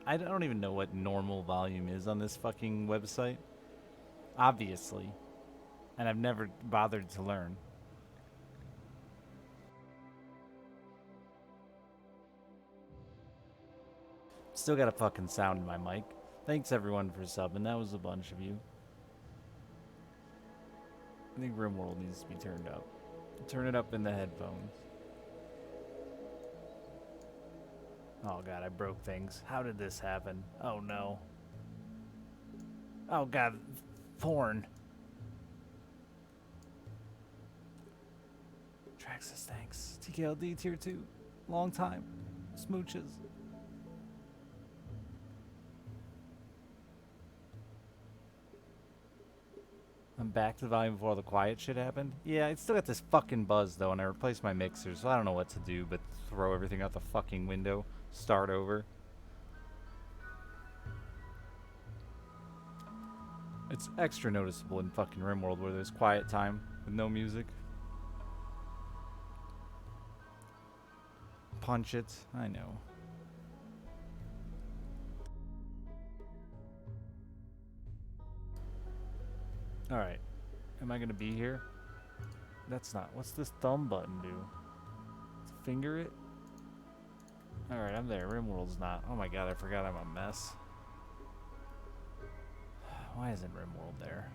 I don't even know what normal volume is on this fucking website. Obviously. And I've never bothered to learn. Still got a fucking sound in my mic. Thanks everyone for subbing. That was a bunch of you. I think Rimworld needs to be turned up. Turn it up in the headphones. Oh god, I broke things. How did this happen? Oh no. Oh god, porn. Traxxas, thanks. TKLD tier 2. Long time. Smooches. I'm back to the volume before all the quiet shit happened. Yeah, I still got this fucking buzz though, and I replaced my mixer, so I don't know what to do but throw everything out the fucking window, start over. It's extra noticeable in fucking Rimworld where there's quiet time with no music. Punch it, I know. Alright. Am I gonna be here? That's not. What's this thumb button do? Finger it? Alright, I'm there. Rimworld's not. Oh my god, I forgot I'm a mess. Why isn't Rimworld there?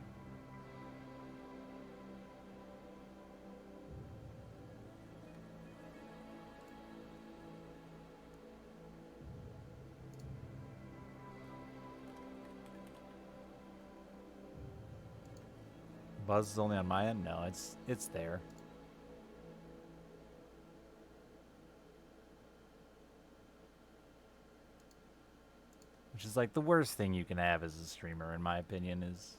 Buzz is only on my end? No, it's there. Which is like the worst thing you can have as a streamer, in my opinion, is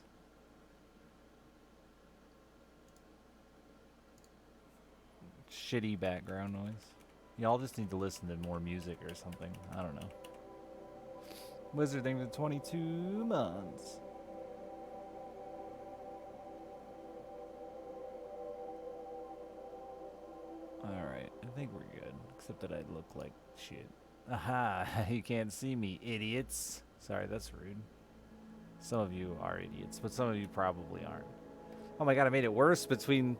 shitty background noise. Y'all just need to listen to more music or something. I don't know. Wizard, thank you for 22 months. Alright, I think we're good. Except that I look like shit. Aha, you can't see me, idiots. Sorry, that's rude. Some of you are idiots, but some of you probably aren't. Oh my god, I made it worse between...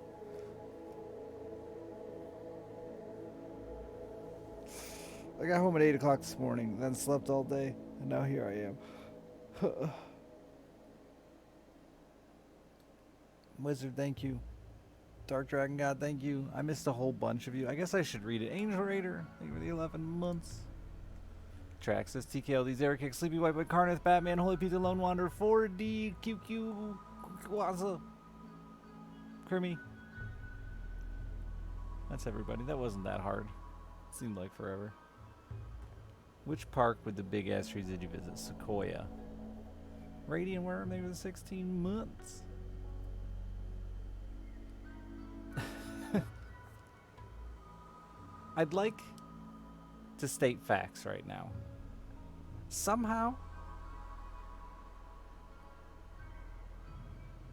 I got home at 8 o'clock this morning, then slept all day, and now here I am. Wizard, thank you. Dark Dragon God, thank you. I missed a whole bunch of you. I guess I should read it. Angel Raider, thank you for the 11 months. Traxxas, TKLD, Zerakick, Sleepy White Boy, Carneth, Batman, Holy Peter, Lone Wanderer, 4D, QQ, Kwaza, Crimmy. That's everybody. That wasn't that hard. It seemed like forever. Which park with the big ass trees did you visit? Sequoia. Radiant Worm, they were the 16 months. I'd like to state facts right now. Somehow...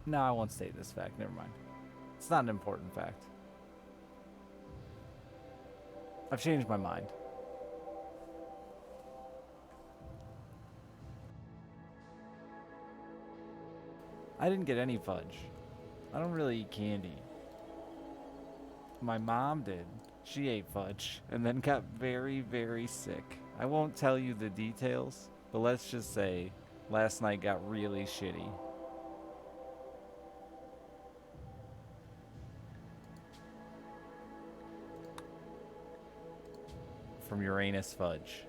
No, I won't state this fact. Never mind. It's not an important fact. I've changed my mind. I didn't get any fudge. I don't really eat candy. My mom did. She ate fudge and then got very, very sick. I won't tell you the details, but let's just say last night got really shitty. From Uranus fudge.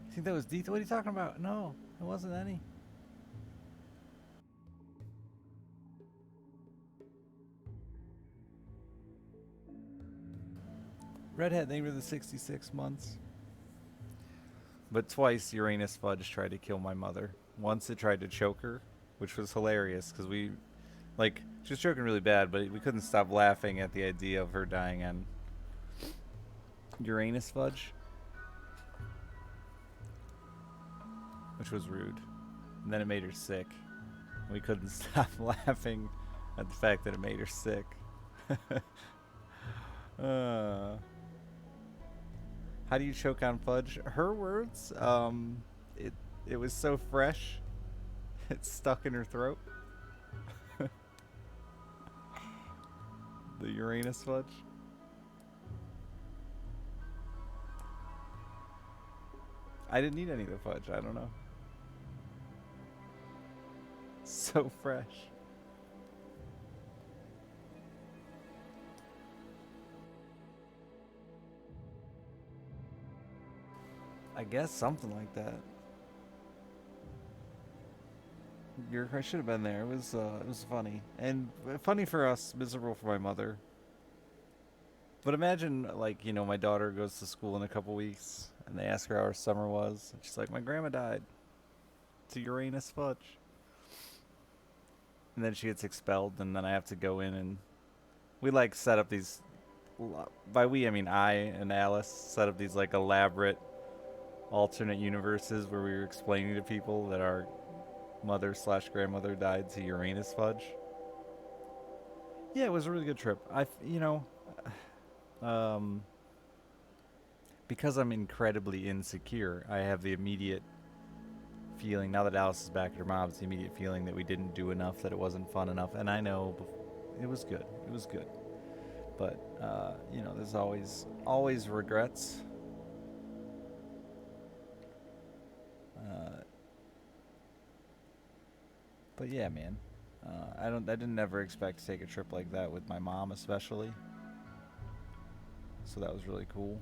You think that was detail? What are you talking about? No, it wasn't any. Redhead, thank you for the 66 months. But twice Uranus fudge tried to kill my mother. Once it tried to choke her, which was hilarious because we Like, she was choking really bad, but we couldn't stop laughing at the idea of her dying on Uranus fudge, which was rude. And then it made her sick. We couldn't stop laughing at the fact that it made her sick. uh, how do you choke on fudge? Her words, it it was so fresh, it stuck in her throat. The Uranus fudge. I didn't eat any of the fudge. I don't know. So fresh. I guess something like that. I should have been there. It was funny and funny for us, miserable for my mother. But imagine, like, my daughter goes to school in a couple weeks, and they ask her how her summer was, and she's like, "My grandma died. It's a Uranus fudge." And then she gets expelled, and then I have to go in and we like set up these. By we, I mean I and Alice set up these like elaborate alternate universes where we were explaining to people that our mother slash grandmother died to Uranus fudge. Yeah, it was a really good trip. Um, because I'm incredibly insecure, I have the immediate feeling now that Alice is back at her mom's. The immediate feeling that we didn't do enough, that it wasn't fun enough, and I know it was good. It was good, but there's always regrets. Uh, but yeah, man, I didn't ever expect to take a trip like that with my mom, especially. So that was really cool.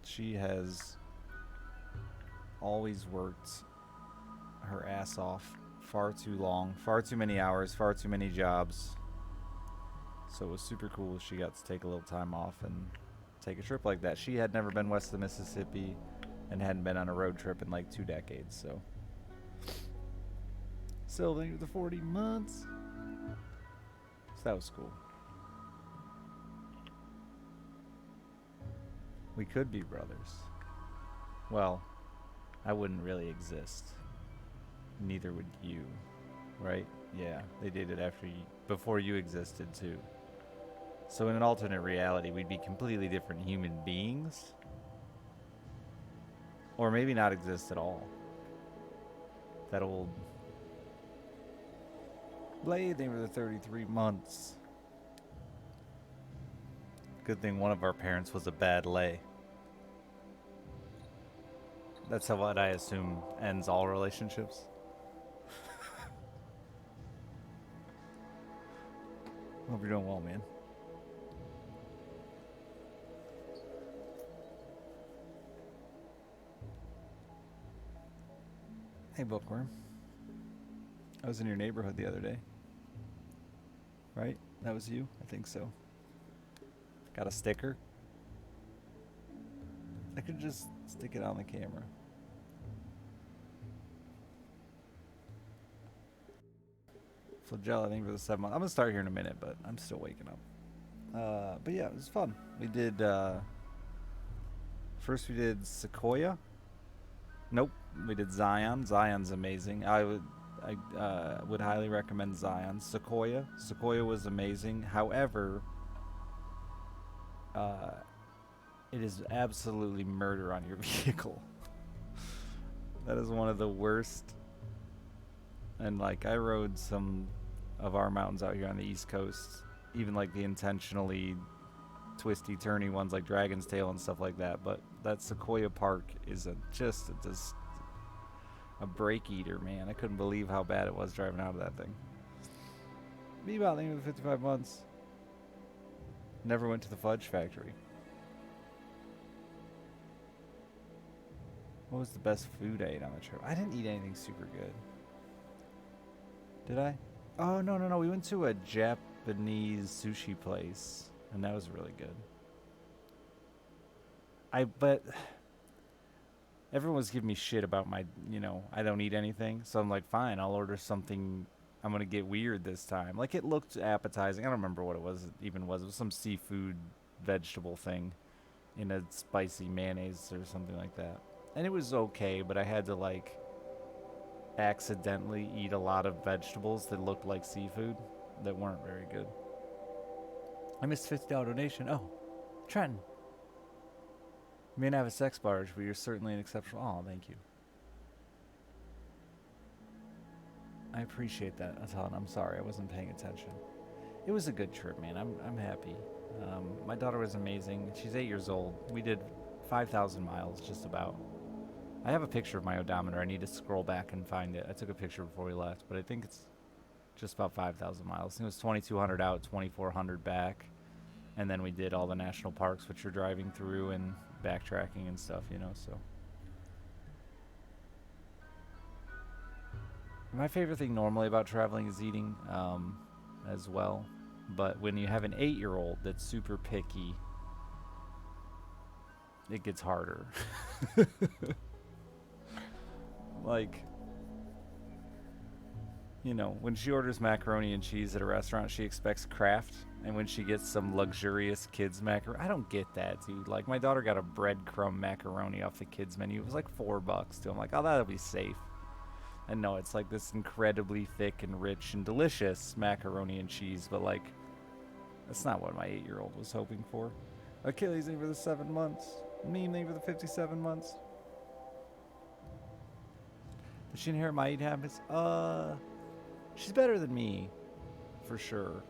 She has always worked her ass off far too long, far too many hours, far too many jobs. So it was super cool she got to take a little time off and take a trip like that. She had never been west of the Mississippi and hadn't been on a road trip in like 2 decades, so. Sylvain the 40 months. So that was cool. We could be brothers. Well, I wouldn't really exist. Neither would you, right? Yeah, they did it before you existed too. So in an alternate reality, we'd be completely different human beings, or maybe not exist at all. That old Blade, they were the 33 months. Good thing one of our parents was a bad lay. That's how what I assume ends all relationships. Hope you're doing well, man. Hey, Bookworm. I was in your neighborhood the other day. Right? That was you? I think so. Got a sticker? I could just stick it on the camera. Flagella, thank you for the 7 months. I'm gonna start here in a minute, but I'm still waking up. But yeah, it was fun. We did, first we did Sequoia. Nope, we did Zion. Zion's amazing. I would highly recommend Zion. Sequoia was amazing. However, it is absolutely murder on your vehicle. That is one of the worst. And like, I rode some of our mountains out here on the East Coast, even like the intentionally twisty, turny ones like Dragon's Tail and stuff like that. But that Sequoia Park is just a brake eater, man. I couldn't believe how bad it was driving out of that thing. Me about the 55 months. Never went to the fudge factory. What was the best food I ate on the trip? I didn't eat anything super good. Did I? Oh, no. We went to a Japanese sushi place, and that was really good. But everyone was giving me shit about my, I don't eat anything. So I'm like, fine, I'll order something. I'm gonna get weird this time. Like, it looked appetizing. I don't remember what it was. It was some seafood vegetable thing in a spicy mayonnaise or something like that. And it was okay, but I had to like accidentally eat a lot of vegetables that looked like seafood that weren't very good. I missed $50 donation. Oh, Trenton. You may not have a sex barge, but you're certainly an exceptional. Oh, thank you. I appreciate that, Atan. I'm sorry, I wasn't paying attention. It was a good trip, man. I'm happy. My daughter was amazing. She's 8 years old. We did 5,000 miles, just about. I have a picture of my odometer. I need to scroll back and find it. I took a picture before we left, but I think it's just about 5,000 miles. It was 2,200 out, 2,400 back. And then we did all the national parks, which you're driving through and backtracking and stuff, you know, so. My favorite thing normally about traveling is eating as well. But when you have an 8-year-old that's super picky, it gets harder. Like, you know, when she orders macaroni and cheese at a restaurant, she expects Kraft. And when she gets some luxurious kids macaroni, I don't get that, dude. Like, my daughter got a breadcrumb macaroni off the kids menu. It was like $4 too. I'm like, oh, that'll be safe. And no, it's like this incredibly thick and rich and delicious macaroni and cheese, but like, that's not what my 8-year-old was hoping for. Achilles name for the 7 months. Meme name for the 57 months. Did she inherit my eating habits? She's better than me, for sure.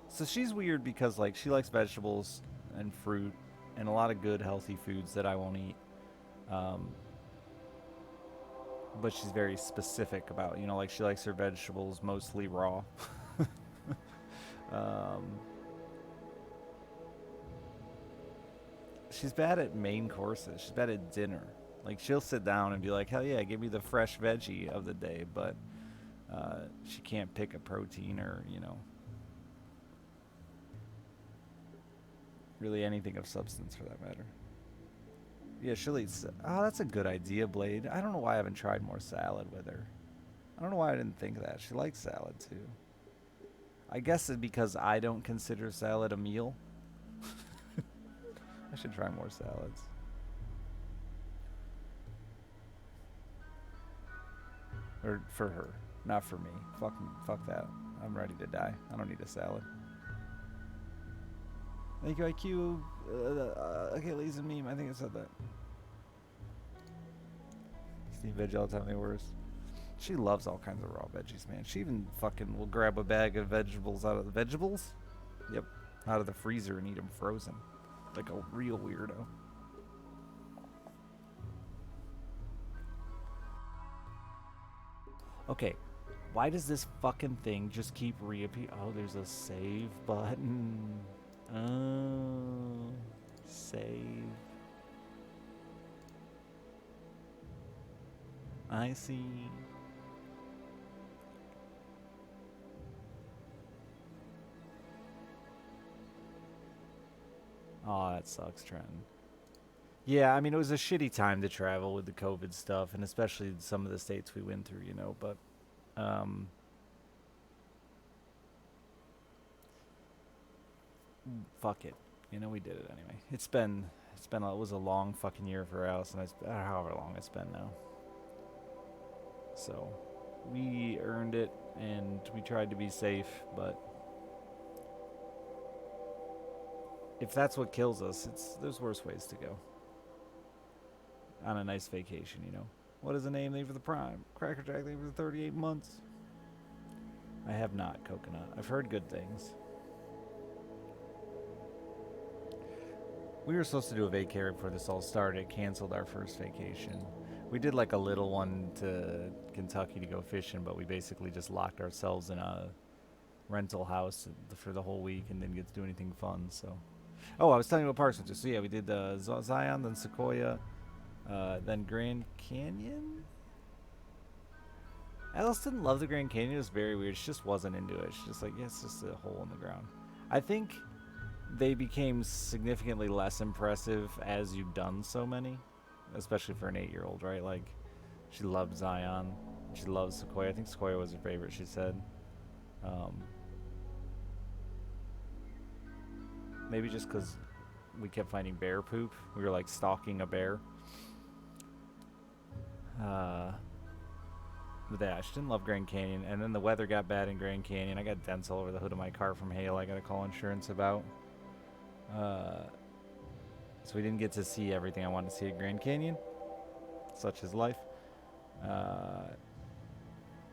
So she's weird because like she likes vegetables and fruit and a lot of good healthy foods that I won't eat. But she's very specific about, you know, like she likes her vegetables mostly raw. She's bad at main courses. She's bad at dinner. Like, she'll sit down and be like, hell yeah, give me the fresh veggie of the day, but she can't pick a protein or, you know, really anything of substance for that matter. Yeah, she'll eat. Oh, that's a good idea, Blade. I don't know why I haven't tried more salad with her. I don't know why I didn't think of that. She likes salad, too. I guess it's because I don't consider salad a meal. I should try more salads. Or for her, not for me. Fuck that. I'm ready to die. I don't need a salad. Thank you, IQ. Achilles and meme. I think I said that. Steve veg all the time, they worse. She loves all kinds of raw veggies, man. She even fucking will grab a bag of vegetables out of the vegetables? Yep. Out of the freezer and eat them frozen. Like a real weirdo. Okay. Why does this fucking thing just keep reappearing? Oh, there's a save button. Oh. Save. I see. Oh, that sucks, Trenton. Yeah, I mean, it was a shitty time to travel with the COVID stuff, and especially some of the states we went through, you know, but, fuck it. You know, we did it anyway. It was a long fucking year for Alice, and however long it's been now. So, we earned it, and we tried to be safe, but if that's what kills us, there's worse ways to go. On a nice vacation, you know. What is the name for the Prime? Cracker Jack name for the 38 months. I have not, Coconut. I've heard good things. We were supposed to do a vacay before this all started. Canceled our first vacation. We did like a little one to Kentucky to go fishing, but we basically just locked ourselves in a rental house for the whole week and didn't get to do anything fun, so. Oh, I was telling you what parks we did. So yeah, we did Zion, then Sequoia, then Grand Canyon. Alice didn't love the Grand Canyon. It was very weird. She just wasn't into it. She's just like, yeah, it's just a hole in the ground. I think they became significantly less impressive as you've done so many, especially for an 8-year-old, right? Like, she loved Zion. She loves Sequoia. I think Sequoia was her favorite, she said. Maybe just because we kept finding bear poop. We were like stalking a bear. But yeah, she didn't love Grand Canyon. And then the weather got bad in Grand Canyon. I got dents all over the hood of my car from hail I got to call insurance about. So we didn't get to see everything I wanted to see at Grand Canyon. Such is life.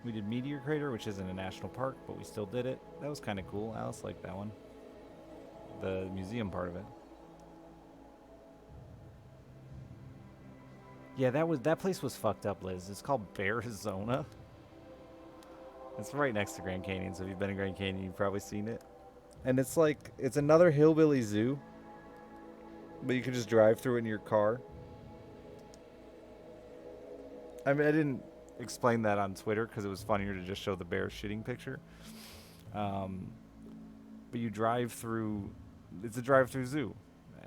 We did Meteor Crater, which isn't a national park, but we still did it. That was kind of cool. Alice liked that one. The museum part of it. Yeah, that place was fucked up, Liz. It's called Bearizona. It's right next to Grand Canyon, so if you've been in Grand Canyon, you've probably seen it. And it's like, it's another hillbilly zoo, but you can just drive through it in your car. I mean, I didn't explain that on Twitter because it was funnier to just show the bear shitting picture. But you drive through, it's a drive-through zoo.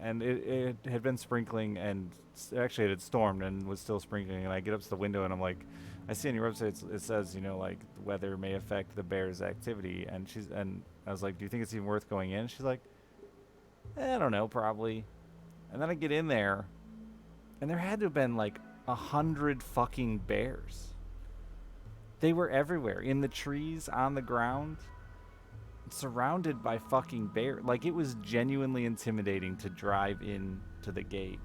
And it had been sprinkling, and actually it had stormed and was still sprinkling. And I get up to the window and I'm like, I see on your website it says, you know, like the weather may affect the bear's activity. And I was like, do you think it's even worth going in? She's like, I don't know, probably. And then I get in there, and there had to have been like 100 fucking bears. They were everywhere, in the trees, on the ground, surrounded by fucking bears. Like, it was genuinely intimidating to drive in to the gate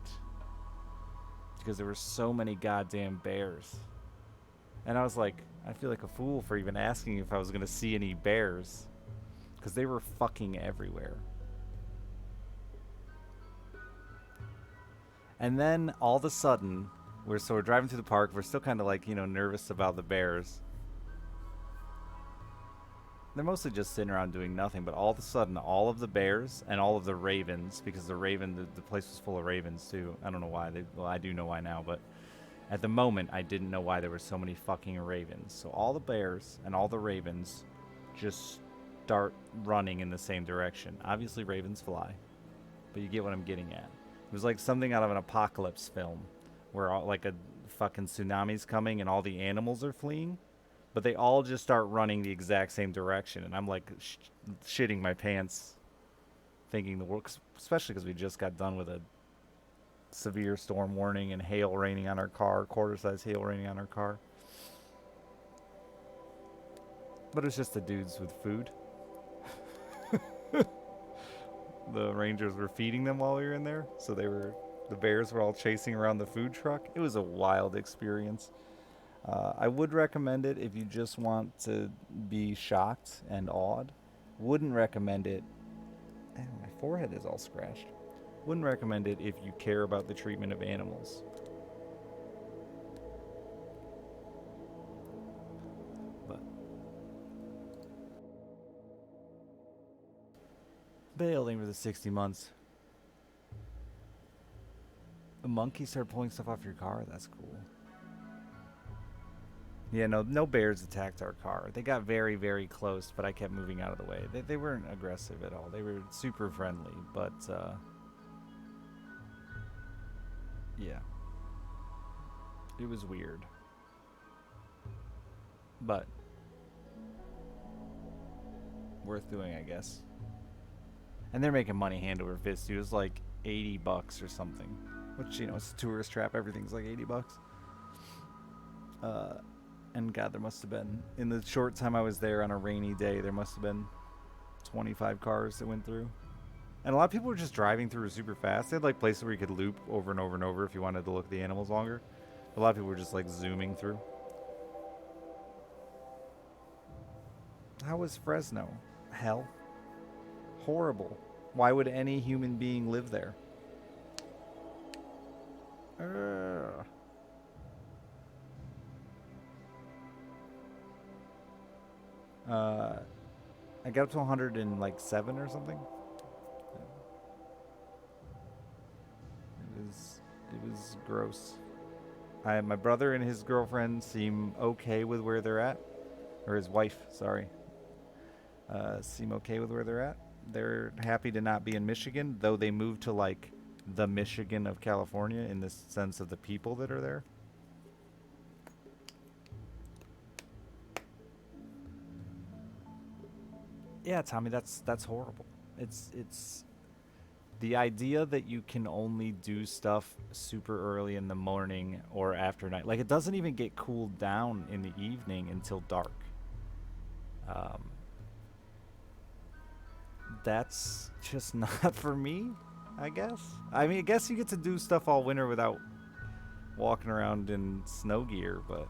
because there were so many goddamn bears. And I was like, I feel like a fool for even asking if I was going to see any bears because they were fucking everywhere. And then all of a sudden, we're driving through the park. We're still kind of like, you know, nervous about the bears. They're mostly just sitting around doing nothing, but all of a sudden, all of the bears and all of the ravens, because the place was full of ravens too. I don't know why. Well, I do know why now, but at the moment, I didn't know why there were so many fucking ravens. So all the bears and all the ravens just start running in the same direction. Obviously, ravens fly, but you get what I'm getting at. It was like something out of an apocalypse film, where like a fucking tsunami's coming and all the animals are fleeing. But they all just start running the exact same direction. And I'm like shitting my pants thinking the world, especially because we just got done with a severe storm warning and hail raining on our car, quarter-size hail raining on our car. But it's just the dudes with food. The rangers were feeding them while we were in there. So the bears were all chasing around the food truck. It was a wild experience. I would recommend it if you just want to be shocked and awed. Wouldn't recommend it. My forehead is all scratched. Wouldn't recommend it if you care about the treatment of animals. But bailing for the 60 months. The monkey started pulling stuff off your car. That's cool. Yeah, no bears attacked our car. They got very, very close, but I kept moving out of the way. They weren't aggressive at all. They were super friendly, but yeah. It was weird. But worth doing, I guess. And they're making money hand over fist. It was like $80 or something. Which, you know, it's a tourist trap. Everything's like $80. And God, there must have been, in the short time I was there on a rainy day, there must have been 25 cars that went through. And a lot of people were just driving through super fast. They had like places where you could loop over and over and over if you wanted to look at the animals longer. A lot of people were just like zooming through. How was Fresno? Hell. Horrible. Why would any human being live there? I got up to 107 or something. It was gross. My brother and his girlfriend seem okay with where they're at, or his wife, sorry. Seem okay with where they're at. They're happy to not be in Michigan, though they moved to like the Michigan of California in the sense of the people that are there. Yeah, Tommy, that's horrible. It's the idea that you can only do stuff super early in the morning or after night. Like it doesn't even get cooled down in the evening until dark. Um, that's just not for me, I guess. I mean, I guess you get to do stuff all winter without walking around in snow gear, but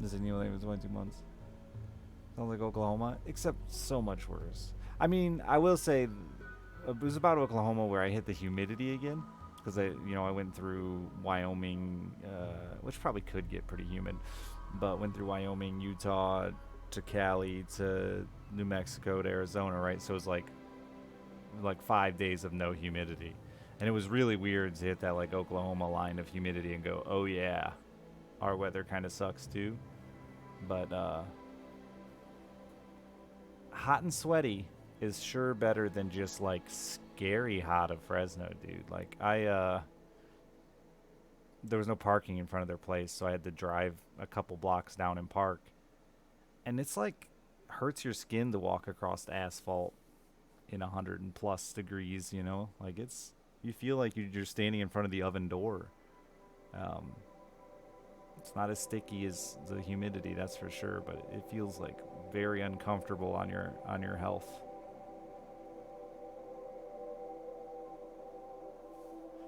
this is new name was 2 months. Sounds like Oklahoma, except so much worse. I mean, I will say it was about Oklahoma where I hit the humidity again because I went through Wyoming, which probably could get pretty humid, but went through Wyoming, Utah, to Cali, to New Mexico, to Arizona, right? So it was like 5 days of no humidity, and it was really weird to hit that like Oklahoma line of humidity and go, oh yeah, our weather kind of sucks too, but hot and sweaty is sure better than just like scary hot of Fresno, dude. Like there was no parking in front of their place, so I had to drive a couple blocks down and park. And it's like hurts your skin to walk across the asphalt in 100 and plus degrees, you know? Like you feel like you're standing in front of the oven door. Um it's not as sticky as the humidity, that's for sure, but it feels like very uncomfortable on your health.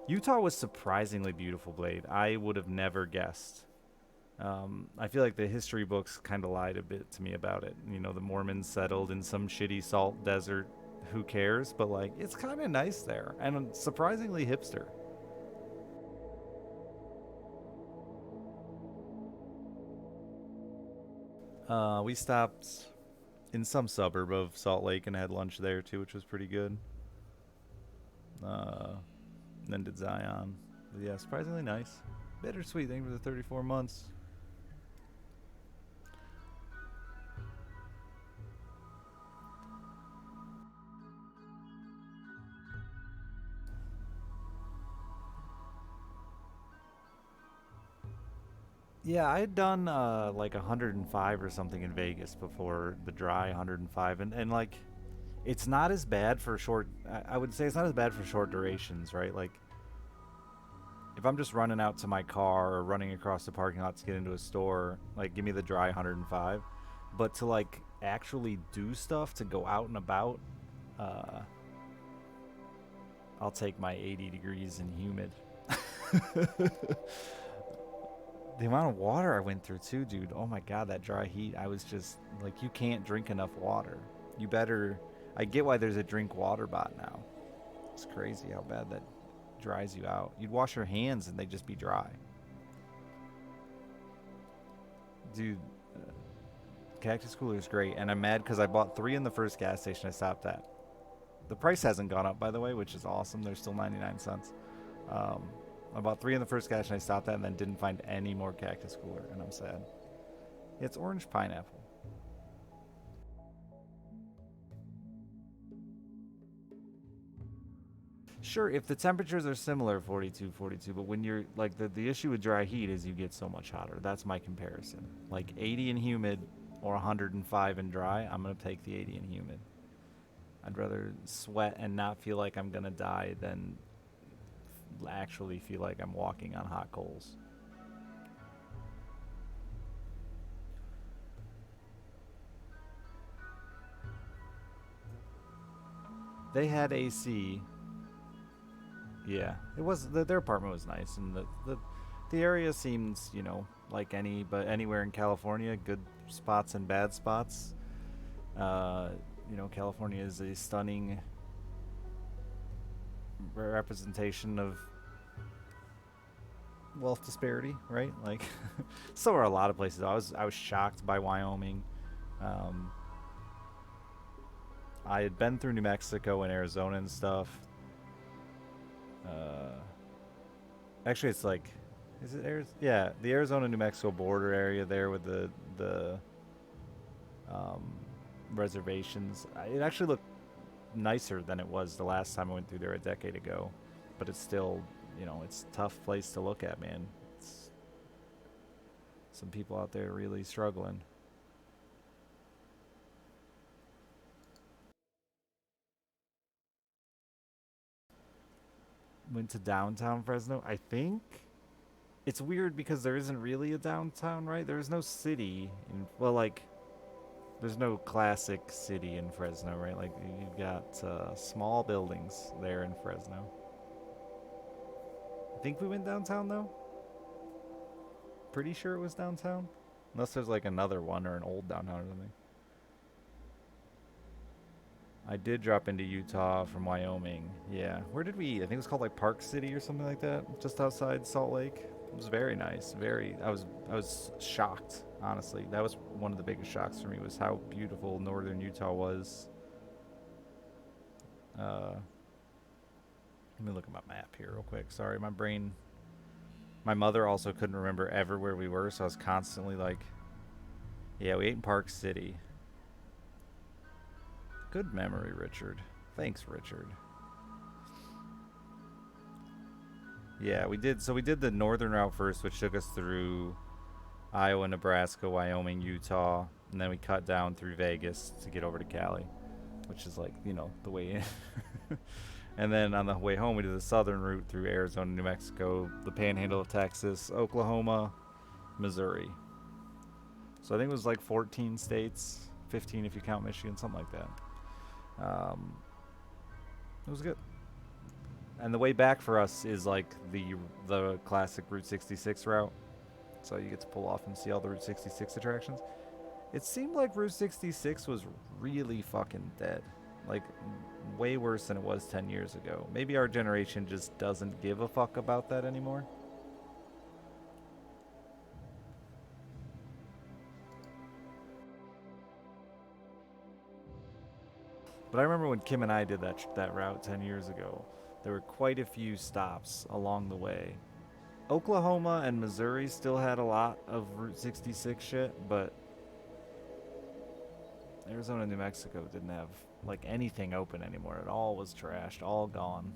Utah was surprisingly beautiful, Blade. I would have never guessed. I feel like the history books kind of lied a bit to me about it. You know, the Mormons settled in some shitty salt desert. Who cares? But like, it's kind of nice there and surprisingly hipster. We stopped in some suburb of Salt Lake and had lunch there too, which was pretty good. Uh, then did Zion. But yeah, surprisingly nice. Bittersweet. Thank you for the 34 months. Yeah, I had done like 105 or something in Vegas before the dry 105, and like it's not as bad for short. I would say it's not as bad for short durations, right? Like if I'm just running out to my car or running across the parking lot to get into a store, like give me the dry 105. But to like actually do stuff to go out and about, uh, I'll take my 80 degrees and humid. The amount of water I went through too, dude. Oh my god, that dry heat. I was just like, you can't drink enough water. You better. I get why there's a drink water bot now. It's crazy how bad that dries you out. You'd wash your hands and they'd just be dry. Dude, Cactus Cooler is great, and I'm mad because I bought three in the first gas station I stopped at. The price hasn't gone up, by the way, which is awesome. They're still 99 cents. Um, I bought three in the first gas station I stopped at and then didn't find any more Cactus Cooler, and I'm sad. Yeah, it's orange pineapple. Sure, if the temperatures are similar, 42, 42, but when you're like the issue with dry heat is you get so much hotter. That's my comparison. Like 80 and humid or 105 and dry, I'm going to take the 80 and humid. I'd rather sweat and not feel like I'm going to die than actually feel like I'm walking on hot coals. They had AC. Yeah, it was their apartment was nice, and the area seems like anywhere in California, good spots and bad spots. Uh, California is a stunning representation of wealth disparity, right? Like, so are a lot of places. I was shocked by Wyoming. Um, I had been through New Mexico and Arizona and stuff. Uh, Actually, it's like, is it Arizona? Yeah, the Arizona New Mexico border area there with the um, reservations. It actually looked nicer than it was the last time I went through there a decade ago, but it's still, it's a tough place to look at, man. It's Some people out there really struggling. Went to downtown Fresno. I think it's weird because there isn't really a downtown, right? There's no city. Well, like, there's no classic city in Fresno, right? Like, you've got small buildings there in Fresno. I think we went downtown, though. Pretty sure it was downtown. Unless there's, like, another one or an old downtown or something. I did drop into Utah from Wyoming. Yeah. Where did we eat? I think it was called, like, Park City or something like that. Just outside Salt Lake. It was very nice. I was shocked, honestly. That was one of the biggest shocks for me, was how beautiful northern Utah was. Let me look at my map here real quick. Sorry, my brain. My mother also couldn't remember ever where we were, so I was constantly like, yeah, we ate in Park City. Good memory, Richard. Thanks, Richard. Yeah, we did. So we did the northern route first, which took us through Iowa, Nebraska, Wyoming, Utah, and then we cut down through Vegas to get over to Cali, which is like, the way in. And then on the way home, we did the southern route through Arizona, New Mexico, the panhandle of Texas, Oklahoma, Missouri. So I think it was like 14 states, 15 if you count Michigan, something like that. It was good. And the way back for us is like the classic Route 66 route. So you get to pull off and see all the Route 66 attractions. It seemed like Route 66 was really fucking dead. Like, way worse than it was 10 years ago. Maybe our generation just doesn't give a fuck about that anymore. But I remember when Kim and I did that route 10 years ago, there were quite a few stops along the way. Oklahoma and Missouri still had a lot of Route 66 shit, but Arizona and New Mexico didn't have like anything open anymore. It all was trashed, all gone.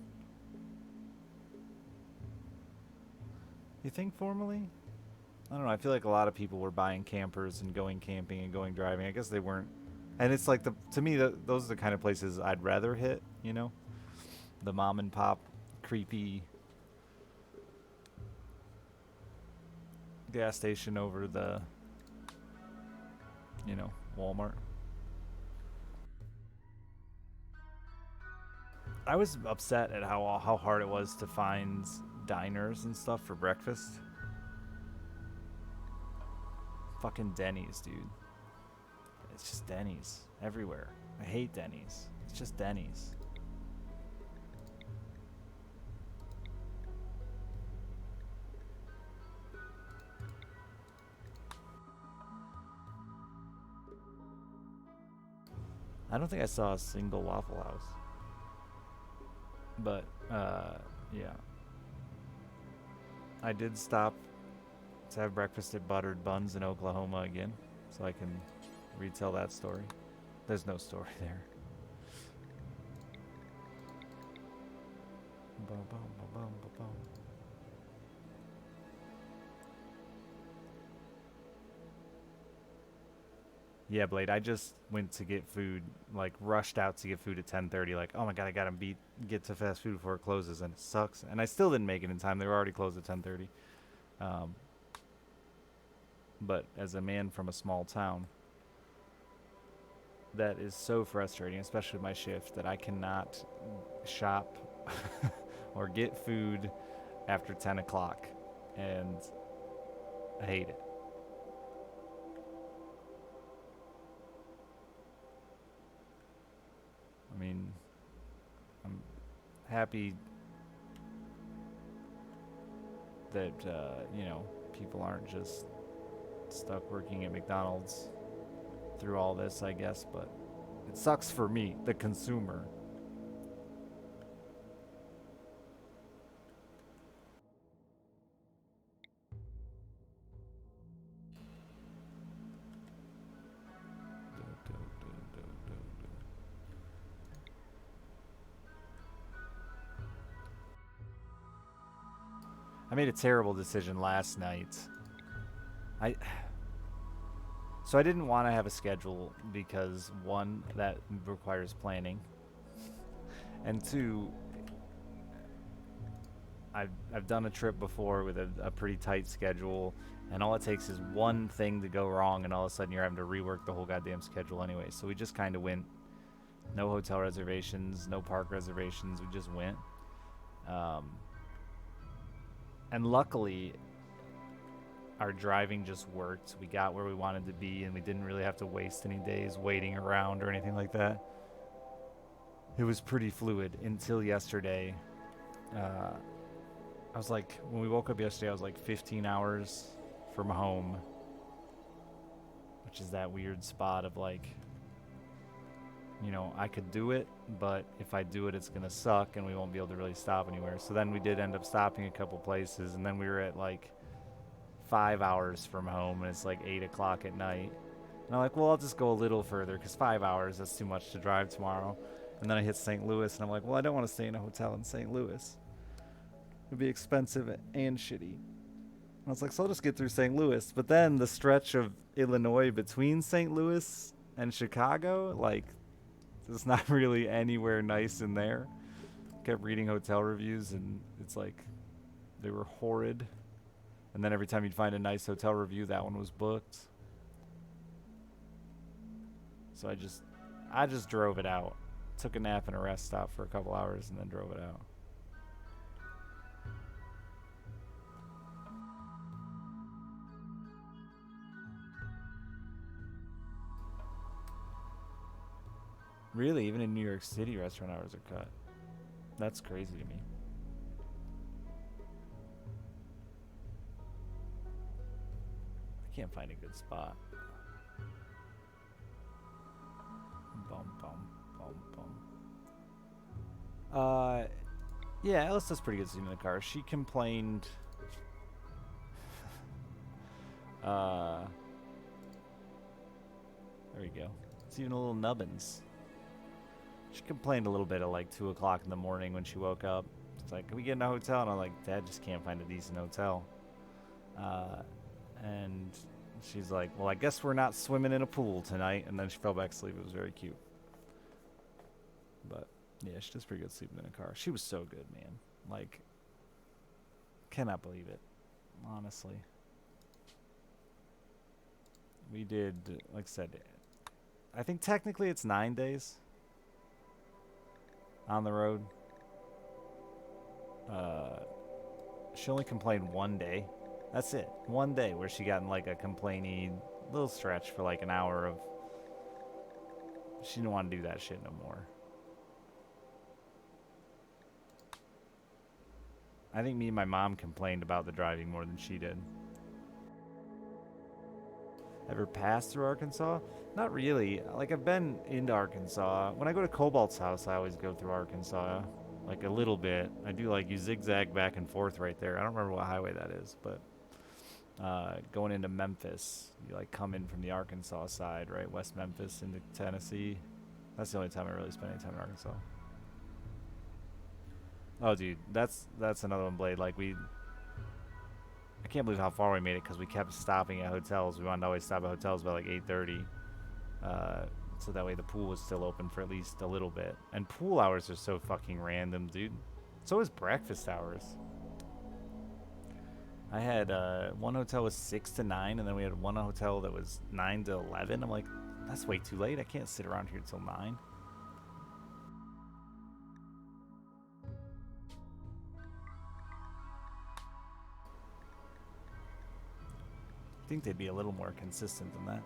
You think formally? I don't know. I feel like a lot of people were buying campers and going camping and going driving. I guess they weren't. And it's like to me those are the kind of places I'd rather hit. The mom and pop, creepy gas station over the, Walmart. I was upset at how hard it was to find diners and stuff for breakfast. Fucking Denny's, dude. It's just Denny's everywhere. I hate Denny's. It's just Denny's. I don't think I saw a single Waffle House. But, yeah. I did stop to have breakfast at Buttered Buns in Oklahoma again, so I can retell that story. There's no story there. Yeah, Blade, I just went to get food, like rushed out to get food at 10:30, like, oh my god, I gotta get to fast food before it closes, and it sucks. And I still didn't make it in time. They were already closed at 10:30. But as a man from a small town, that is so frustrating, especially with my shift, that I cannot shop or get food after 10 o'clock. And I hate it. I mean, I'm happy that, people aren't just stuck working at McDonald's through all this, I guess, but it sucks for me, the consumer. I made a terrible decision last night I so I didn't want to have a schedule because one, that requires planning, and two, I've done a trip before with a pretty tight schedule, and all it takes is one thing to go wrong, and all of a sudden you're having to rework the whole goddamn schedule anyway. So we just kind of went, no hotel reservations, no park reservations. We just went, and luckily, our driving just worked. We got where we wanted to be, and we didn't really have to waste any days waiting around or anything like that. It was pretty fluid until yesterday. I was like, when we woke up yesterday, I was like 15 hours from home, which is that weird spot of like, you know, I could do it, but if I do it, it's going to suck and we won't be able to really stop anywhere. So then we did end up stopping a couple places, and then we were at like 5 hours from home, and it's like 8 o'clock at night. And I'm like, well, I'll just go a little further because 5 hours, that's too much to drive tomorrow. And then I hit St. Louis, and I'm like, well, I don't want to stay in a hotel in St. Louis. It'd be expensive and shitty. And I was like, so I'll just get through St. Louis. But then the stretch of Illinois between St. Louis and Chicago, like, there's not really anywhere nice in there. Kept reading hotel reviews, and it's like, they were horrid. And then every time you'd find a nice hotel review, that one was booked. So I just drove it out. Took a nap and a rest stop for a couple hours and then drove it out. Really, even in New York City, restaurant hours are cut. That's crazy to me. I can't find a good spot. Bum, bum, bum, bum. Yeah, Alice does pretty good sleeping in the car. She complained. There we go. It's even a little nubbins. She complained a little bit at like 2 o'clock in the morning when she woke up. It's like, can we get in a hotel? And I'm like, Dad, just can't find a decent hotel. And she's like, well, I guess we're not swimming in a pool tonight. And then she fell back asleep. It was very cute. But yeah, she does pretty good sleeping in a car. She was so good, man. Like, cannot believe it, honestly. We did, like I said, I think technically it's 9 days on the road. She only complained one day. That's it. One day where she got in like a complainy little stretch for like an hour of she didn't want to do that shit no more. I think me and my mom complained about the driving more than she did. Ever passed through Arkansas? Not really. Like, I've been into Arkansas. When I go to Cobalt's house, I always go through Arkansas. Like, a little bit. I do, like, you zigzag back and forth right there. I don't remember what highway that is, but going into Memphis, you, like, come in from the Arkansas side, right? West Memphis into Tennessee. That's the only time I really spend any time in Arkansas. Oh, dude, that's another one, Blade. Like, I can't believe how far we made it because we kept stopping at hotels. We wanted to always stop at hotels by like 8:30, so that way the pool was still open for at least a little bit. And pool hours are so fucking random, dude. So is breakfast hours. I had one hotel was 6 to 9, and then we had one hotel that was 9 to 11. I'm like, that's way too late. I can't sit around here till 9. I think they'd be a little more consistent than that.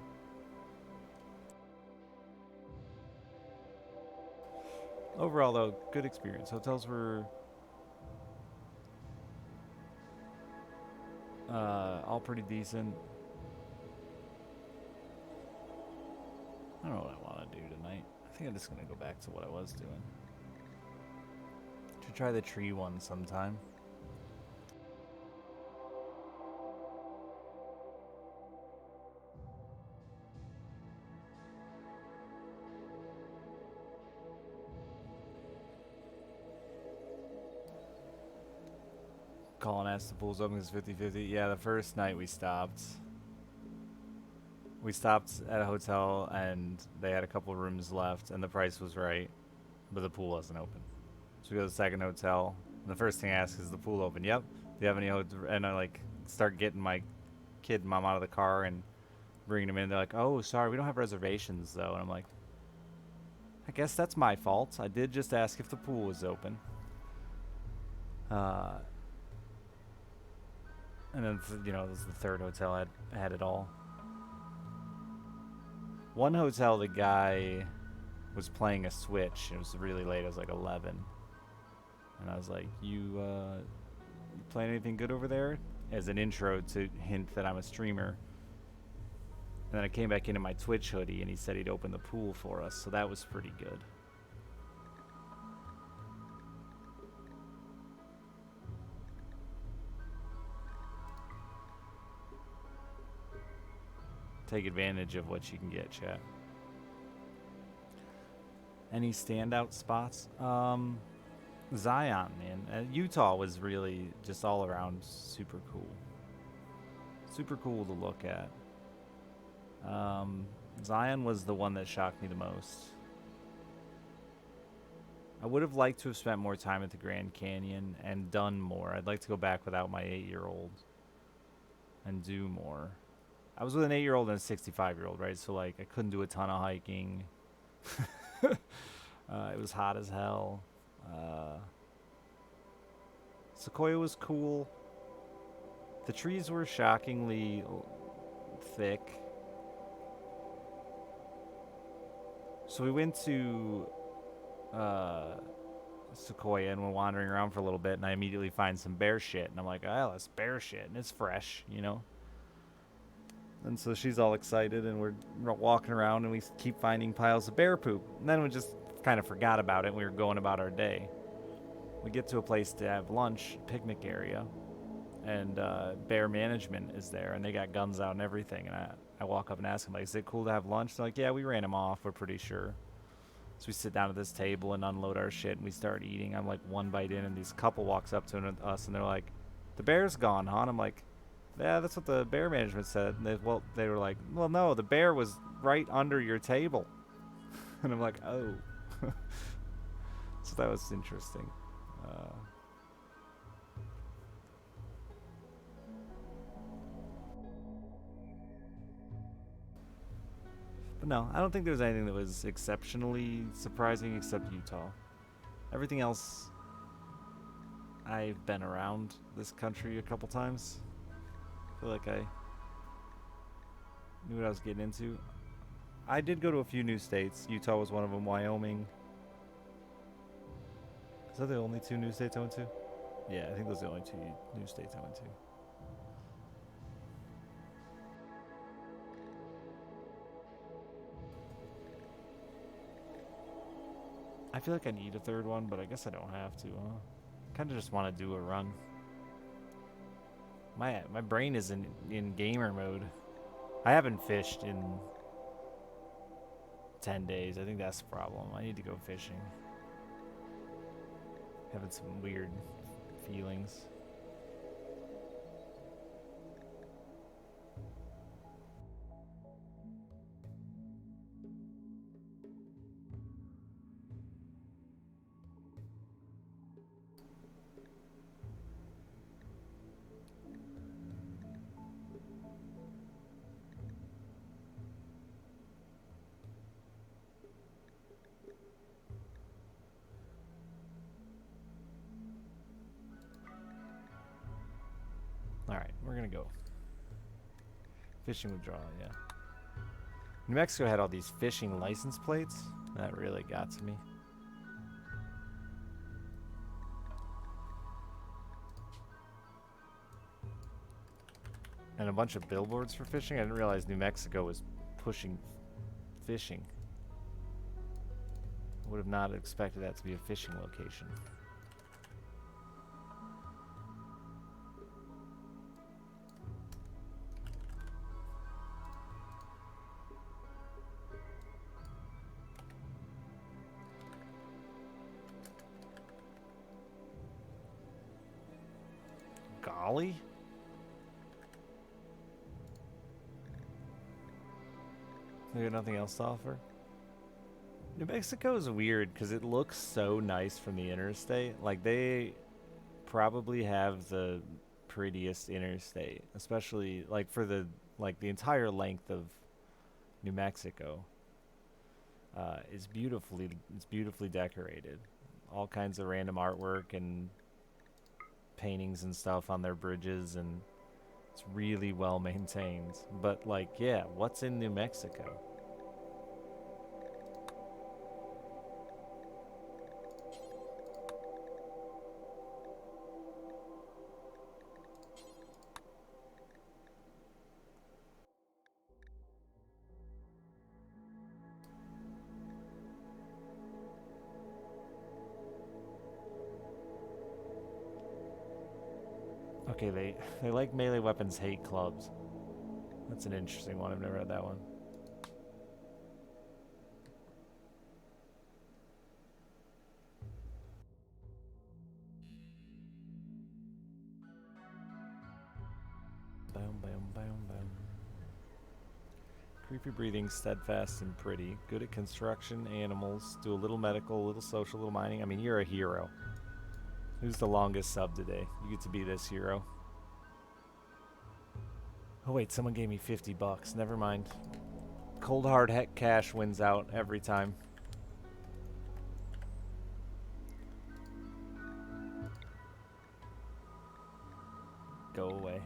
Overall, though, good experience. Hotels were all pretty decent. I don't know what I want to do tonight. I think I'm just going to go back to what I was doing. Should try the tree one sometime. Call and ask the pool's open because 50-50. Yeah, the first night we stopped. We stopped at a hotel and they had a couple rooms left and the price was right, but the pool wasn't open. So we go to the second hotel. And the first thing I ask is the pool open? Yep. Do you have any? And I like start getting my kid and mom out of the car and bringing them in. They're like, "Oh, sorry, we don't have reservations though." And I'm like, "I guess that's my fault. I did just ask if the pool was open." And then this is the third hotel I had it all. One hotel, the guy was playing a Switch. It was really late. It was like 11. And I was like, you playing anything good over there? As an intro to hint that I'm a streamer. And then I came back into my Twitch hoodie and he said he'd open the pool for us. So that was pretty good. Take advantage of what you can get, chat. Any standout spots? Zion, man. Utah was really just all around super cool. Super cool to look at. Zion was the one that shocked me the most. I would have liked to have spent more time at the Grand Canyon and done more. I'd like to go back without my 8-year-old and do more. I was with an 8-year-old and a 65-year-old, right? So, like, I couldn't do a ton of hiking. It was hot as hell. Sequoia was cool. The trees were shockingly thick. So we went to Sequoia and we're wandering around for a little bit, and I immediately find some bear shit. And I'm like, oh, that's bear shit. And it's fresh, you know? And so she's all excited, and we're walking around, and we keep finding piles of bear poop. And then we just kind of forgot about it, and we were going about our day. We get to a place to have lunch, picnic area, and bear management is there, and they got guns out and everything. And I walk up and ask them, like, is it cool to have lunch? They're like, yeah, we ran them off. We're pretty sure. So we sit down at this table and unload our shit, and we start eating. I'm like one bite in, and this couple walks up to us, and they're like, the bear's gone, huh? And I'm like, yeah, that's what the bear management said. And they were like, well, no, the bear was right under your table. And I'm like, oh. So that was interesting. But no, I don't think there was anything that was exceptionally surprising except Utah. Everything else, I've been around this country a couple times. I feel like I knew what I was getting into. I did go to a few new states. Utah was one of them. Wyoming. Is that the only 2 new states I went to? Yeah, I think those are the only 2 new states I went to. I feel like I need a 3rd one, but I guess I don't have to, huh? Kind of just want to do a run. My brain is in gamer mode. I haven't fished in 10 days. I think that's the problem. I need to go fishing. Having some weird feelings. Alright, we're gonna go. Fishing withdrawal, yeah. New Mexico had all these fishing license plates. That really got to me. And a bunch of billboards for fishing. I didn't realize New Mexico was pushing fishing. I would have not expected that to be a fishing location. Golly? They got nothing else to offer. New Mexico is weird because it looks so nice from the interstate. Like, they probably have the prettiest interstate, especially like for the entire length of New Mexico. It's beautifully decorated. All kinds of random artwork and paintings and stuff on their bridges, and it's really well maintained. But like, yeah, what's in New Mexico? Okay, they like melee weapons, hate clubs. That's an interesting one. I've never read that one. Bam, bam, bam, bam. Creepy breathing, steadfast and pretty. Good at construction, animals. Do a little medical, a little social, a little mining. I mean, you're a hero. Who's the longest sub today? You get to be this hero. Oh wait, someone gave me 50 bucks. Never mind. Cold hard heck cash wins out every time. Go away.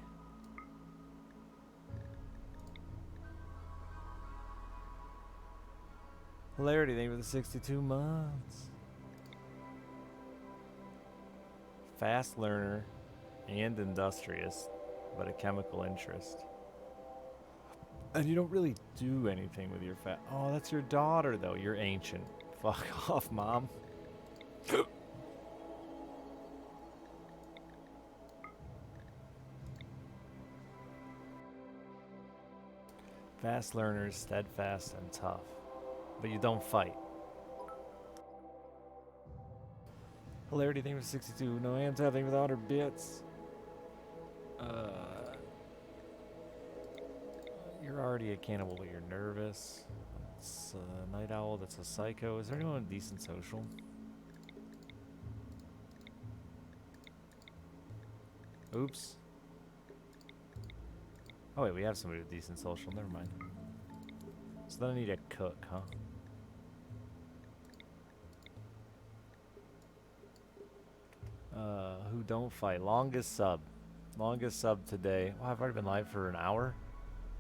Hilarity, thank you for the 62 months. Fast learner and industrious, but a chemical interest. And you don't really do anything with your fat. Oh, that's your daughter, though. You're ancient. Fuck off, Mom. Fast learners, steadfast and tough. But you don't fight. Hilarity, thank you for 62. No hands, thank you for the 100 bits. You're already a cannibal, but you're nervous. It's a night owl, that's a psycho. Is there anyone with decent social? Oops. Oh wait, we have somebody with decent social, never mind. So then I need a cook, huh? Who don't fight. Longest sub. Longest sub today. Oh, I've already been live for an hour?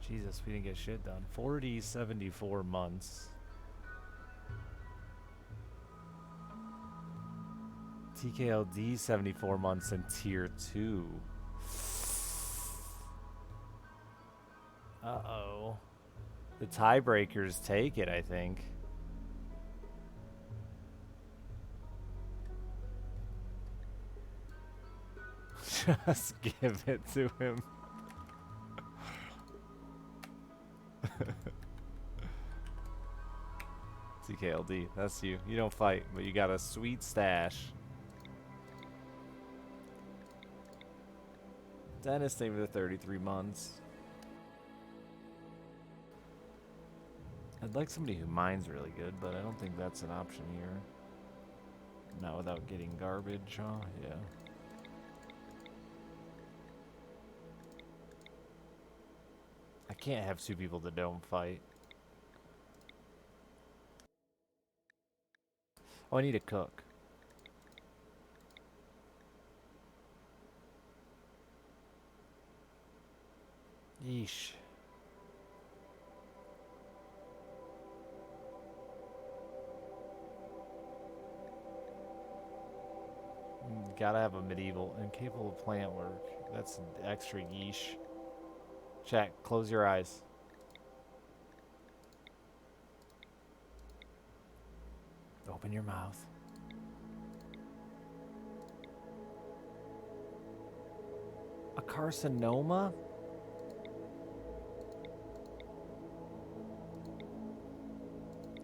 Jesus, we didn't get shit done. 74 months. TKLD 74 months in tier 2. Uh-oh. The tiebreakers take it, I think. Just give it to him. TKLD, that's you. You don't fight, but you got a sweet stash. Dennis, thank you for the 33 months. I'd like somebody who mines really good, but I don't think that's an option here. Not without getting garbage, huh? Yeah. I can't have two people that don't fight. Oh, I need a cook. Yeesh. Gotta have a medieval and capable of plant work. That's extra yeesh. Chat, close your eyes. Open your mouth. A carcinoma?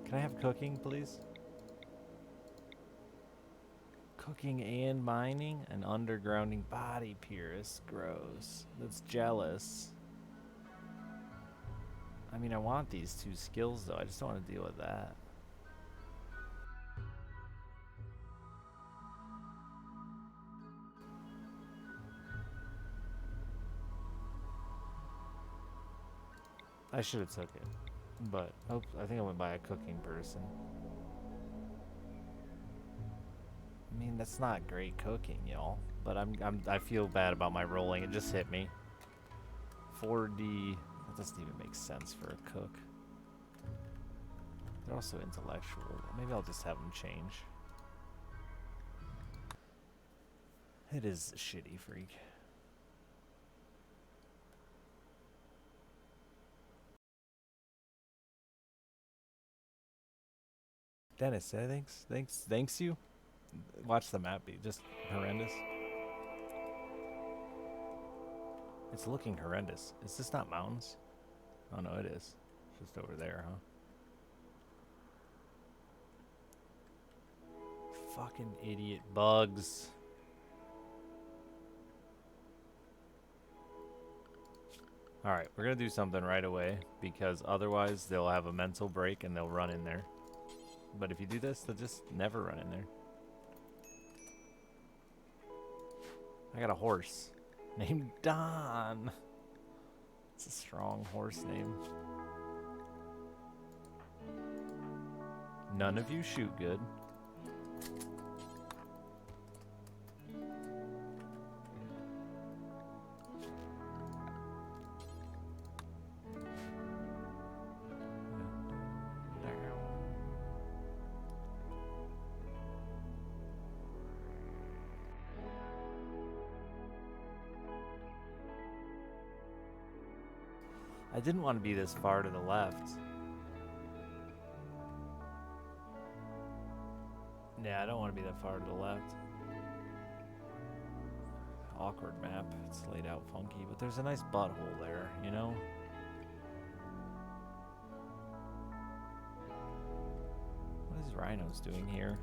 Can I have cooking, please? Cooking and mining? An undergrounding body pierce. Gross. That's jealous. I mean, I want these 2 skills, though. I just don't want to deal with that. I should have took it, but I think I went by a cooking person. I mean, that's not great cooking, y'all. But I feel bad about my rolling. It just hit me. 4D. That doesn't even make sense for a cook. They're also intellectual. Maybe I'll just have them change. It is shitty, freak. Dennis, thanks you. Watch the map be just horrendous. It's looking horrendous. Is this not mountains? Oh no, it is. It's just over there, huh? Fucking idiot bugs. Alright, we're gonna do something right away because otherwise they'll have a mental break and they'll run in there. But if you do this, they'll just never run in there. I got a horse named Don. It's a strong horse name. None of you shoot good. I didn't want to be this far to the left. Yeah, I don't want to be that far to the left. Awkward map. It's laid out funky, but there's a nice butthole there, you know? What is Rhinos doing here?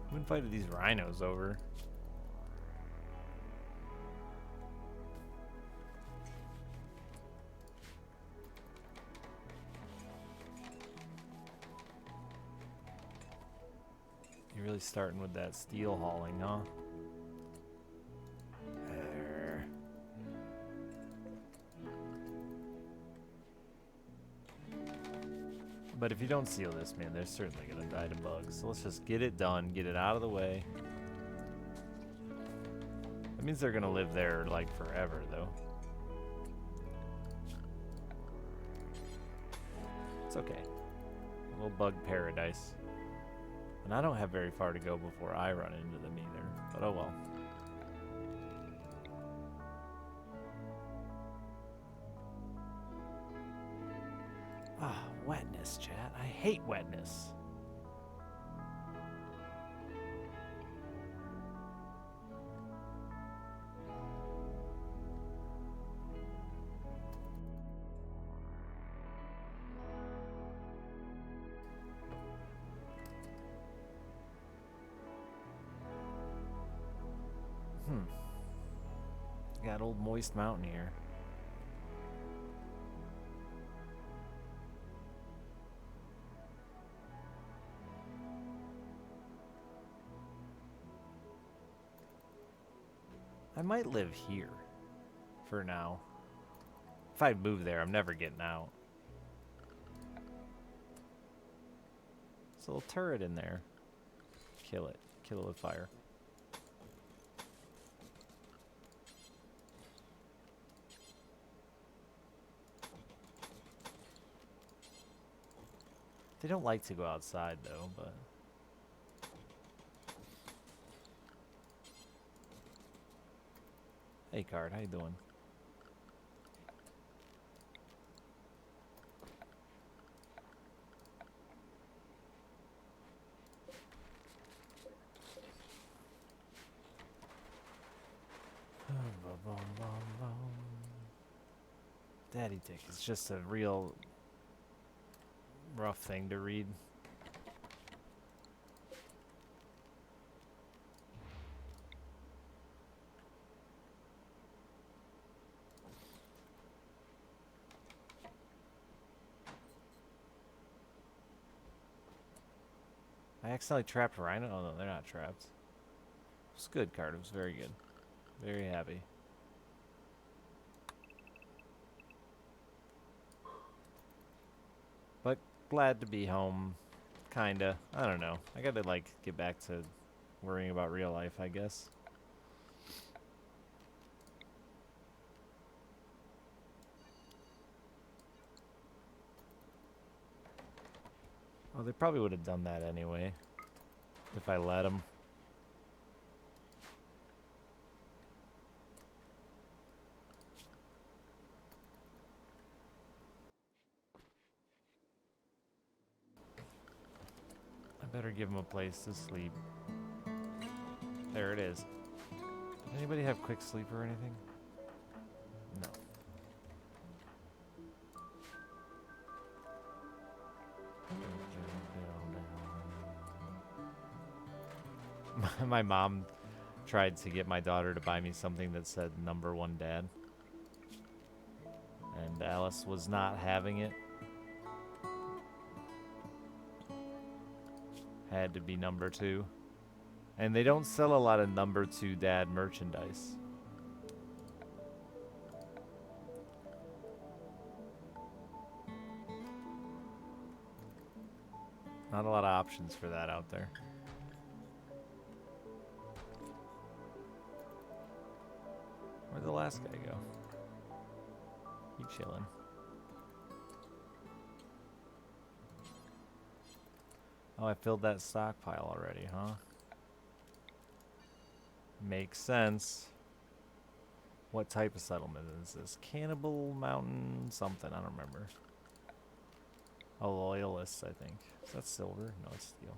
Who invited these rhinos over? You're really starting with that steel hauling, huh? But if you don't seal this, man, they're certainly gonna die to bugs. So let's just get it done, get it out of the way. That means they're gonna live there like forever, though. It's okay. A little bug paradise. And I don't have very far to go before I run into them either. But oh well. Ah, wetness, chat. I hate wetness. Got old moist mountain here. I might live here for now. If I move there, I'm never getting out. There's a little turret in there. Kill it. Kill it with fire. They don't like to go outside though, but... Hey Card, how you doing? Daddy Dick is just a real rough thing to read. accidentally trapped Rhino. Oh no, they're not trapped. It's good card. It was very good. Very happy. But glad to be home. Kinda. I don't know. I gotta like get back to worrying about real life, I guess. Oh, they probably would have done that anyway. If I let them. I better give them a place to sleep. There it is. Does anybody have quick sleep or anything? No. My mom tried to get my daughter to buy me something that said #1 dad. And Alice was not having it. Had to be #2. And they don't sell a lot of #2 dad merchandise. Not a lot of options for that out there. Where'd the last guy go? He chilling. Oh, I filled that stockpile already, huh? Makes sense. What type of settlement is this? Cannibal Mountain something, I don't remember. Oh, Loyalists, I think. Is that silver? No, it's steel.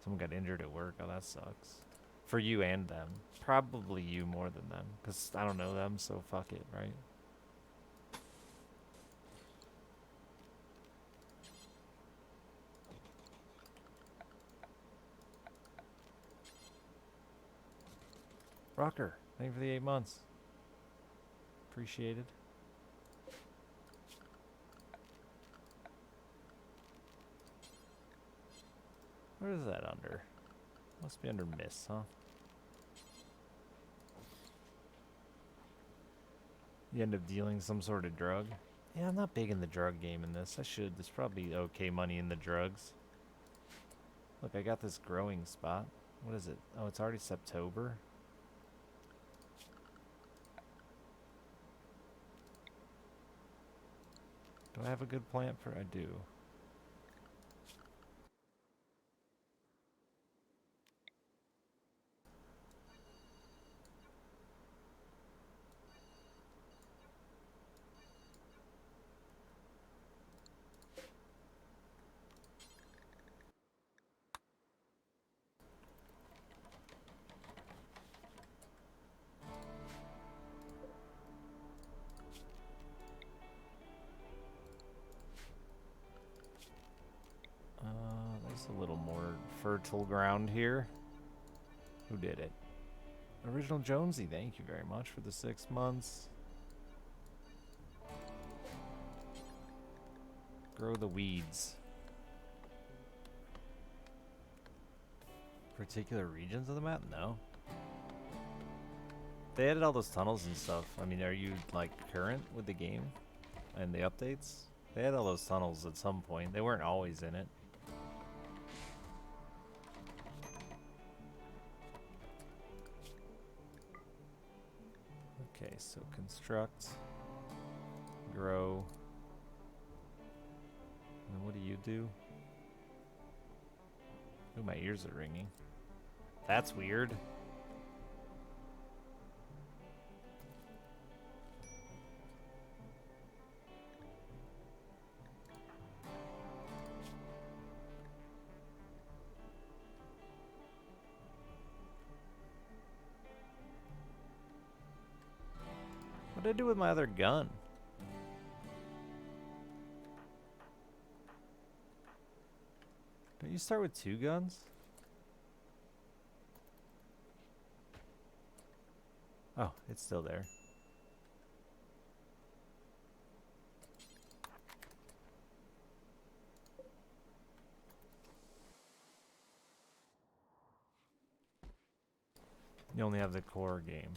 Someone got injured at work. Oh, that sucks. For you and them. Probably you more than them. Because I don't know them, so fuck it, right? Rocker, thank you for the 8 months. Appreciated. Where is that under? Must be under Miss, huh? You end up dealing some sort of drug? Yeah, I'm not big in the drug game in this. I should. There's probably okay money in the drugs. Look, I got this growing spot. What is it? Oh, it's already September. Do I have a good plant for? I do. There's a little more fertile ground here. Who did it? Original Jonesy, thank you very much for the 6 months. Grow the weeds. Particular regions of the map? No. They added all those tunnels and stuff. I mean, are you like current with the game and the updates? They had all those tunnels at some point. They weren't always in it. Okay, so construct, grow, and what do you do? Ooh, my ears are ringing. That's weird. What did I do with my other gun? Don't you start with 2 guns? Oh, it's still there. You only have the core game.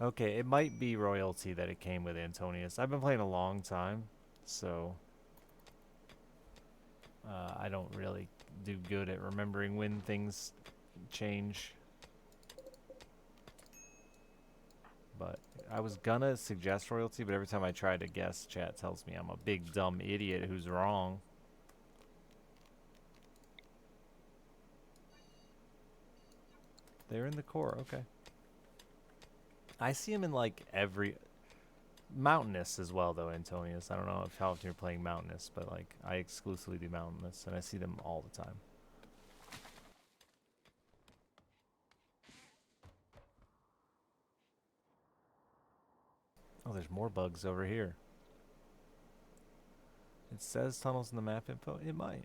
Okay, it might be royalty that it came with, Antonius. I've been playing a long time, so I don't really do good at remembering when things change. But I was gonna suggest royalty, but every time I try to guess, chat tells me I'm a big dumb idiot who's wrong. They're in the core, okay. I see them in like every Mountainous as well, though, Antonius. I don't know how often you're playing Mountainous, but like I exclusively do Mountainous, and I see them all the time. Oh, there's more bugs over here. It says tunnels in the map info. It might.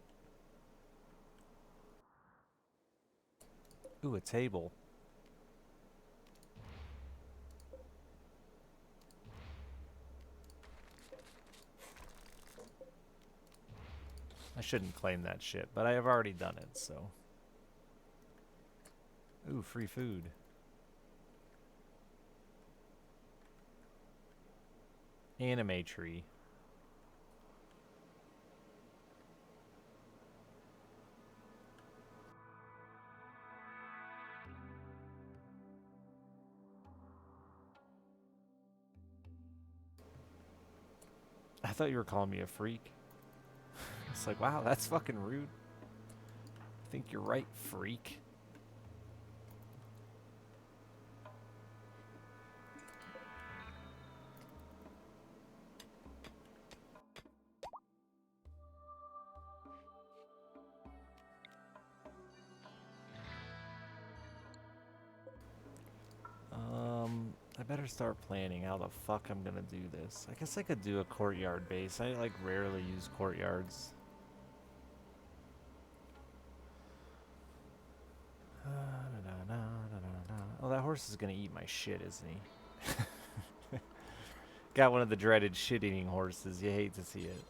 Ooh, a table. I shouldn't claim that shit, but I have already done it, so. Ooh, free food. Anime tree. I thought you were calling me a freak. It's like, wow, that's fucking rude. I think you're right, freak. I better start planning how the fuck I'm gonna do this. I guess I could do a courtyard base. I like rarely use courtyards. Oh, that horse is gonna eat my shit, isn't he? Got one of the dreaded shit-eating horses. You hate to see it.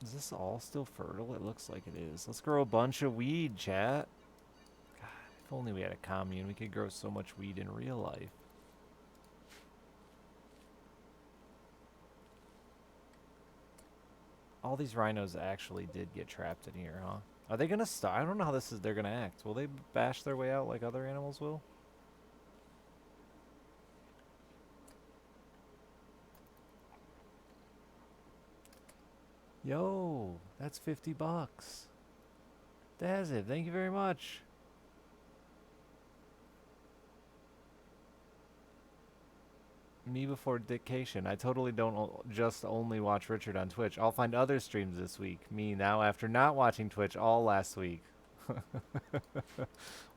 Is this all still fertile? It looks like it is. Let's grow a bunch of weed, chat. God, if only we had a commune, we could grow so much weed in real life. All these rhinos actually did get trapped in here, huh? Are they gonna stop? I don't know how they're gonna act. Will they bash their way out like other animals will? Yo, that's 50 bucks. That's it. Thank you very much. Me before dictation. I totally don't just only watch Richard on Twitch. I'll find other streams this week. Me now after not watching Twitch all last week.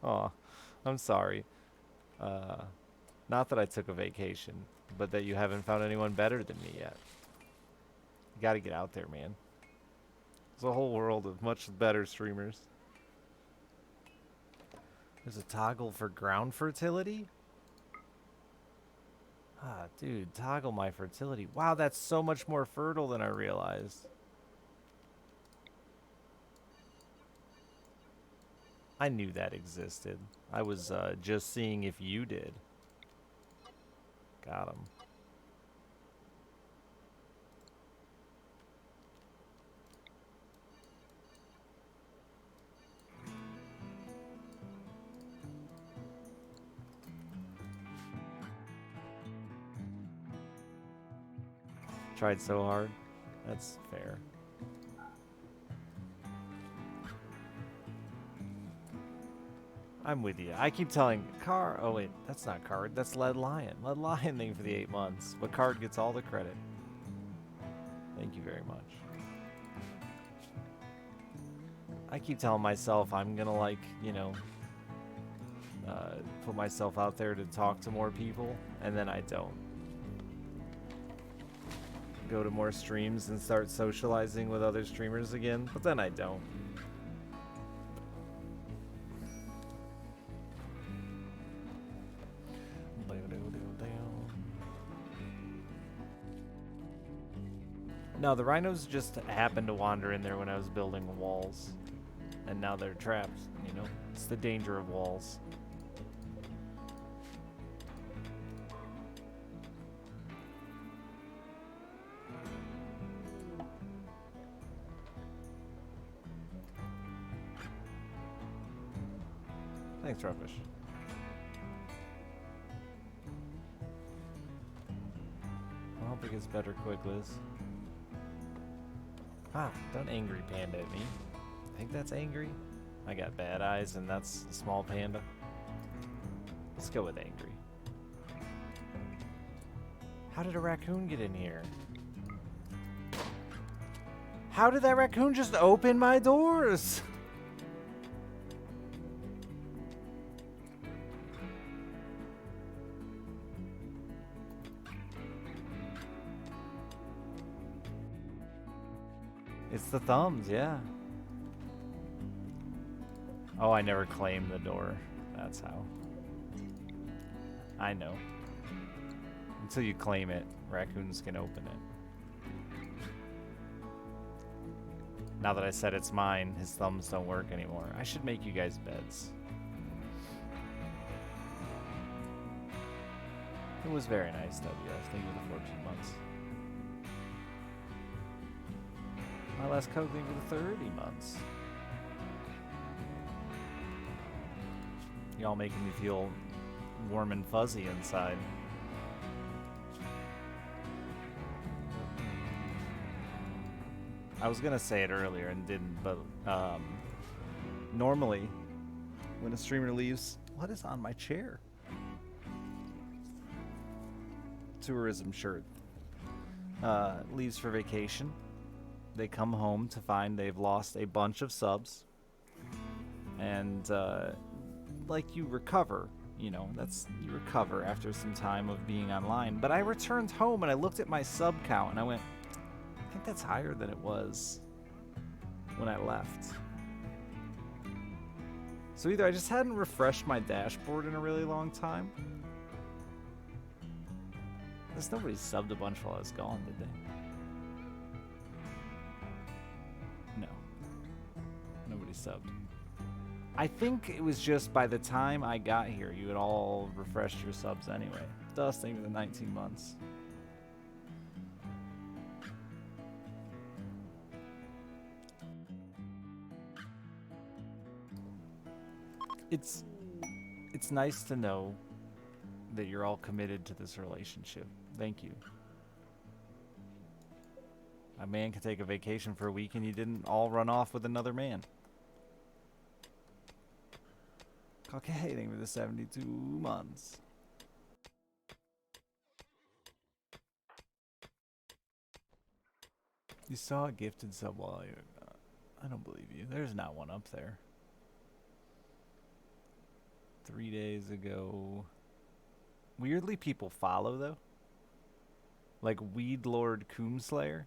Aw, I'm sorry. Not that I took a vacation, but that you haven't found anyone better than me yet. You gotta get out there, man. There's a whole world of much better streamers. There's a toggle for ground fertility? Ah, dude, toggle my fertility. Wow, that's so much more fertile than I realized. I knew that existed. I was just seeing if you did. Got him. Tried so hard. That's fair. I'm with you. I keep telling Card. Oh wait, that's not Card. That's Lead Lion. Lead Lion thing for the 8 months, but Card gets all the credit. Thank you very much. I keep telling myself I'm gonna like, you know, put myself out there to talk to more people, and then I don't. Go to more streams and start socializing with other streamers again, but then I don't. No, the rhinos just happened to wander in there when I was building walls. And now they're trapped, you know? It's the danger of walls. Thanks, Rubbish. I hope it gets better quick, Liz. Ah, don't angry panda at me. I think that's angry. I got bad eyes and that's a small panda. Let's go with angry. How did a raccoon get in here? How did that raccoon just open my doors? It's the thumbs, yeah. Oh, I never claimed the door. That's how. I know. Until you claim it, raccoons can open it. Now that I said it's mine, his thumbs don't work anymore. I should make you guys beds. It was very nice, WF. Thank you for the 14 months. My last code, thank you for the 30 months. Y'all making me feel warm and fuzzy inside. I was gonna say it earlier and didn't, but normally when a streamer leaves, what is on my chair? Tourism shirt. Leaves for vacation. They come home to find they've lost a bunch of subs. And like you recover, you know, you recover after some time of being online. But I returned home and I looked at my sub count and I went, I think that's higher than it was when I left. So either I just hadn't refreshed my dashboard in a really long time. There's nobody subbed a bunch while I was gone, did they? No. Nobody subbed. I think it was just by the time I got here, you had all refreshed your subs anyway. Dust, thank you for the 19 months. It's nice to know that you're all committed to this relationship. Thank you. A man can take a vacation for a week and you didn't all run off with another man. Calculating for the 72 months. You saw a gifted sub while you're not. I don't believe you. There's not one up there. 3 days ago. Weirdly, people follow, though. Like Weed Lord Coomslayer.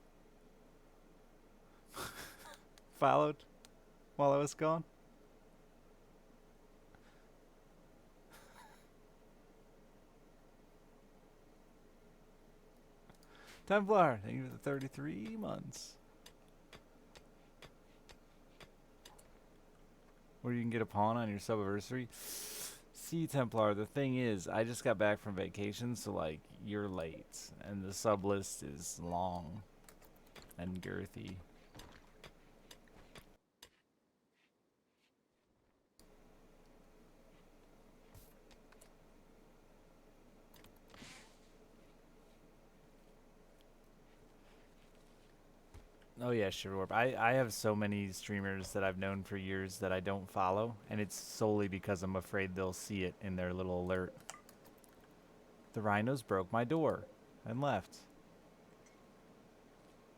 Followed while I was gone. Templar, thank you for the 33 months. Where you can get a pawn on your sub-anniversary. See, Templar, the thing is, I just got back from vacation, so, like, you're late. And the sub list is long and girthy. Oh yeah, sure, Orb. I have so many streamers that I've known for years that I don't follow, and it's solely because I'm afraid they'll see it in their little alert. The rhinos broke my door and left.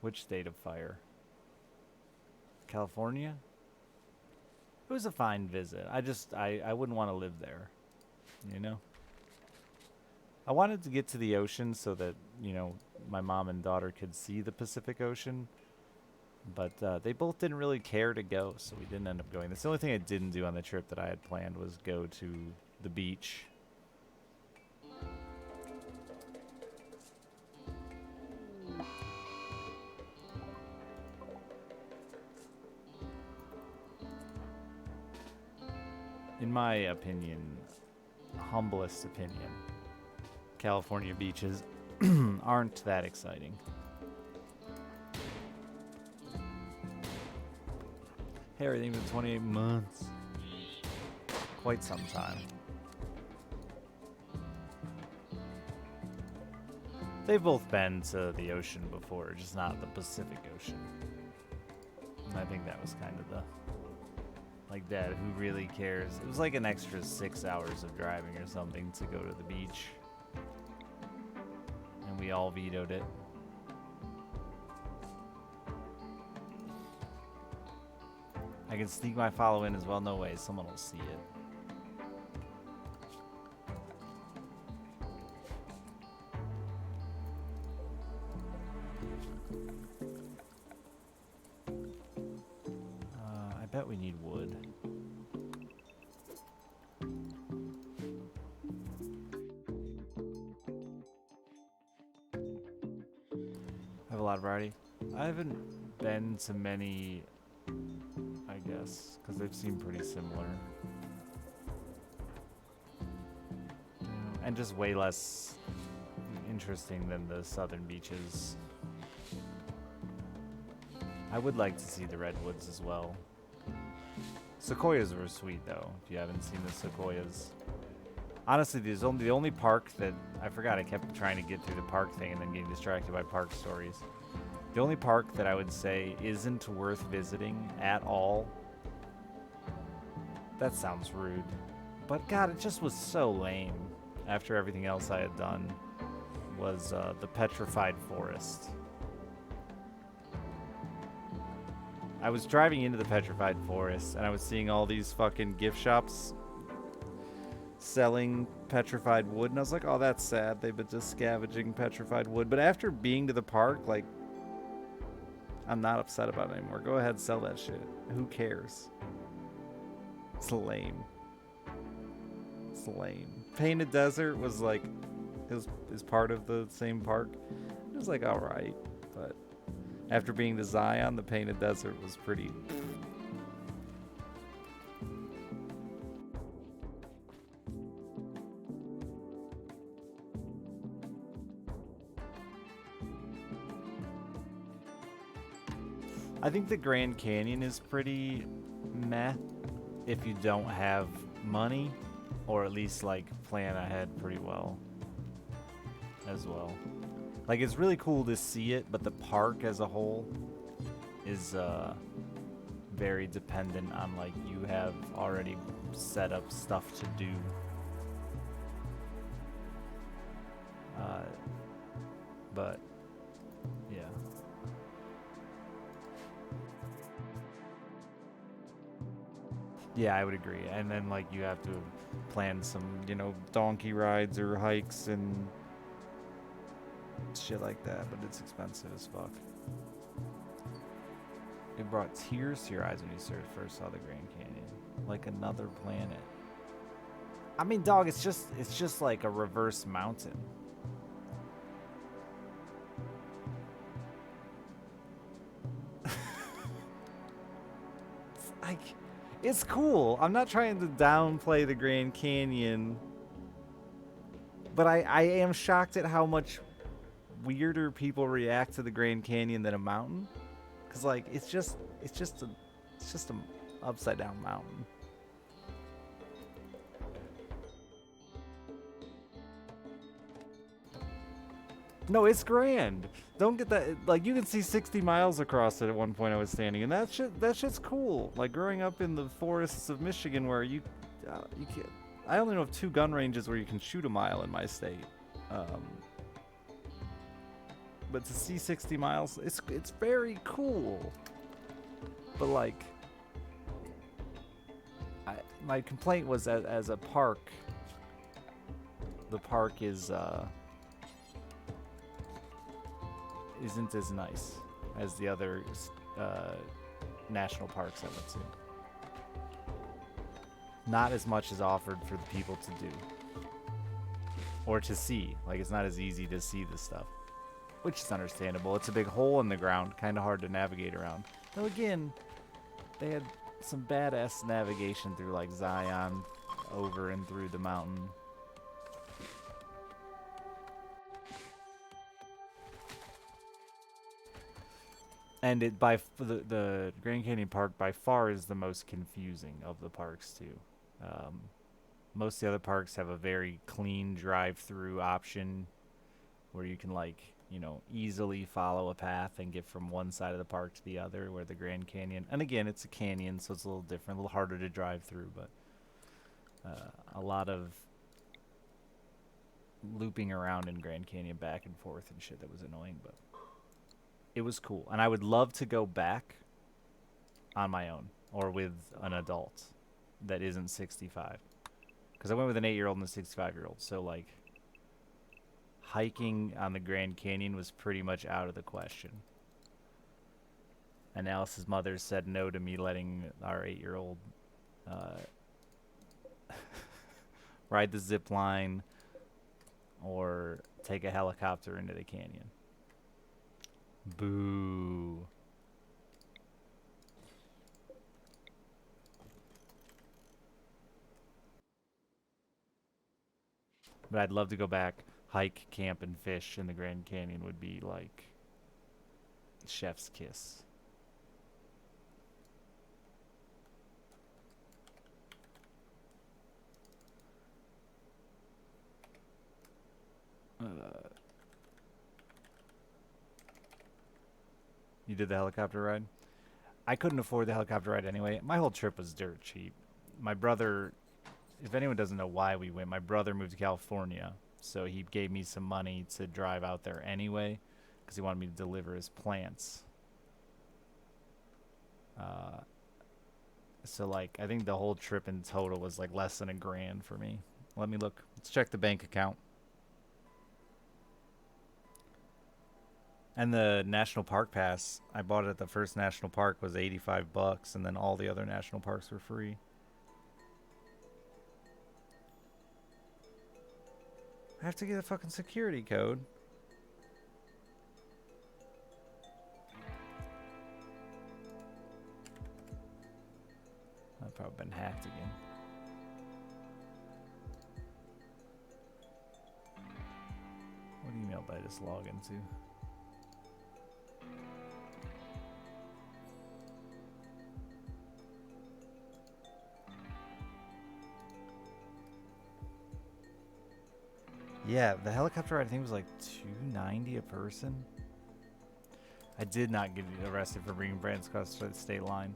Which state of fire? California? It was a fine visit. I wouldn't want to live there, you know? I wanted to get to the ocean so that, you know, my mom and daughter could see the Pacific Ocean. But they both didn't really care to go, so we didn't end up going. That's the only thing I didn't do on the trip that I had planned was go to the beach. in my opinion, humblest opinion, California beaches aren't that exciting. Hey, everything's been 28 months. Quite some time. They've both been to the ocean before, just not the Pacific Ocean. And I think that was kind of the, like, Dad, who really cares? It was like an extra 6 hours of driving or something to go to the beach. And we all vetoed it. I can sneak my follow in as well. No way, someone will see it. I bet we need wood. I have a lot of variety. I haven't been to many, I guess, because they've seemed pretty similar. And just way less interesting than the southern beaches. I would like to see the redwoods as well. Sequoias were sweet though, if you haven't seen the sequoias. Honestly, there's only the only park that I forgot. I kept trying to get through the park thing and then getting distracted by park stories. The only park that I would say isn't worth visiting at all. That sounds rude, but God, it just was so lame. After everything else I had done, was the Petrified Forest. I was driving into the Petrified Forest and I was seeing all these fucking gift shops selling petrified wood, and I was like, oh, that's sad. They've been just scavenging petrified wood. But after being to the park, like, I'm not upset about it anymore. Go ahead, sell that shit. Who cares? It's lame. It's lame. Painted Desert was like, is part of the same park. It was like, all right, but after being to Zion, the Painted Desert was pretty. I think the Grand Canyon is pretty meh if you don't have money, or at least like plan ahead pretty well as well. Like, it's really cool to see it, but the park as a whole is very dependent on, like, you have already set up stuff to do. But yeah. Yeah, I would agree. And then, like, you have to plan some, donkey rides or hikes and shit like that, but it's expensive as fuck. It brought tears to your eyes when you first saw the Grand Canyon. Like another planet. I mean, dog, it's just like a reverse mountain. It's cool. I'm not trying to downplay the Grand Canyon, but I am shocked at how much weirder people react to the Grand Canyon than a mountain. Cause like it's just an upside down mountain. No, it's grand. Don't get that. Like, you can see 60 miles across it at one point I was standing, and that shit's cool. Like, growing up in the forests of Michigan, where you can't. I only know of 2 gun ranges where you can shoot a mile in my state. But to see 60 miles, it's very cool. But like, my complaint was that as a park, the park isn't as nice as the other national parks I went to. Not as much is offered for the people to do or to see. Like, it's not as easy to see this stuff, which is understandable. It's a big hole in the ground, kind of hard to navigate around. Though again, they had some badass navigation through like Zion, over and through the mountain. And it the Grand Canyon Park by far is the most confusing of the parks too. Most of the other parks have a very clean drive-through option where you can easily follow a path and get from one side of the park to the other. Where the Grand Canyon, and again, it's a canyon, so it's a little different, a little harder to drive through, but a lot of looping around in Grand Canyon back and forth and shit that was annoying, but it was cool. And I would love to go back on my own or with an adult that isn't 65. Because I went with an 8-year-old and a 65-year-old. So, like, hiking on the Grand Canyon was pretty much out of the question. And Alice's mother said no to me letting our 8-year-old ride the zip line or take a helicopter into the canyon. Boo. But I'd love to go back, hike, camp, and fish in the Grand Canyon would be like chef's kiss. You did the helicopter ride? I couldn't afford the helicopter ride anyway. My whole trip was dirt cheap. My brother, if anyone doesn't know why we went, my brother moved to California, so he gave me some money to drive out there anyway, because he wanted me to deliver his plants. So like, I think the whole trip in total was like less than $1,000 for me. Let me look. Let's check the bank account. And the National Park Pass, I bought it at the first national park, was $85, and then all the other national parks were free. I have to get a fucking security code. I've probably been hacked again. What email did I just log into? Yeah, the helicopter ride I think was like $290 a person. I did not get arrested for bringing brands across the state line.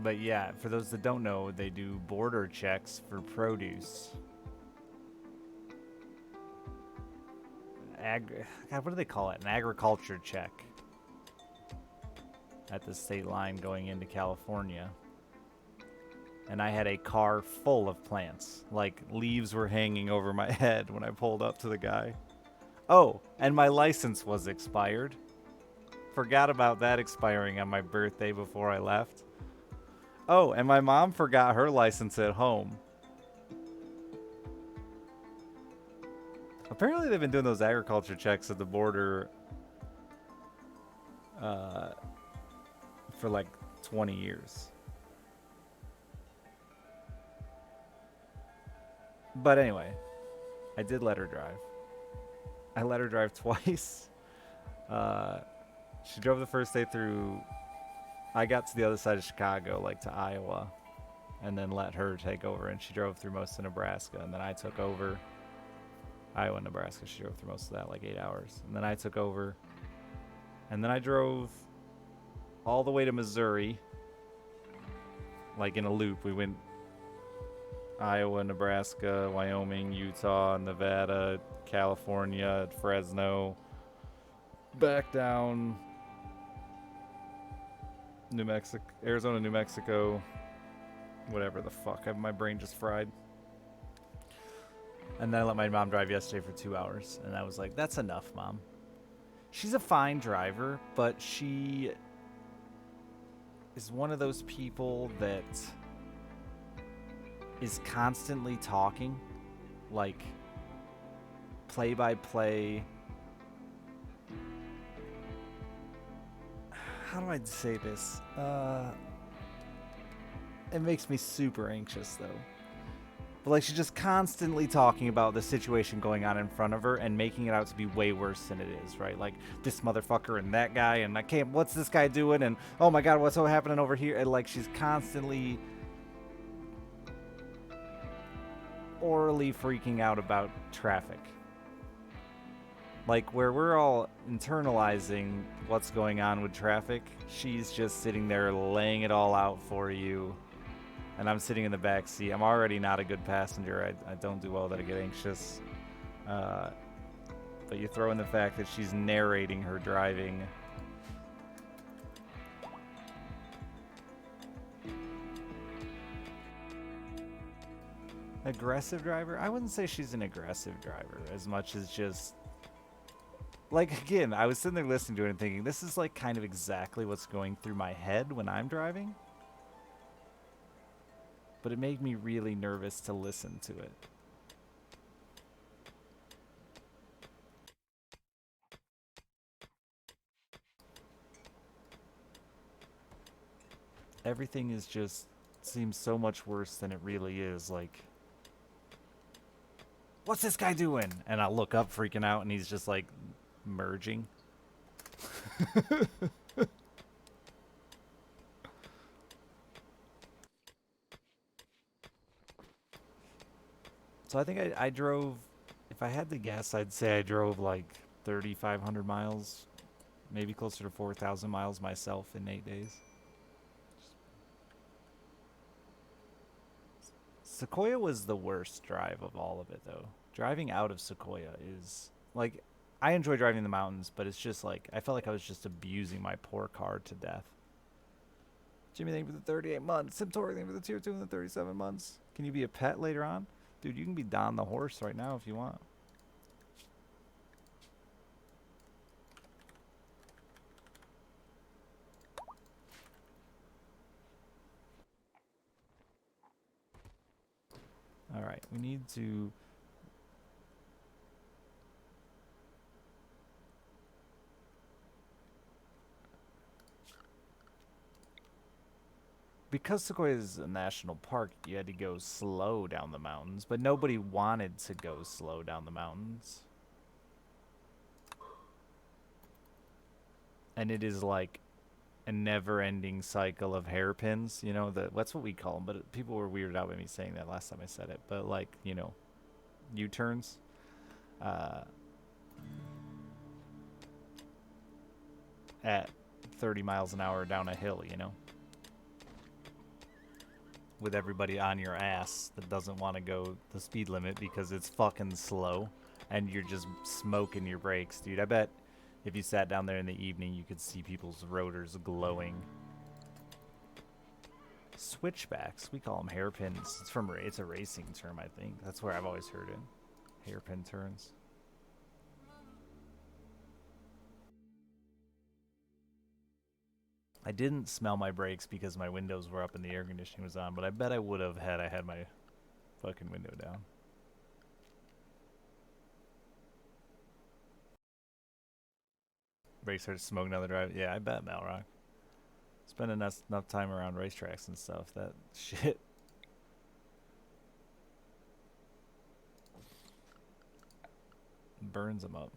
But yeah, for those that don't know, they do border checks for produce. God, what do they call it? An agriculture check at the state line going into California. And I had a car full of plants. Like, leaves were hanging over my head when I pulled up to the guy. Oh, and my license was expired. Forgot about that expiring on my birthday before I left. Oh, and my mom forgot her license at home. Apparently they've been doing those agriculture checks at the border for like 20 years. But anyway, I did let her drive. I let her drive twice. She drove the first day through. I got to the other side of Chicago, like to Iowa, and then let her take over. And she drove through most of Nebraska. And then I took over Iowa and Nebraska. She drove through most of that, like 8 hours. And then I took over. And then I drove all the way to Missouri, like in a loop. We went Iowa, Nebraska, Wyoming, Utah, Nevada, California, Fresno, back down New Mexico, Arizona, New Mexico, whatever the fuck. My brain just fried. And then I let my mom drive yesterday for 2 hours, and I was like, that's enough, Mom. She's a fine driver, but she is one of those people that is constantly talking, like play by play. how do I say this? It makes me super anxious though. But like she's just constantly talking about the situation going on in front of her and making it out to be way worse than it is, right? Like this motherfucker and that guy and I can't. What's this guy doing? And oh my god, what's so happening over here? And like she's constantly orally freaking out about traffic. Like where we're all internalizing what's going on with traffic, she's just sitting there laying it all out for you. And I'm sitting in the back seat. I'm already not a good passenger. I don't do well that I get anxious. But you throw in the fact that she's narrating her driving. Aggressive driver? I wouldn't say she's an aggressive driver as much as just... Like, again, I was sitting there listening to it and thinking, this is like kind of exactly what's going through my head when I'm driving. But it made me really nervous to listen to it. Everything is just seems so much worse than it really is. Like, what's this guy doing? And I look up freaking out and he's just like merging. So I think I drove, if I had to guess, I'd say I drove like 3,500 miles, maybe closer to 4,000 miles myself in 8 days. Sequoia was the worst drive of all of it, though. Driving out of Sequoia is, like, I enjoy driving in the mountains, but it's just like, I felt like I was just abusing my poor car to death. Jimmy, thank you for the 38 months. Simtori, thank you for the tier 2 and the 37 months. Can you be a pet later on? Dude, you can be Don the horse right now if you want. Alright, we need to... Because Sequoia is a national park, you had to go slow down the mountains, but nobody wanted to go slow down the mountains. And it is like a never-ending cycle of hairpins, you know, that's what we call them, but people were weirded out by me saying that last time I said it, but like, you know, U-turns. At 30 miles an hour down a hill, you know? With everybody on your ass that doesn't want to go the speed limit because it's fucking slow and you're just smoking your brakes, dude. I bet if you sat down there in the evening, you could see people's rotors glowing. Switchbacks, we call them hairpins. It's a racing term, I think. That's where I've always heard it. Hairpin turns. I didn't smell my brakes because my windows were up and the air conditioning was on, but I bet I would have had I had my fucking window down. Brakes started smoking down the drive. Yeah, I bet, Malrock. Spending enough time around racetracks and stuff, that shit. Burns them up.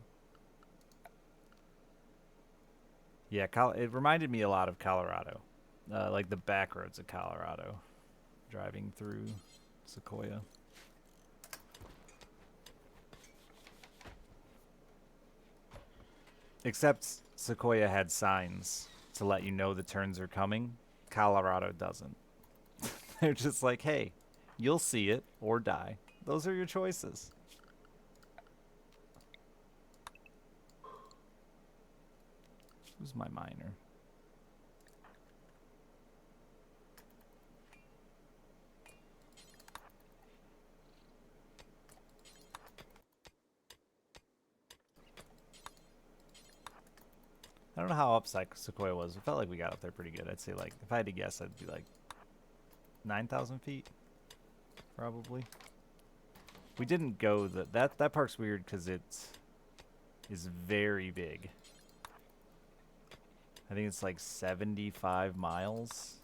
Yeah, it reminded me a lot of Colorado. Like the back roads of Colorado. Driving through Sequoia. Except Sequoia had signs to let you know the turns are coming. Colorado doesn't. They're just like, hey, you'll see it or die. Those are your choices. Who's my miner? I don't know how up Sequoia was. It felt like we got up there pretty good. I'd say, like, if I had to guess, I'd be like 9,000 feet, probably. We didn't go that park's weird because it is very big. I think it's like 75 miles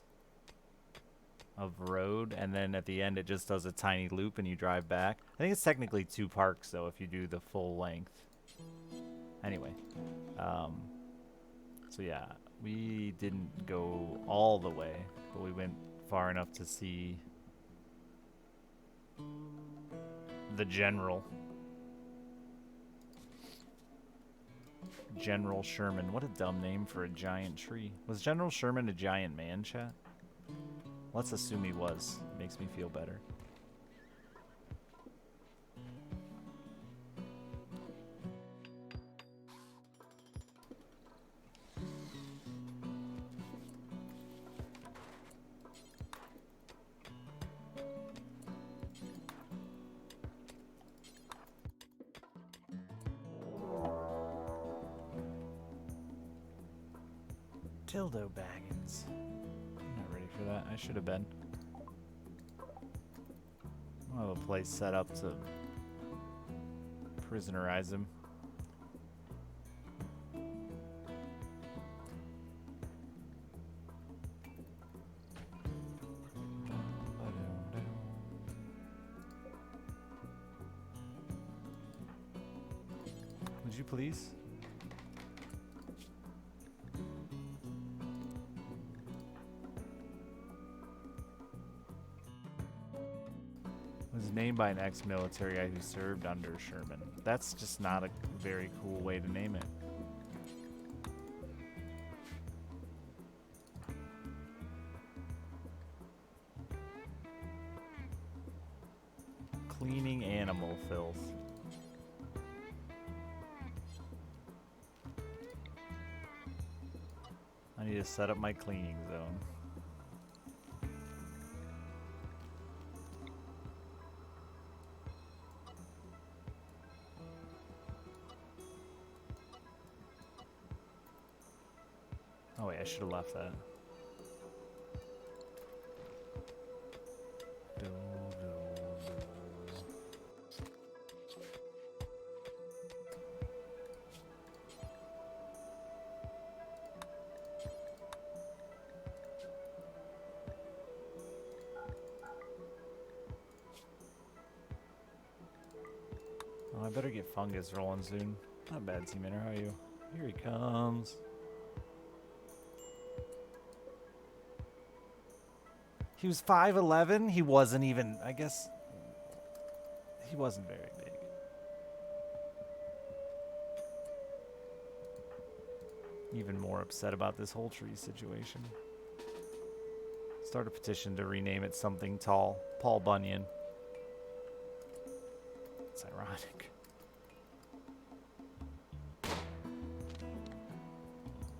of road, and then at the end it just does a tiny loop and you drive back. I think it's technically 2 parks though if you do the full length. Anyway, so yeah, we didn't go all the way, but we went far enough to see the General Sherman. What a dumb name for a giant tree. Was General Sherman a giant man, chat? Let's assume he was. Makes me feel better. Dildo Baggins. I'm not ready for that. I should have been. I'll have a place set up to prisonerize him. Would you please? Was named by an ex-military guy who served under Sherman. That's just not a very cool way to name it. Cleaning animal filth. I need to set up my cleaning zone. Oh wait, I should have left that. Oh, I better get fungus rolling soon. Not bad, T-Manor. How are you? Here he comes. He was 5'11". He wasn't even, I guess, he wasn't very big. Even more upset about this whole tree situation. Start a petition to rename it something tall. Paul Bunyan. It's ironic.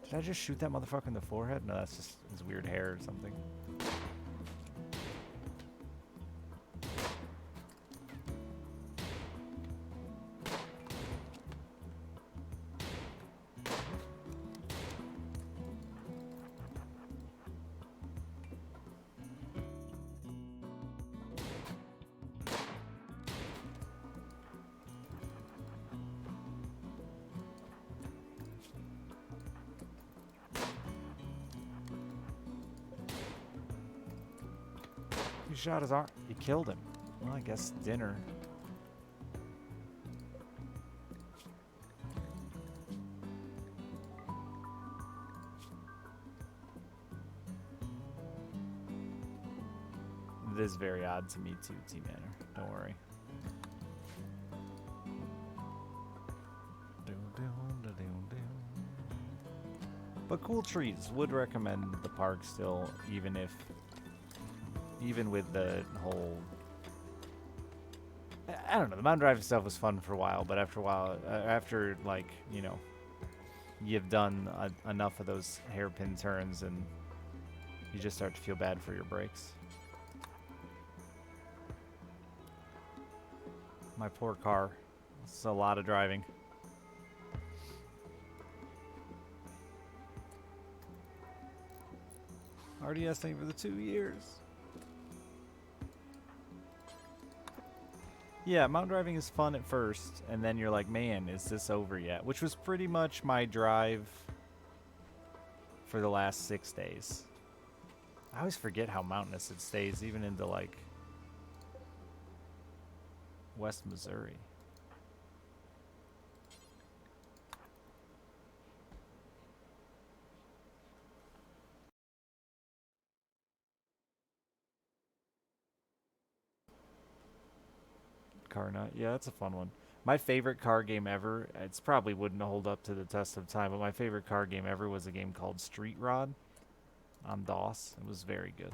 Did I just shoot that motherfucker in the forehead? No, that's just his weird hair or something. You shot his arm. You killed him. Well, I guess dinner. It is very odd to me too, T-Manor. Don't worry. But cool trees. Would recommend the park still, even with the whole, I don't know, the mountain driving stuff was fun for a while, but after a while, after like, you know, you've done enough of those hairpin turns and you just start to feel bad for your brakes. My poor car. It's a lot of driving. RDS, thank you for the 2 years. Yeah, mountain driving is fun at first, and then you're like, man, is this over yet? Which was pretty much my drive for the last 6 days. I always forget how mountainous it stays, even into like West Missouri. Car Nut, yeah, that's a fun one. My favorite car game ever, it's probably wouldn't hold up to the test of time, but my favorite car game ever was a game called Street Rod on DOS. It was very good.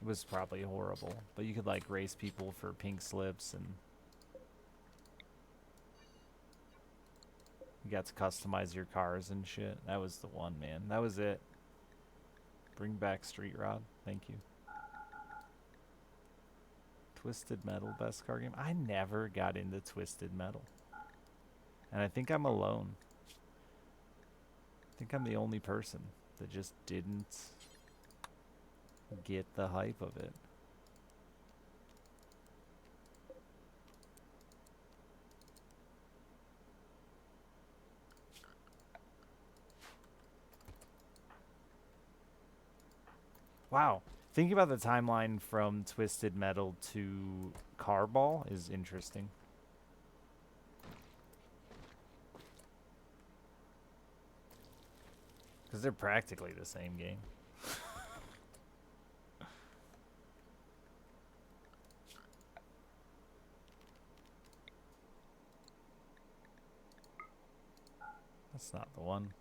It was probably horrible, but you could like race people for pink slips and you got to customize your cars and shit. That was the one, man. That was it. Bring back Street Rod. Thank you. Twisted Metal, best car game. I never got into Twisted Metal. And I think I'm alone. I think I'm the only person that just didn't get the hype of it. Wow. Thinking about the timeline from Twisted Metal to Carball is interesting. Because they're practically the same game. That's not the one.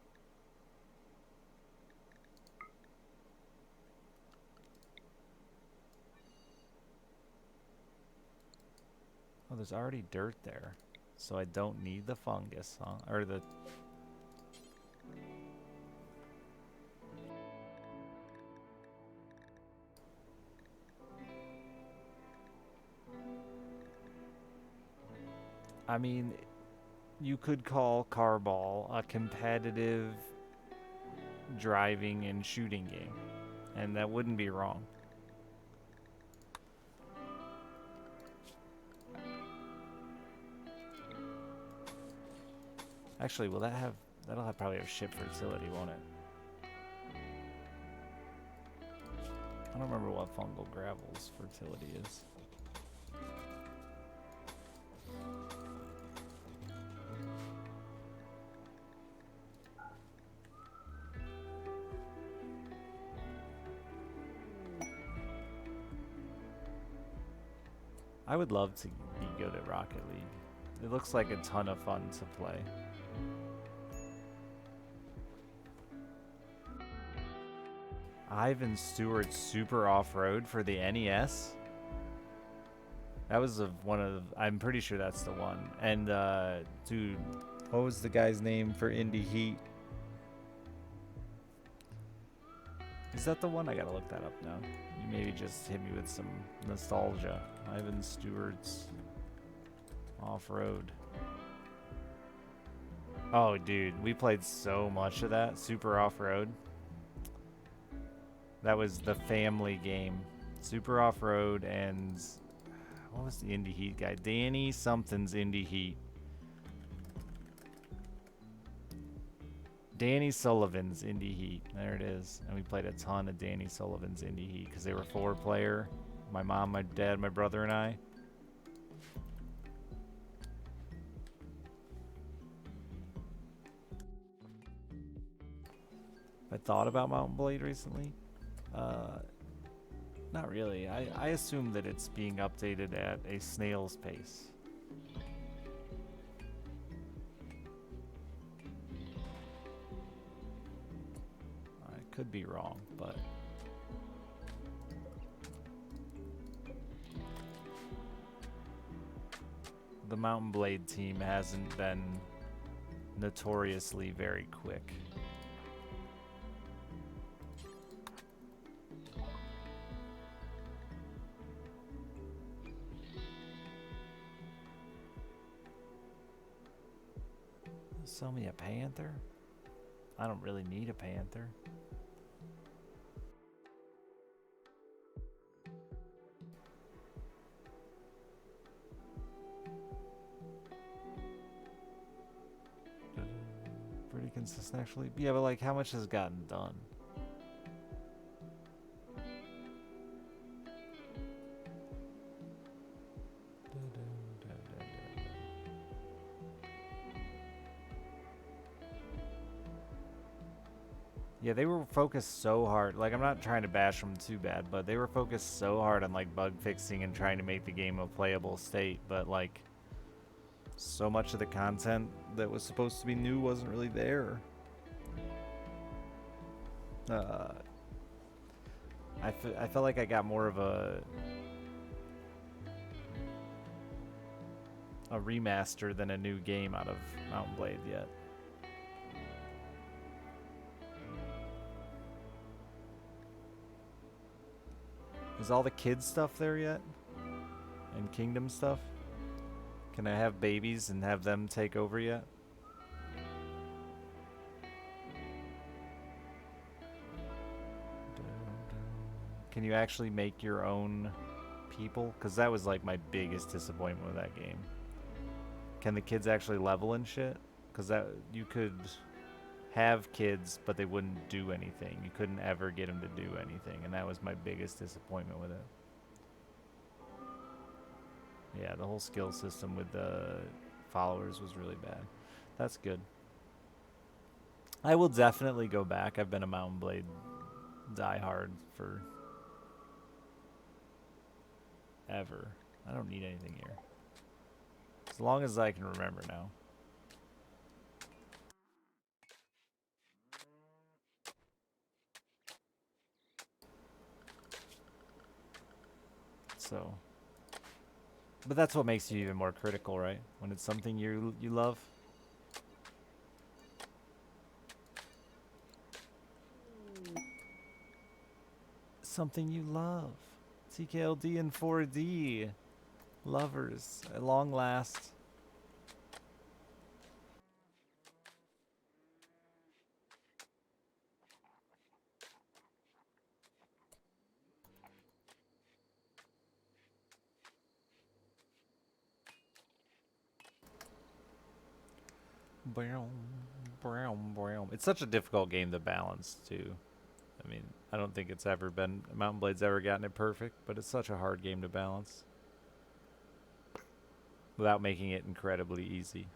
Oh, there's already dirt there. So I don't need the fungus, huh? Or the... I mean, you could call Carball a competitive driving and shooting game. And that wouldn't be wrong. Actually, will that have... That'll have probably have ship fertility, won't it? I don't remember what fungal gravel's fertility is. I would love to be good at Rocket League. It looks like a ton of fun to play. Ivan Stewart's Super Off-Road for the NES? That was one of... I'm pretty sure that's the one. And, dude, what was the guy's name for Indie Heat? Is that the one? I gotta look that up now. You maybe just hit me with some nostalgia. Ivan Stewart's Off-Road. Oh, dude, we played so much of that. Super Off-Road. That was the family game. Super Off-Road and... What was the Indie Heat guy? Danny something's Indie Heat. Danny Sullivan's Indie Heat. There it is. And we played a ton of Danny Sullivan's Indie Heat because they were 4-player. My mom, my dad, my brother, and I. I thought about Mountain Blade recently. Not really. I assume that it's being updated at a snail's pace. I could be wrong, but... The Mountain Blade team hasn't been notoriously very quick. Sell me a panther? I don't really need a panther. Pretty consistent actually. Yeah, but like how much has gotten done? Yeah, they were focused so hard. Like, I'm not trying to bash them too bad, but they were focused so hard on, like, bug fixing and trying to make the game a playable state. But, like, so much of the content that was supposed to be new wasn't really there. I felt like I got more of a remaster than a new game out of Mount and Blade yet. Is all the kids stuff there yet? And Kingdom stuff? Can I have babies and have them take over yet? Can you actually make your own people? Because that was like my biggest disappointment with that game. Can the kids actually level and shit? Because that you could have kids, but they wouldn't do anything. You couldn't ever get them to do anything, and that was my biggest disappointment with it. Yeah, the whole skill system with the followers was really bad. That's good. I will definitely go back. I've been a Mount and Blade diehard for ever. I don't need anything here. As long as I can remember now. So, but that's what makes you even more critical, right? When it's something you love. Something you love. TKLD and 4D. Lovers, at long last. It's such a difficult game to balance, too. I mean, I don't think it's ever been... Mount and Blade's ever gotten it perfect, but it's such a hard game to balance. Without making it incredibly easy.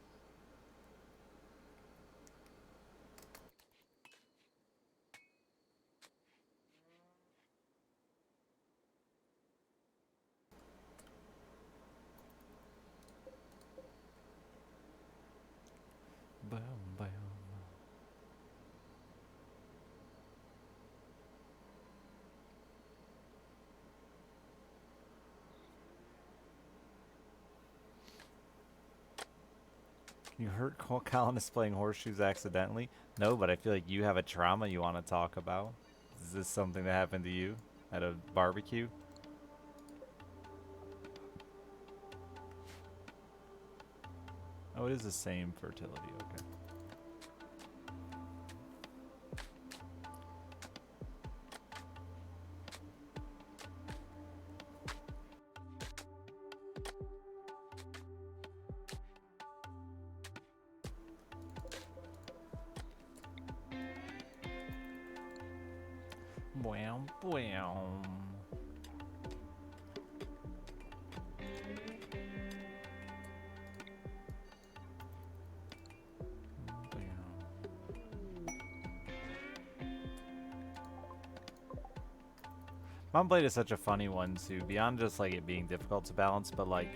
You hurt colonists playing horseshoes accidentally? No, but I feel like you have a trauma you want to talk about. Is this something that happened to you at a barbecue? Oh, it is the same fertility, okay. Bwam, bwam. Mount Blade is such a funny one too, beyond just like it being difficult to balance, but like,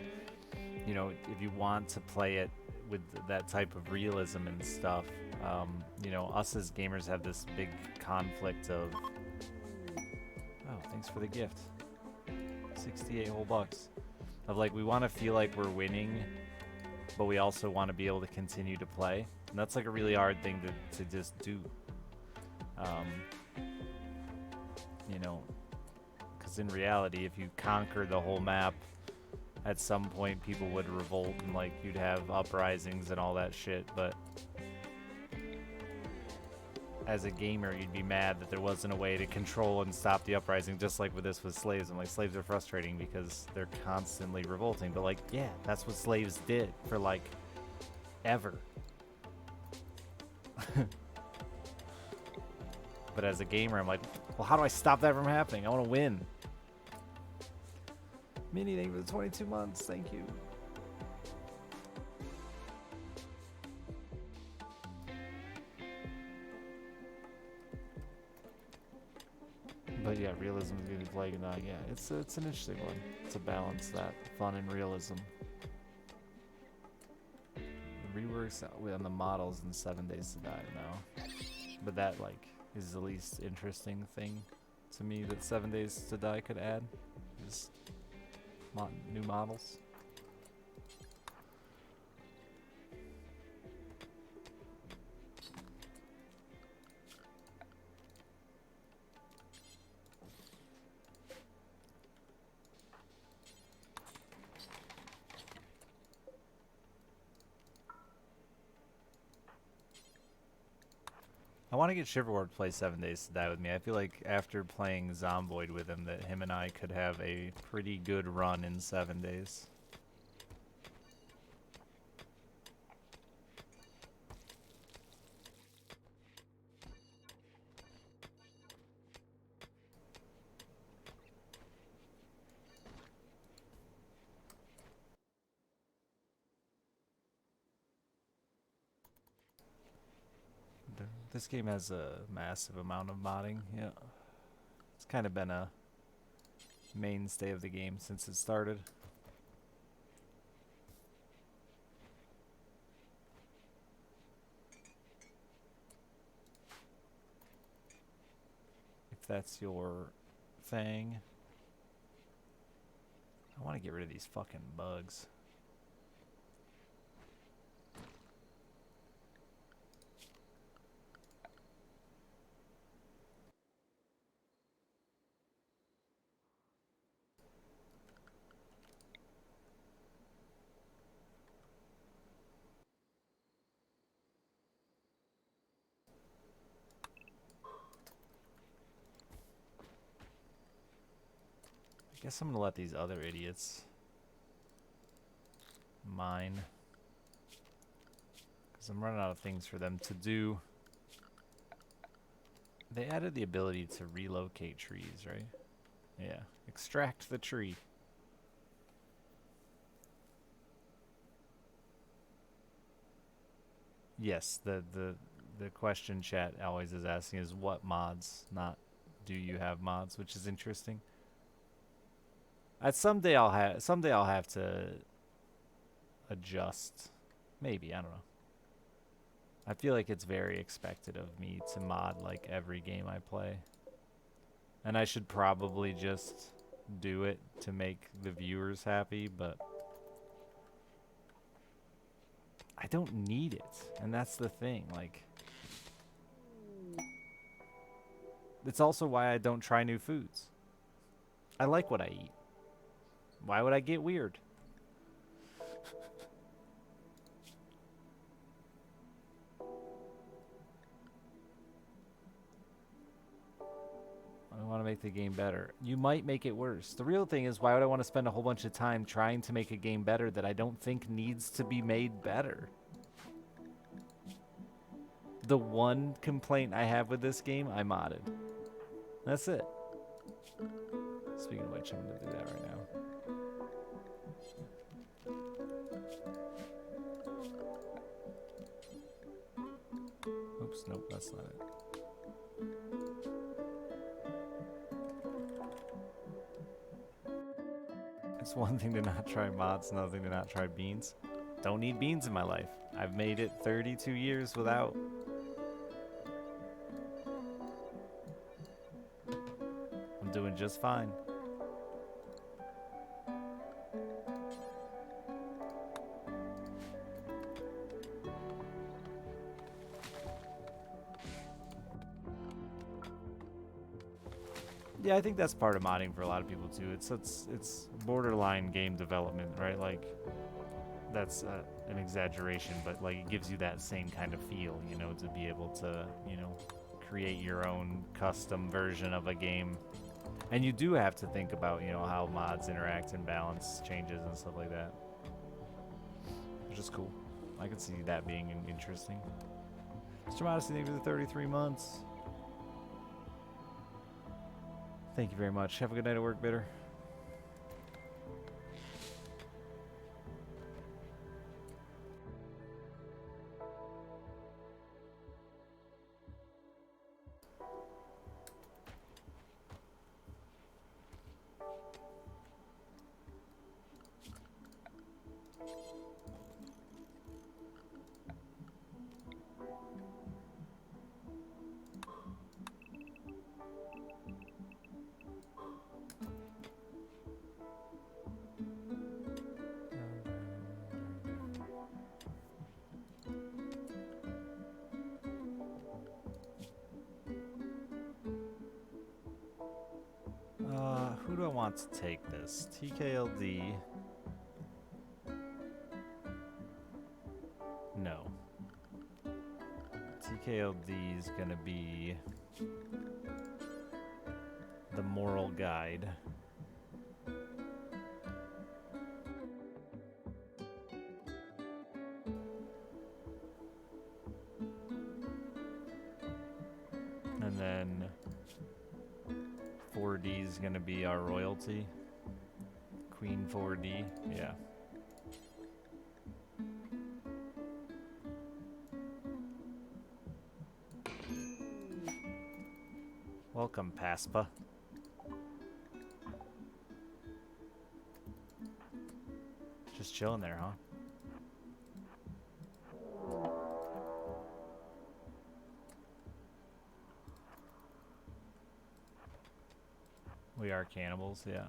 you know, if you want to play it with that type of realism and stuff, you know, us as gamers have this big conflict of, oh, thanks for the gift, 68 whole bucks, of like, we want to feel like we're winning, but we also want to be able to continue to play, and that's like a really hard thing to just do, you know. In reality, if you conquer the whole map, at some point people would revolt and like you'd have uprisings and all that shit, but as a gamer you'd be mad that there wasn't a way to control and stop the uprising, just like with this with slaves. I'm like, slaves are frustrating because they're constantly revolting, but like, yeah, that's what slaves did for like ever. But as a gamer, I'm like, well, how do I stop that from happening? I want to win. Minnie, thank you for the 22 months. Thank you. But yeah, realism is going to be plaguing on. Yeah, it's an interesting one to balance that fun and realism. Reworks on the models in 7 Days to Die now. But that, like, is the least interesting thing to me that 7 Days to Die could add. Is new models. I want to get Shiverward to play 7 Days to Die with me. I feel like after playing Zomboid with him, that him and I could have a pretty good run in 7 days. This game has a massive amount of modding, yeah. It's kind of been a mainstay of the game since it started. If that's your thing. I want to get rid of these fucking bugs. I guess I'm gonna let these other idiots mine. Because I'm running out of things for them to do. They added the ability to relocate trees, right? Yeah. Extract the tree. Yes, the question chat always is asking is what mods, not do you have mods, which is interesting. Someday I'll have to adjust. Maybe, I don't know. I feel like it's very expected of me to mod like every game I play. And I should probably just do it to make the viewers happy, but I don't need it. And that's the thing, like it's also why I don't try new foods. I like what I eat. Why would I get weird? I want to make the game better. You might make it worse. The real thing is, why would I want to spend a whole bunch of time trying to make a game better that I don't think needs to be made better? The one complaint I have with this game, I modded. That's it. Speaking of which, I'm going to do that right now. Oops, nope, that's not it. It's one thing to not try mods, another thing to not try beans. Don't need beans in my life. I've made it 32 years without. I'm doing just fine. Yeah, I think that's part of modding for a lot of people too. It's borderline game development, right? Like that's an exaggeration, but like it gives you that same kind of feel, you know, to be able to, you know, create your own custom version of a game. And you do have to think about, you know, how mods interact and balance changes and stuff like that, which is cool. I could see that being interesting. Mr. Modesty, thank you for the 33 months. Thank you very much. Have a good night at work, Bitter. Who do I want to take this? TKLD. No. TKLD is gonna be the moral guide. And then 4D is gonna be our royalty. Queen 4D, yeah. Welcome, Paspa. Just chilling there, huh? We are cannibals, yeah.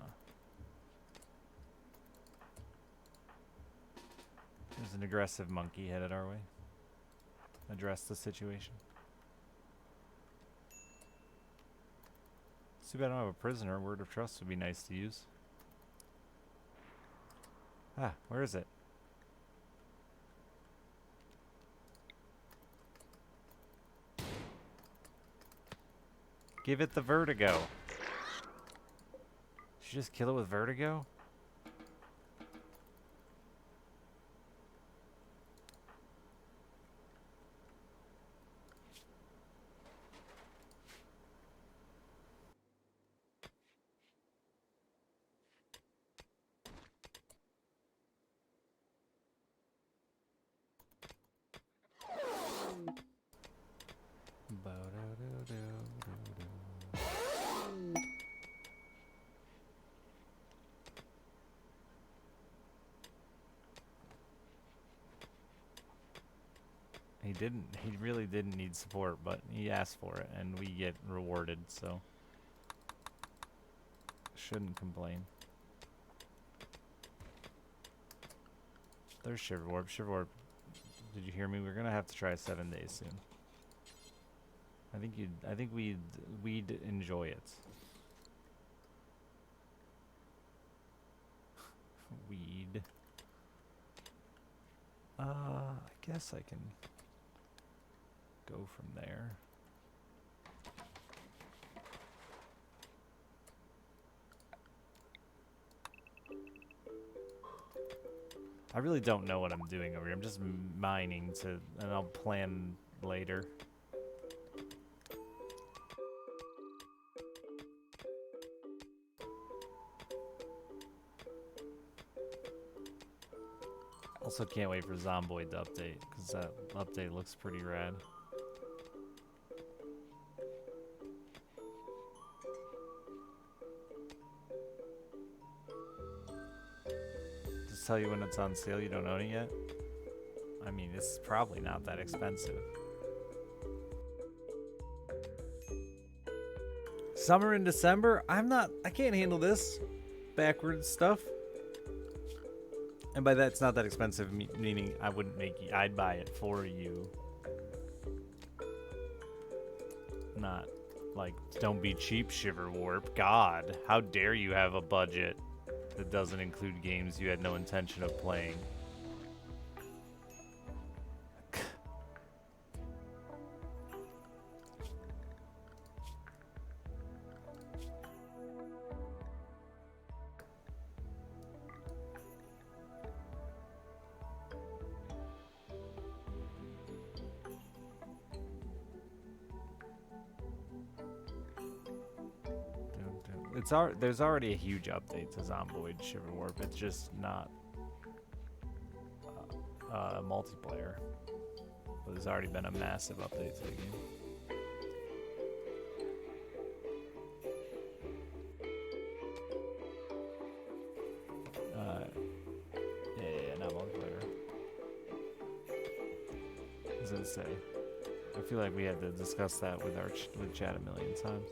There's an aggressive monkey headed our way. Address the situation. Too bad I don't have a prisoner. Word of trust would be nice to use. Ah, where is it? Give it the vertigo. Did you just kill it with vertigo? He really didn't need support, but he asked for it, and we get rewarded, so shouldn't complain. There's Shiverwarp. Shiverwarp, did you hear me? We're gonna have to try 7 days soon. I think we'd enjoy it. Weed. I guess I can go from there. I really don't know what I'm doing over here. I'm just mining and I'll plan later. Also can't wait for Zomboid to update, because that update looks pretty rad. Just tell you when it's on sale, you don't own it yet? I mean, it's probably not that expensive. Summer in December? I can't handle this backwards stuff. And by that, it's not that expensive, meaning I wouldn't make you, I'd buy it for you. Not like, don't be cheap, Shiverwarp. God, how dare you have a budget that doesn't include games you had no intention of playing. there's already a huge update to Zomboid Shiver Warp. It's just not multiplayer. But there's already been a massive update to the game. Yeah, not multiplayer. What does it say? I feel like we had to discuss that with with chat a million times.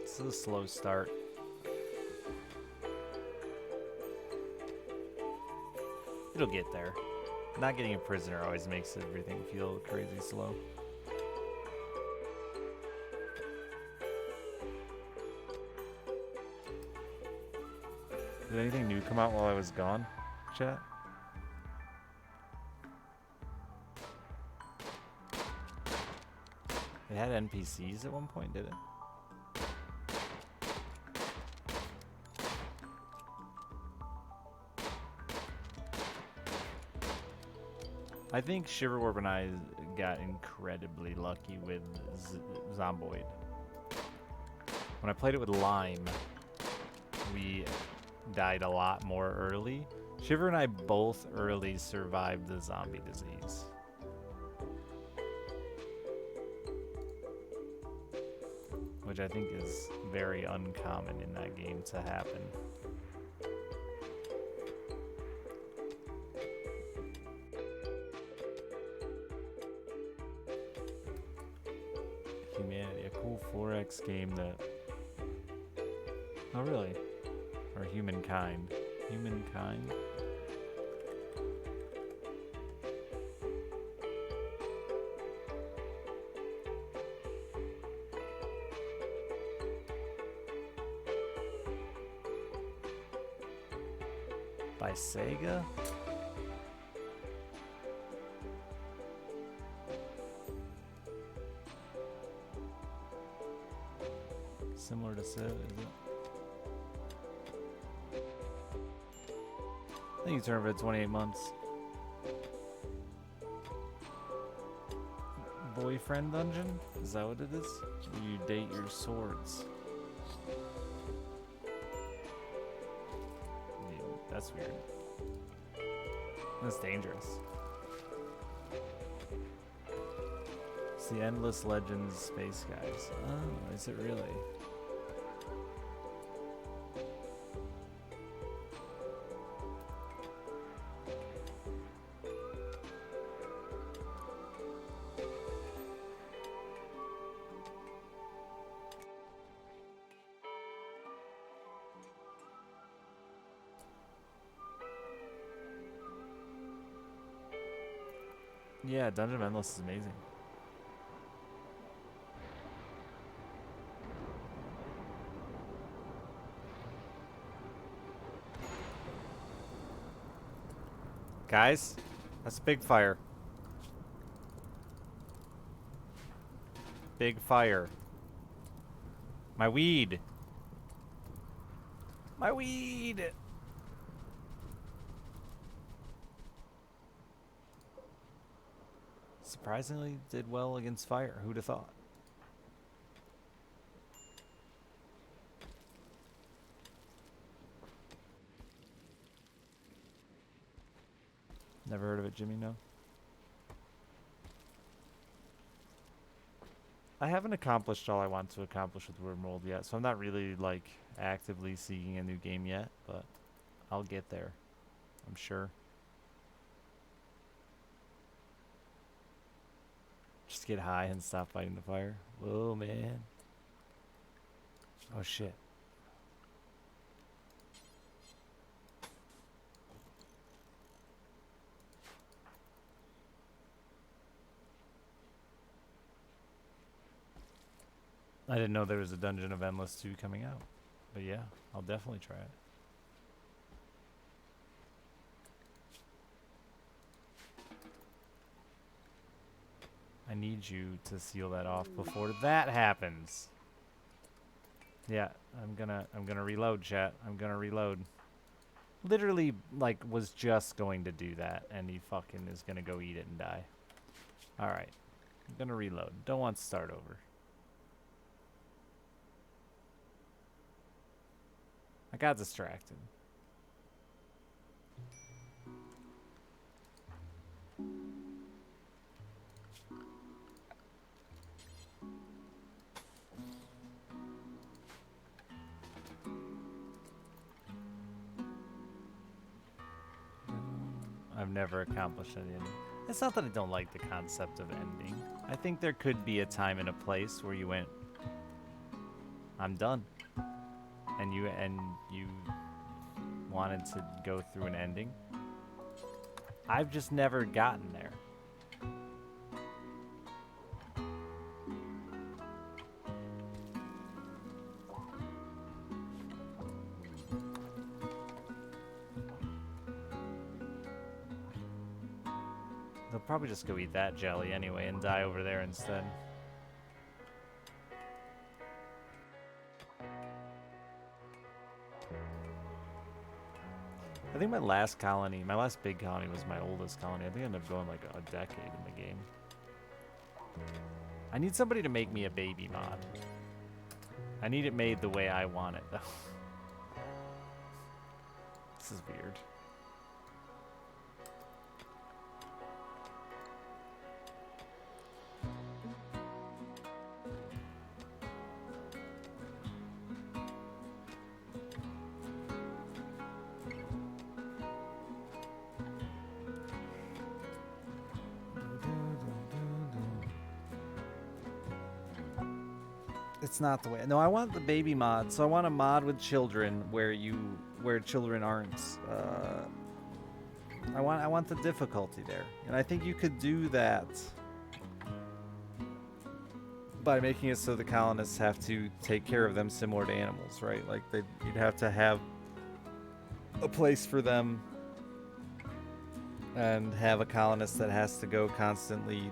This is a slow start. It'll get there. Not getting a prisoner always makes everything feel crazy slow. Did anything new come out while I was gone, chat? It had NPCs at one point, did it? I think Shiverwarp and I got incredibly lucky with Zomboid. When I played it with Lime, we died a lot more early. Shiver and I both early survived the zombie disease. Which I think is very uncommon in that game to happen. Humanity, a cool 4X game that... Oh really? Or Humankind. Humankind? By Sega? Similar to Civ, is it? I think you turn for 28 months. Boyfriend dungeon? Is that what it is? Where you date your swords. Dude, that's weird. That's dangerous. It's the Endless Legends Space Guys. Oh, is it really? Yeah, Dungeon of Endless is amazing. Guys, that's a big fire. Big fire. My weed. My weed. Surprisingly did well against fire. Who'd have thought? Never heard of it, Jimmy, no? I haven't accomplished all I want to accomplish with Rimworld yet, so I'm not really, like, actively seeking a new game yet, but I'll get there, I'm sure. Just get high and stop fighting the fire. Whoa, man. Oh, shit. I didn't know there was a Dungeon of Endless 2 coming out. But yeah, I'll definitely try it. I need you to seal that off before that happens. Yeah, I'm gonna reload, chat. I'm gonna reload. Literally, like, was just going to do that, and he fucking is gonna go eat it and die. Alright. I'm gonna reload. Don't want to start over. I got distracted. I've never accomplished any ending. It's not that I don't like the concept of ending. I think there could be a time and a place where you went, I'm done. And you wanted to go through an ending. I've just never gotten there. They'll probably just go eat that jelly anyway and die over there instead. I think my last colony, my last big colony was my oldest colony. I think I ended up going like a decade in the game. I need somebody to make me a baby mod. I need it made the way I want it though. This is weird. It's not the way. No, I want the baby mod. So I want a mod with children where children aren't. I want the difficulty there, and I think you could do that by making it so the colonists have to take care of them similar to animals, right? Like you'd have to have a place for them and have a colonist that has to go constantly,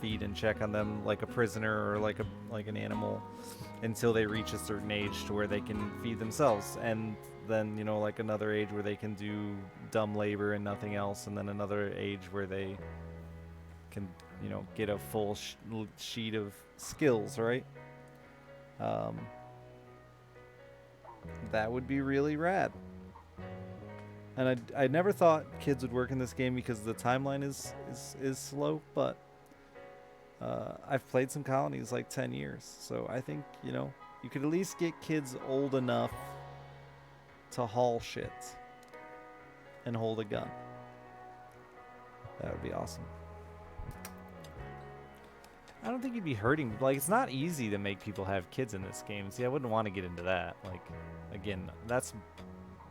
feed and check on them like a prisoner or like an animal until they reach a certain age to where they can feed themselves. And then, like another age where they can do dumb labor and nothing else. And then another age where they can, get a full sheet of skills, right? That would be really rad. And I never thought kids would work in this game because the timeline is slow, but I've played some colonies like 10 years. So I think, you could at least get kids old enough to haul shit and hold a gun. That would be awesome. I don't think you'd be hurting. Like, it's not easy to make people have kids in this game. See, I wouldn't want to get into that. Like, again, that's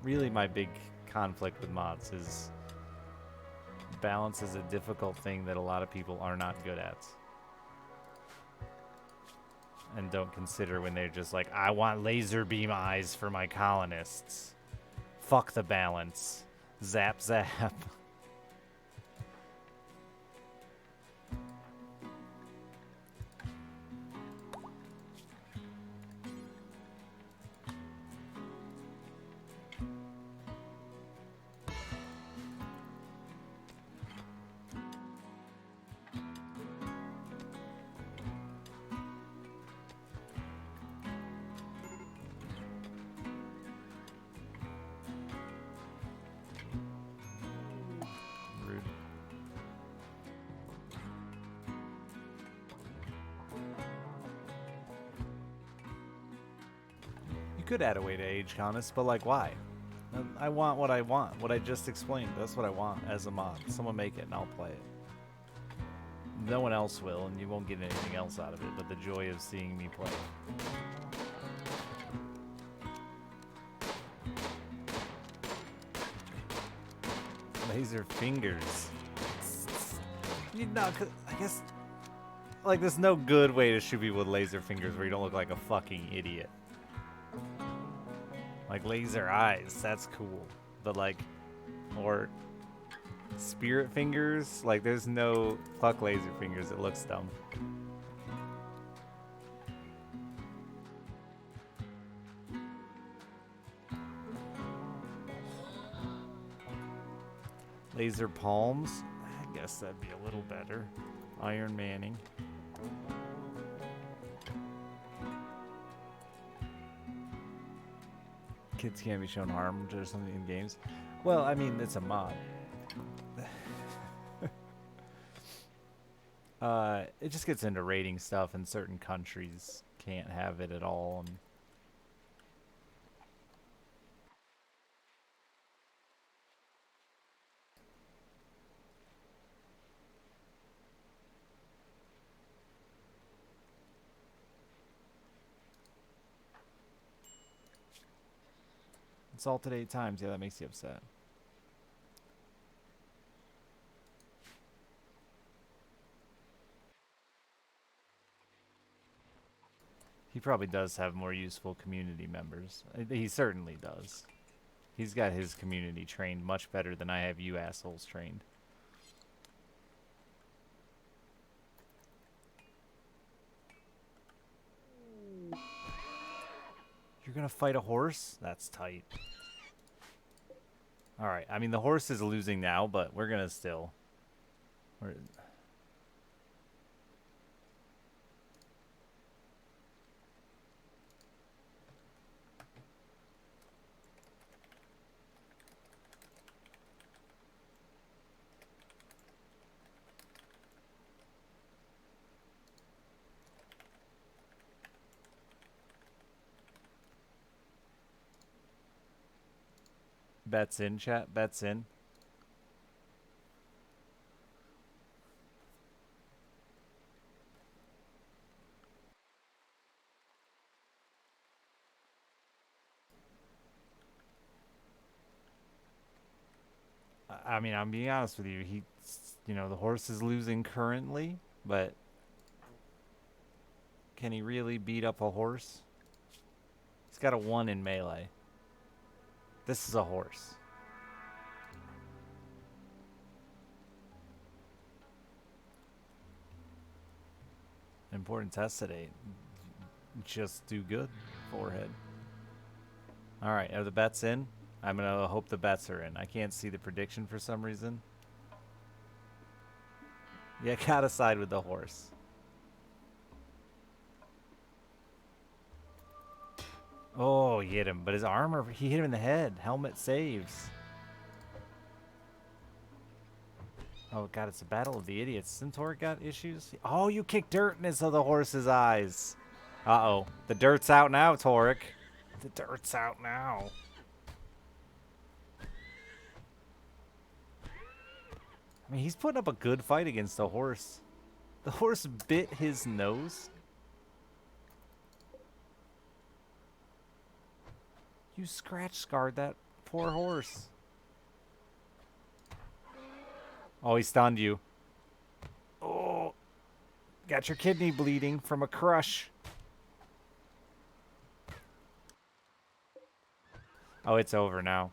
really my big conflict with mods is balance is a difficult thing that a lot of people are not good at and don't consider when they're just like, I want laser beam eyes for my colonists. Fuck the balance. Zap zap. Could add a way to age colonists, but like, why? I want what I want, what I just explained. That's what I want as a mod. Someone make it and I'll play it. No one else will, and you won't get anything else out of it but the joy of seeing me play. Laser fingers. Cause I guess, like, there's no good way to shoot people with laser fingers where you don't look like a fucking idiot. Like laser eyes, that's cool. But like, or spirit fingers, like there's no fuck laser fingers, it looks dumb. Laser palms, I guess that'd be a little better. Iron Manning. Kids can't be shown harm or something in games. Well, I mean, it's a mod. It just gets into rating stuff, and certain countries can't have it at all. And assaulted 8 times. Yeah, that makes you upset. He probably does have more useful community members. He certainly does. He's got his community trained much better than I have you assholes trained. You're gonna fight a horse? That's tight. Alright, I mean, the horse is losing now, but we're gonna still... Bets in, chat. Bets in. I mean, I'm being honest with you. You know, the horse is losing currently, but can he really beat up a horse? He's got a 1 in melee. This is a horse. Important test today. Just do good. Forehead. Alright, are the bets in? I'm gonna hope the bets are in. I can't see the prediction for some reason. Yeah, gotta side with the horse. Oh, he hit him. But his armor, he hit him in the head. Helmet saves. Oh, God, it's a battle of the idiots. Centaur got issues? Oh, you kicked dirt into the horse's eyes. Uh-oh. The dirt's out now, Toric. The dirt's out now. I mean, he's putting up a good fight against the horse. The horse bit his nose. You scratch-scarred that poor horse. Oh, he stunned you. Oh, got your kidney bleeding from a crush. Oh, it's over now.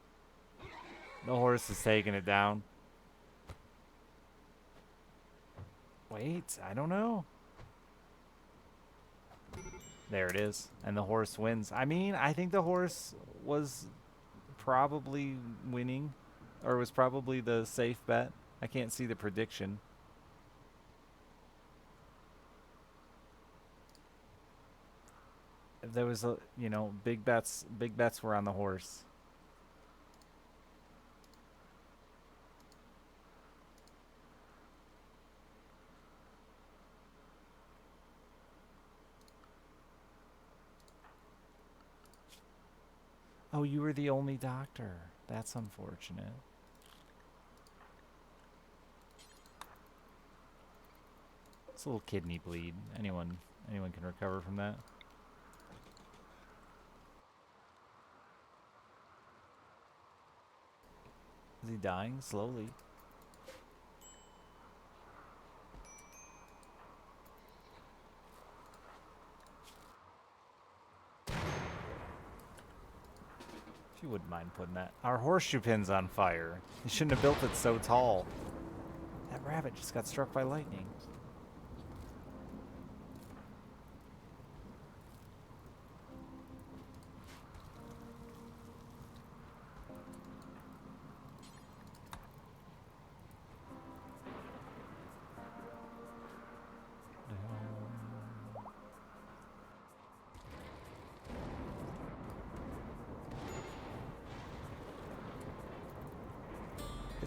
The horse is taking it down. Wait, I don't know. There it is. And the horse wins. I mean, I think the horse was probably winning. Or was probably the safe bet. I can't see the prediction. If there was a, you know, big bets were on the horse. Oh, you were the only doctor. That's unfortunate. It's a little kidney bleed. Anyone can recover from that. Is he dying slowly? If you wouldn't mind putting that. Our horseshoe pin's on fire. You shouldn't have built it so tall. That rabbit just got struck by lightning.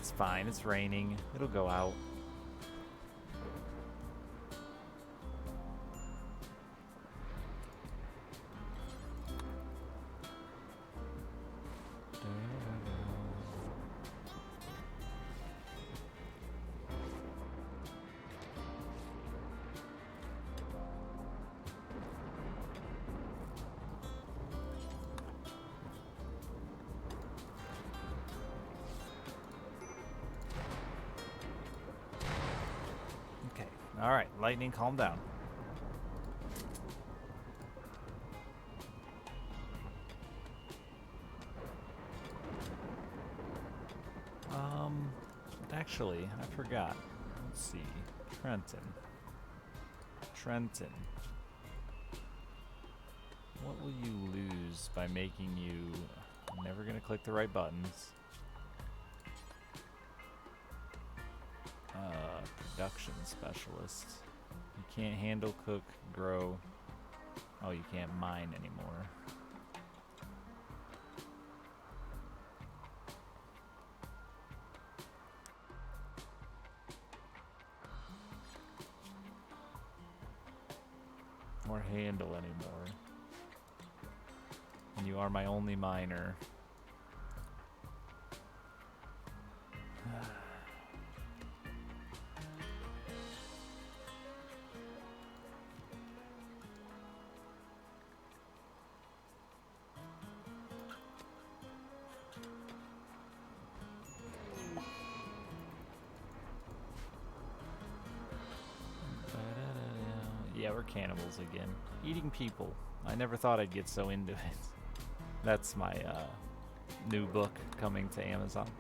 It's fine. It's raining. It'll go out. Alright, lightning, calm down. Actually, I forgot. Let's see. Trenton. What will you lose by making you... I'm never gonna click the right buttons. Production specialist. You can't handle, cook, grow. Oh, you can't mine anymore. Or handle anymore. And you are my only miner. Yeah, we're cannibals again. Eating people. I never thought I'd get so into it. That's my new book coming to Amazon.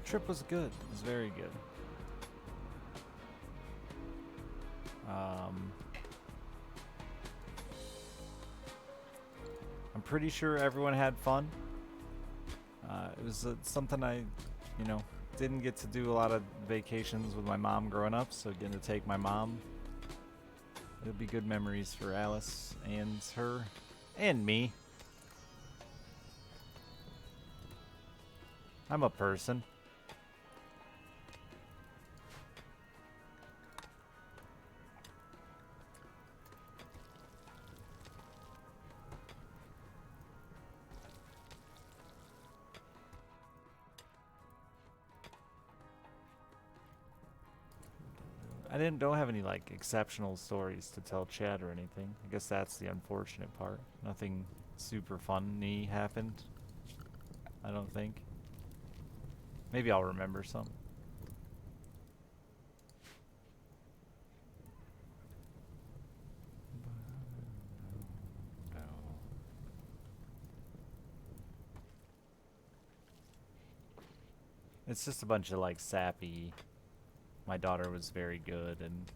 Trip was good. It was very good. I'm pretty sure everyone had fun. It was something I, didn't get to do a lot of vacations with my mom growing up, so getting to take my mom, it'll be good memories for Alice and her and me. I'm a person. Don't have any like exceptional stories to tell Chad or anything. I guess that's the unfortunate part. Nothing super funny happened. I don't think. Maybe I'll remember some. It's just a bunch of like sappy. My daughter was very good, and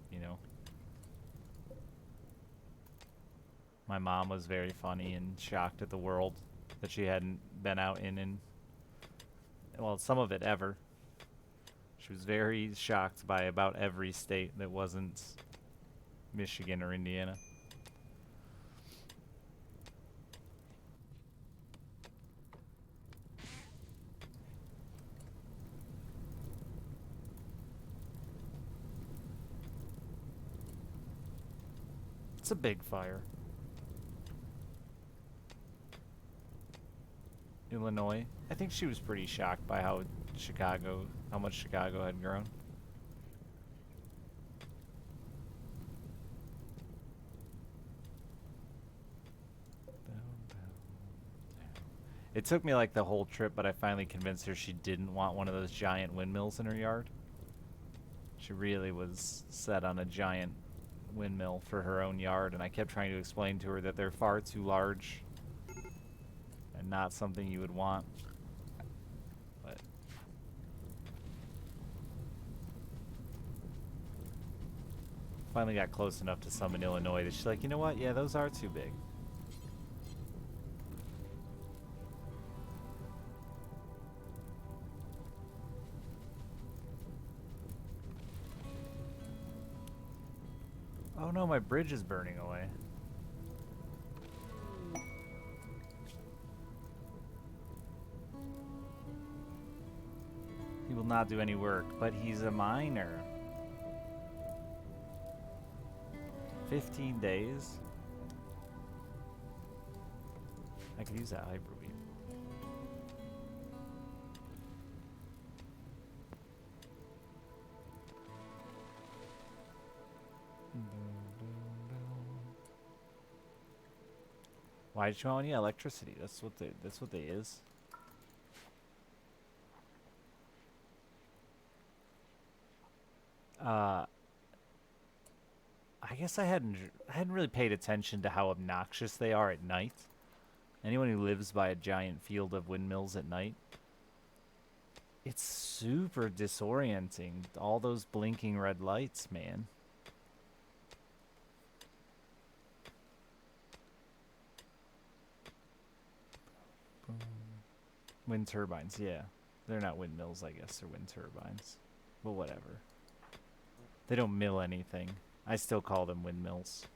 my mom was very funny and shocked at the world that she hadn't been out in well, some of it ever. She was very shocked by about every state that wasn't Michigan or Indiana. It's a big fire. Illinois. I think she was pretty shocked by how much Chicago had grown. It took me like the whole trip, but I finally convinced her she didn't want one of those giant windmills in her yard. She really was set on a giant windmill for her own yard, and I kept trying to explain to her that they're far too large and not something you would want. But Finally got close enough to some in Illinois that she's like, you know what? Yeah, those are too big. Oh no, my bridge is burning away. He will not do any work, but he's a miner. 15 days? I could use that hyper beam. Why did you want any electricity? That's what they is. I guess I hadn't really paid attention to how obnoxious they are at night. Anyone who lives by a giant field of windmills at night, it's super disorienting. All those blinking red lights, man. Wind turbines, yeah. They're not windmills, I guess. They're wind turbines. But whatever. They don't mill anything. I still call them windmills.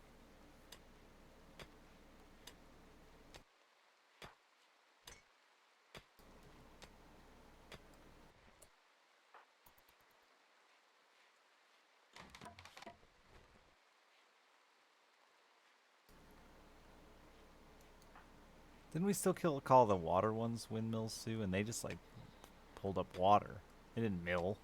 Didn't we still call the water ones windmills too? And they just like pulled up water. They didn't mill.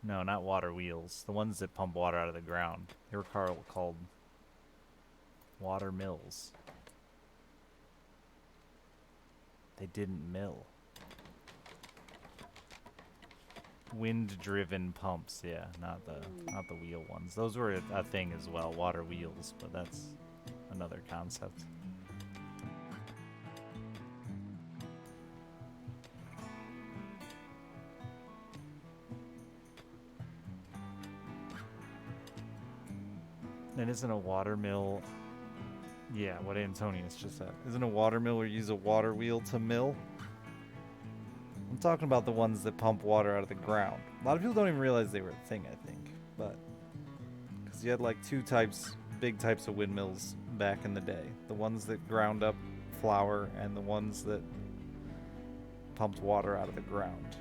No, not water wheels. The ones that pump water out of the ground. They were called water mills. They didn't mill. Wind-driven pumps, yeah, not the wheel ones. Those were a thing as well, water wheels, but that's another concept. And isn't a water mill... Yeah, what Antonius just said. Isn't a water mill where you use a water wheel to mill? I'm talking about the ones that pump water out of the ground. A lot of people don't even realize they were a thing, I think. But... because you had like two big types of windmills back in the day. The ones that ground up flour and the ones that pumped water out of the ground.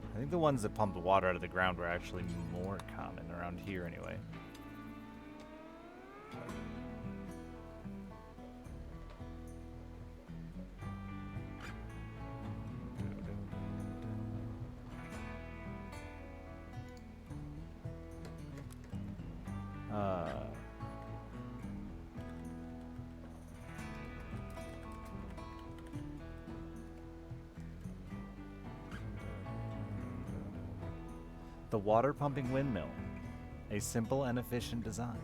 I think the ones that pump the water out of the ground were actually more common around here anyway. The water pumping windmill, a simple and efficient design.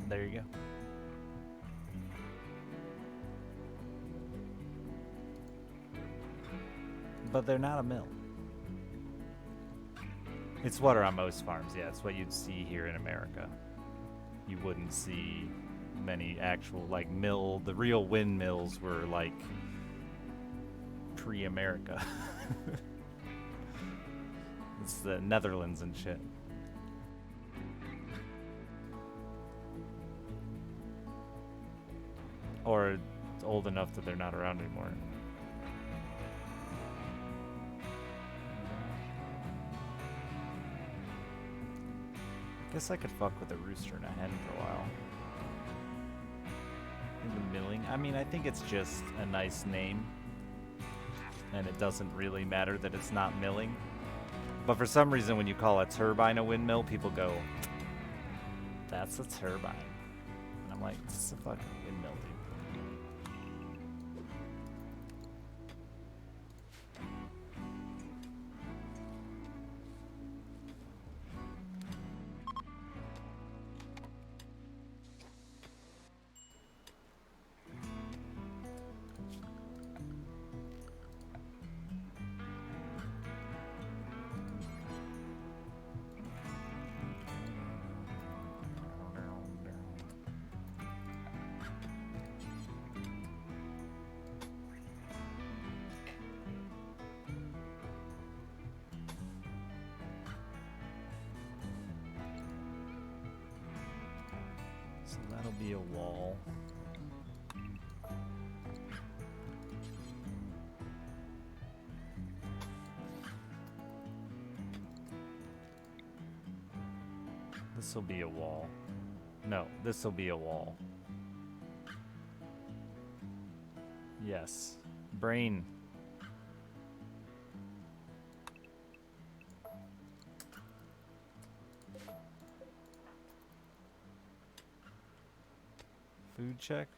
There you go. But they're not a mill. It's water on most farms, yeah. It's what you'd see here in America. You wouldn't see many actual, like, the real windmills were, like, pre-America. It's the Netherlands and shit. Or old enough that they're not around anymore. Guess I could fuck with a rooster and a hen for a while. In the milling. I mean, I think it's just a nice name. and it doesn't really matter that it's not milling. But for some reason, when you call a turbine a windmill, people go, that's a turbine. And I'm like, this is a fucking windmill, dude. So that'll be a wall. This will be a wall. No, this will be a wall. Yes. Brain. Food check?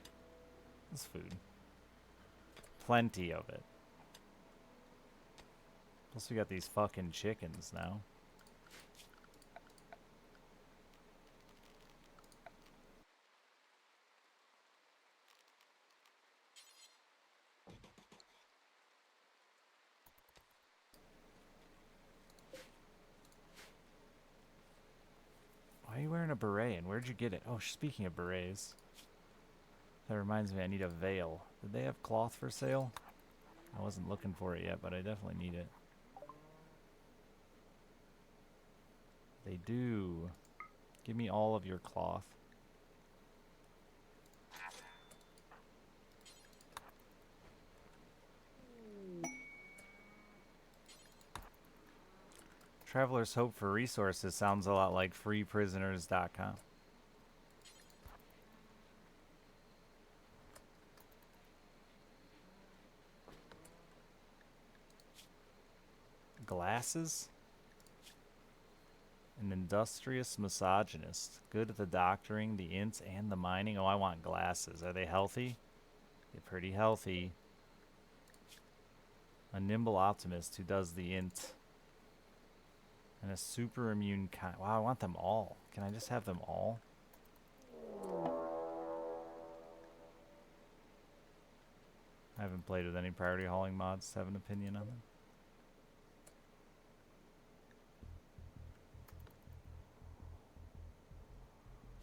What's food? Plenty of it. Plus we got these fucking chickens now. Why are you wearing a beret and where'd you get it? Oh, speaking of berets. That reminds me, I need a veil. Did they have cloth for sale? I wasn't looking for it yet, but I definitely need it. They do. Give me all of your cloth. Traveler's Hope for Resources sounds a lot like freeprisoners.com. Glasses? An industrious misogynist. Good at the doctoring, the ints, and the mining. Oh, I want glasses. Are they healthy? They're pretty healthy. A nimble optimist who does the int. And a super immune kind. Wow, I want them all. Can I just have them all? I haven't played with any priority hauling mods to have an opinion on them.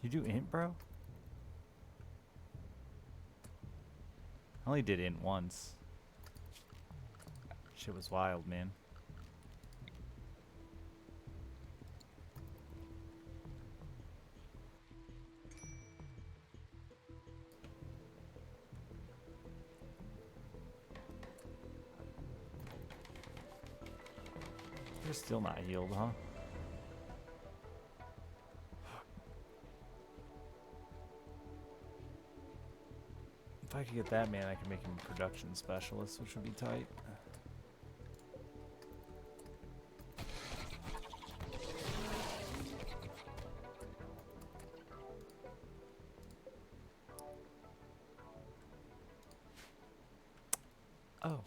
You do int, bro? I only did int once. Shit was wild, man. You're still not healed, huh? If I could get that man, I could make him a production specialist, which would be tight. Oh.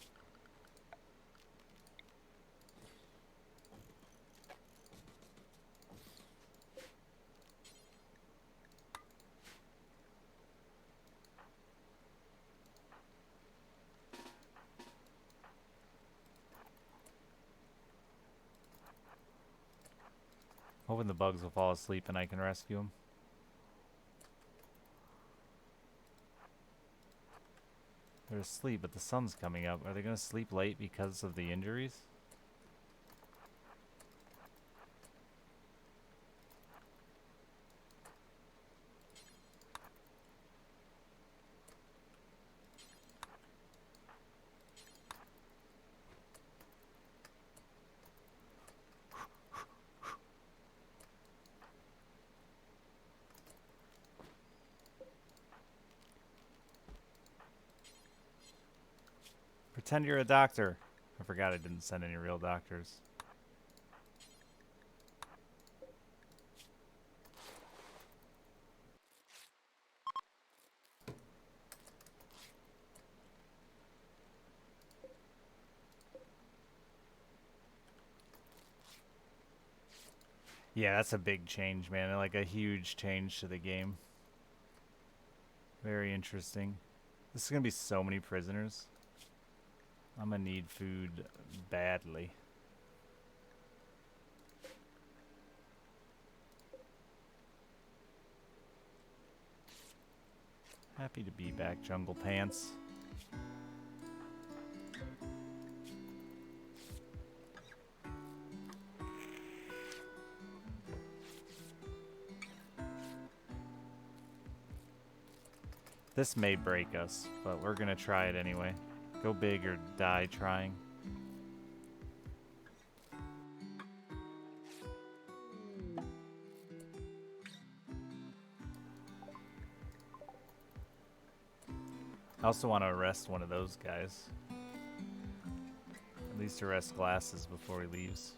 Hoping the bugs will fall asleep and I can rescue them. They're asleep, but the sun's coming up. Are they going to sleep late because of the injuries? Pretend you're a doctor. I forgot I didn't send any real doctors. Yeah, that's a big change, man. Like a huge change to the game. Very interesting. This is gonna be so many prisoners. I'm gonna need food badly. Happy to be back, Jungle Pants. This may break us, but we're gonna try it anyway. Go big or die trying. I also want to arrest one of those guys. At least arrest Glasses before he leaves.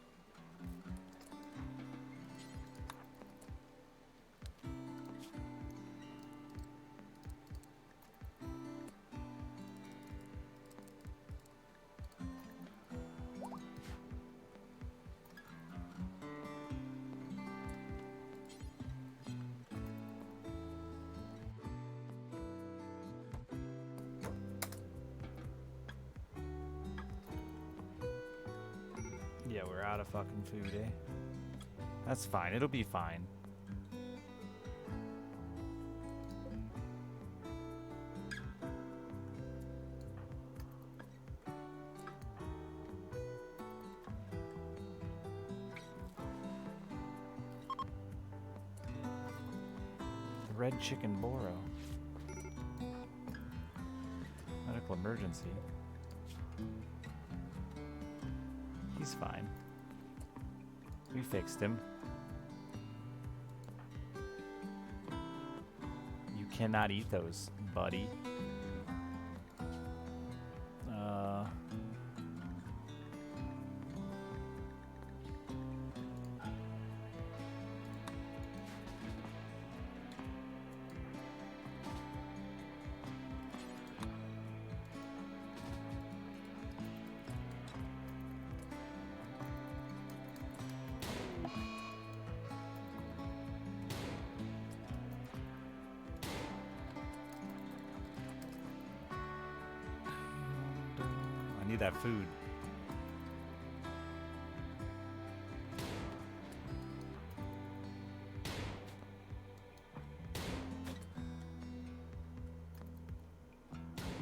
Yeah, we're out of fucking food, eh? That's fine. It'll be fine. Red Chicken Boro. Medical emergency. He's fine. We fixed him. You cannot eat those, buddy. I need that food.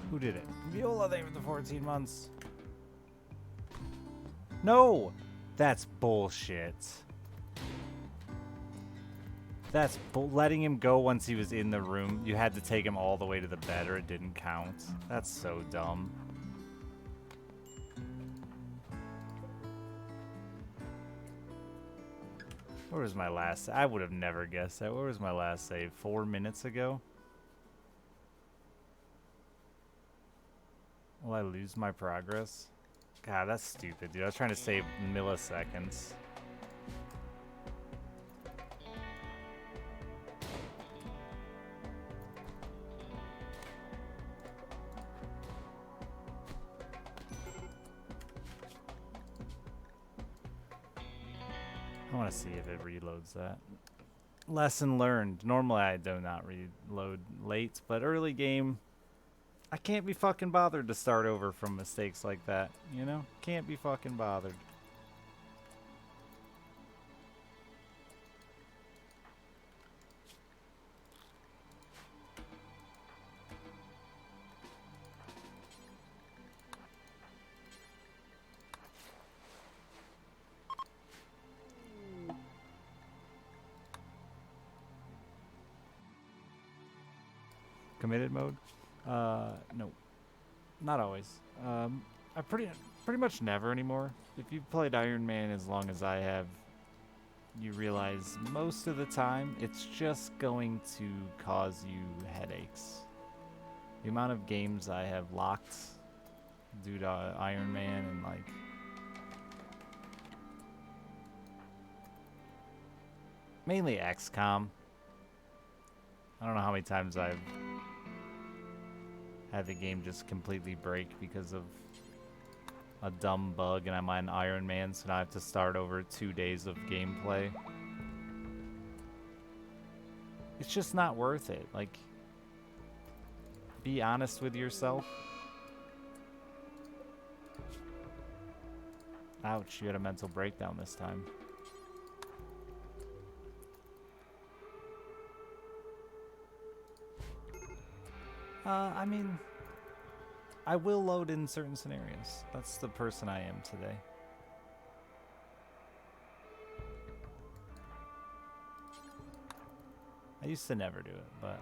Who did it? Viola, thank you for the 14 months. No! That's bullshit. That's letting him go once he was in the room. You had to take him all the way to the bed or it didn't count. That's so dumb. Where was my last? I would have never guessed that. Where was my last save? 4 minutes ago? Will I lose my progress? God, that's stupid, dude. I was trying to save milliseconds. I want to see if it reloads that. Lesson learned. Normally I do not reload late, but early game, I can't be fucking bothered to start over from mistakes like that, you know? Can't be fucking bothered. Committed mode? No. Not always. I pretty much never anymore. If you've played Iron Man as long as I have, you realize most of the time it's just going to cause you headaches. The amount of games I have locked due to Iron Man and like mainly XCOM. I don't know how many times I've had the game just completely break because of a dumb bug, and I'm on Iron Man, so now I have to start over 2 days of gameplay. It's just not worth it. Like, be honest with yourself. Ouch, you had a mental breakdown this time. I mean, I will load in certain scenarios. That's the person I am today. I used to never do it, but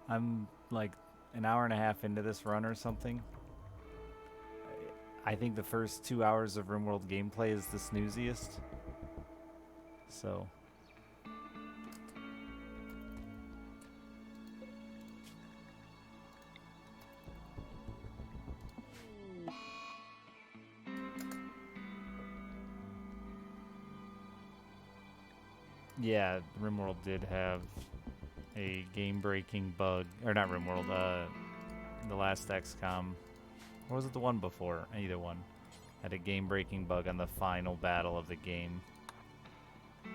I'm like an hour and a half into this run or something. I think the first 2 hours of Rimworld gameplay is the snooziest. So yeah, Rimworld did have a game-breaking bug, or not Rimworld, the last XCOM, or was it the one before? Either one had a game-breaking bug on the final battle of the game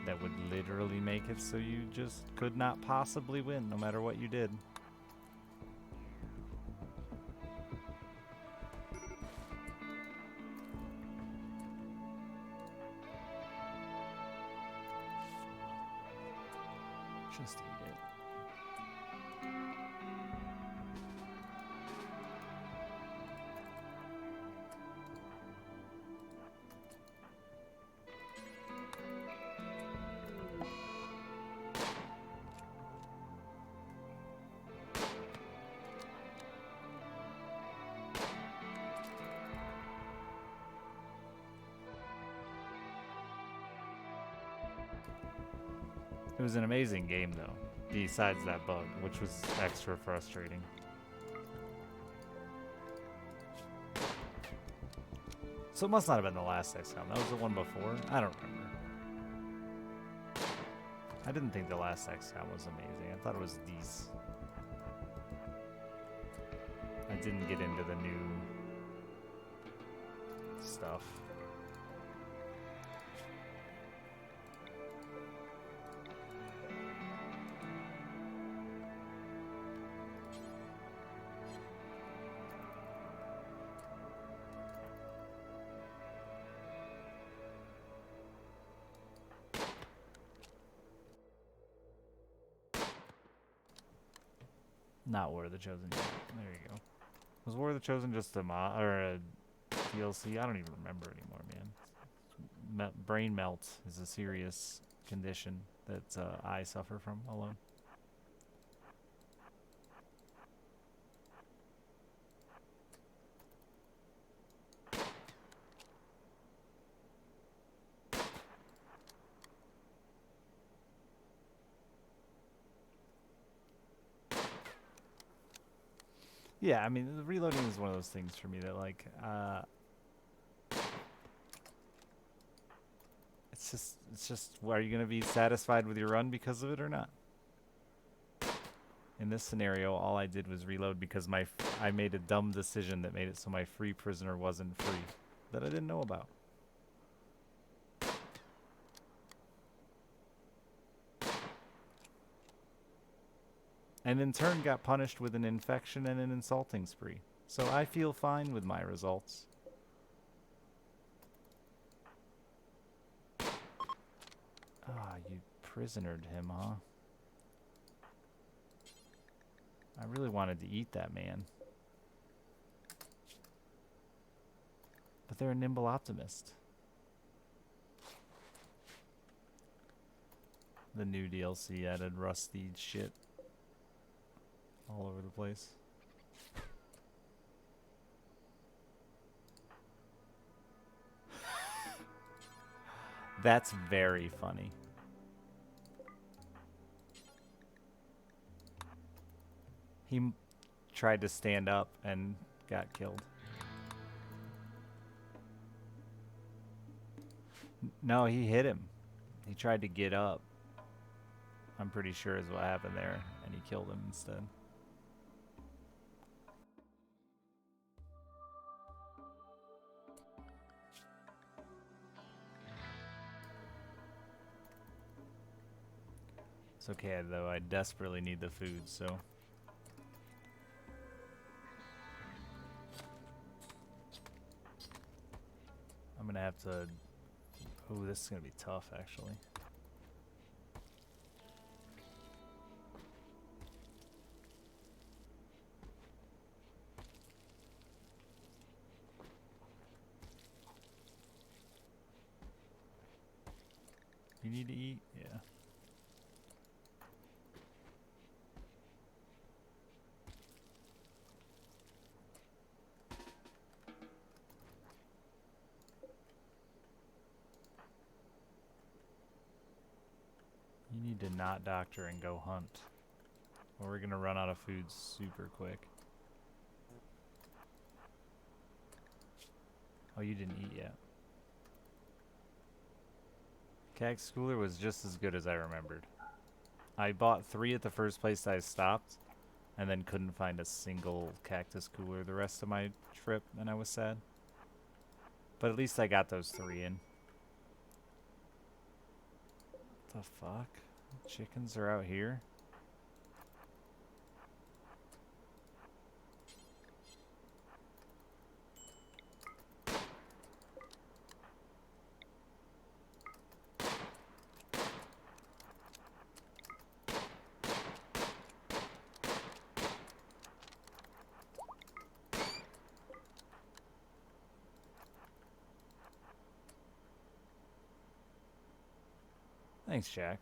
that would literally make it so you just could not possibly win, no matter what you did. Just eat it. It was an amazing game, though, besides that bug, which was extra frustrating. So it must not have been the last XCOM. That was the one before? I don't remember. I didn't think the last XCOM was amazing. I thought it was these. I didn't get into the new stuff. Not War of the Chosen yet. There you go. Was War of the Chosen just a mod or a DLC? I don't even remember anymore, man. Brain melt is a serious condition that I suffer from alone. Yeah, I mean, the reloading is one of those things for me that, like, it's just, are you going to be satisfied with your run because of it or not? In this scenario, all I did was reload because I made a dumb decision that made it so my free prisoner wasn't free, that I didn't know about. And in turn got punished with an infection and an insulting spree. So I feel fine with my results. Ah, you prisonered him, huh? I really wanted to eat that man. But they're a nimble optimist. The new DLC added rusty shit all over the place. That's very funny. He tried to stand up and got killed. No, he hit him. He tried to get up. I'm pretty sure is what happened there, and he killed him instead. It's okay, though. I desperately need the food, so... I'm gonna have to... Ooh, this is gonna be tough, actually. You need to eat? Yeah. You need to not doctor and go hunt. Or we're gonna run out of food super quick. Oh, you didn't eat yet. Cactus Cooler was just as good as I remembered. I bought 3 at the first place I stopped, and then couldn't find a single Cactus Cooler the rest of my trip, and I was sad. But at least I got those 3 in. What the fuck? Chickens are out here? Thanks, Jack.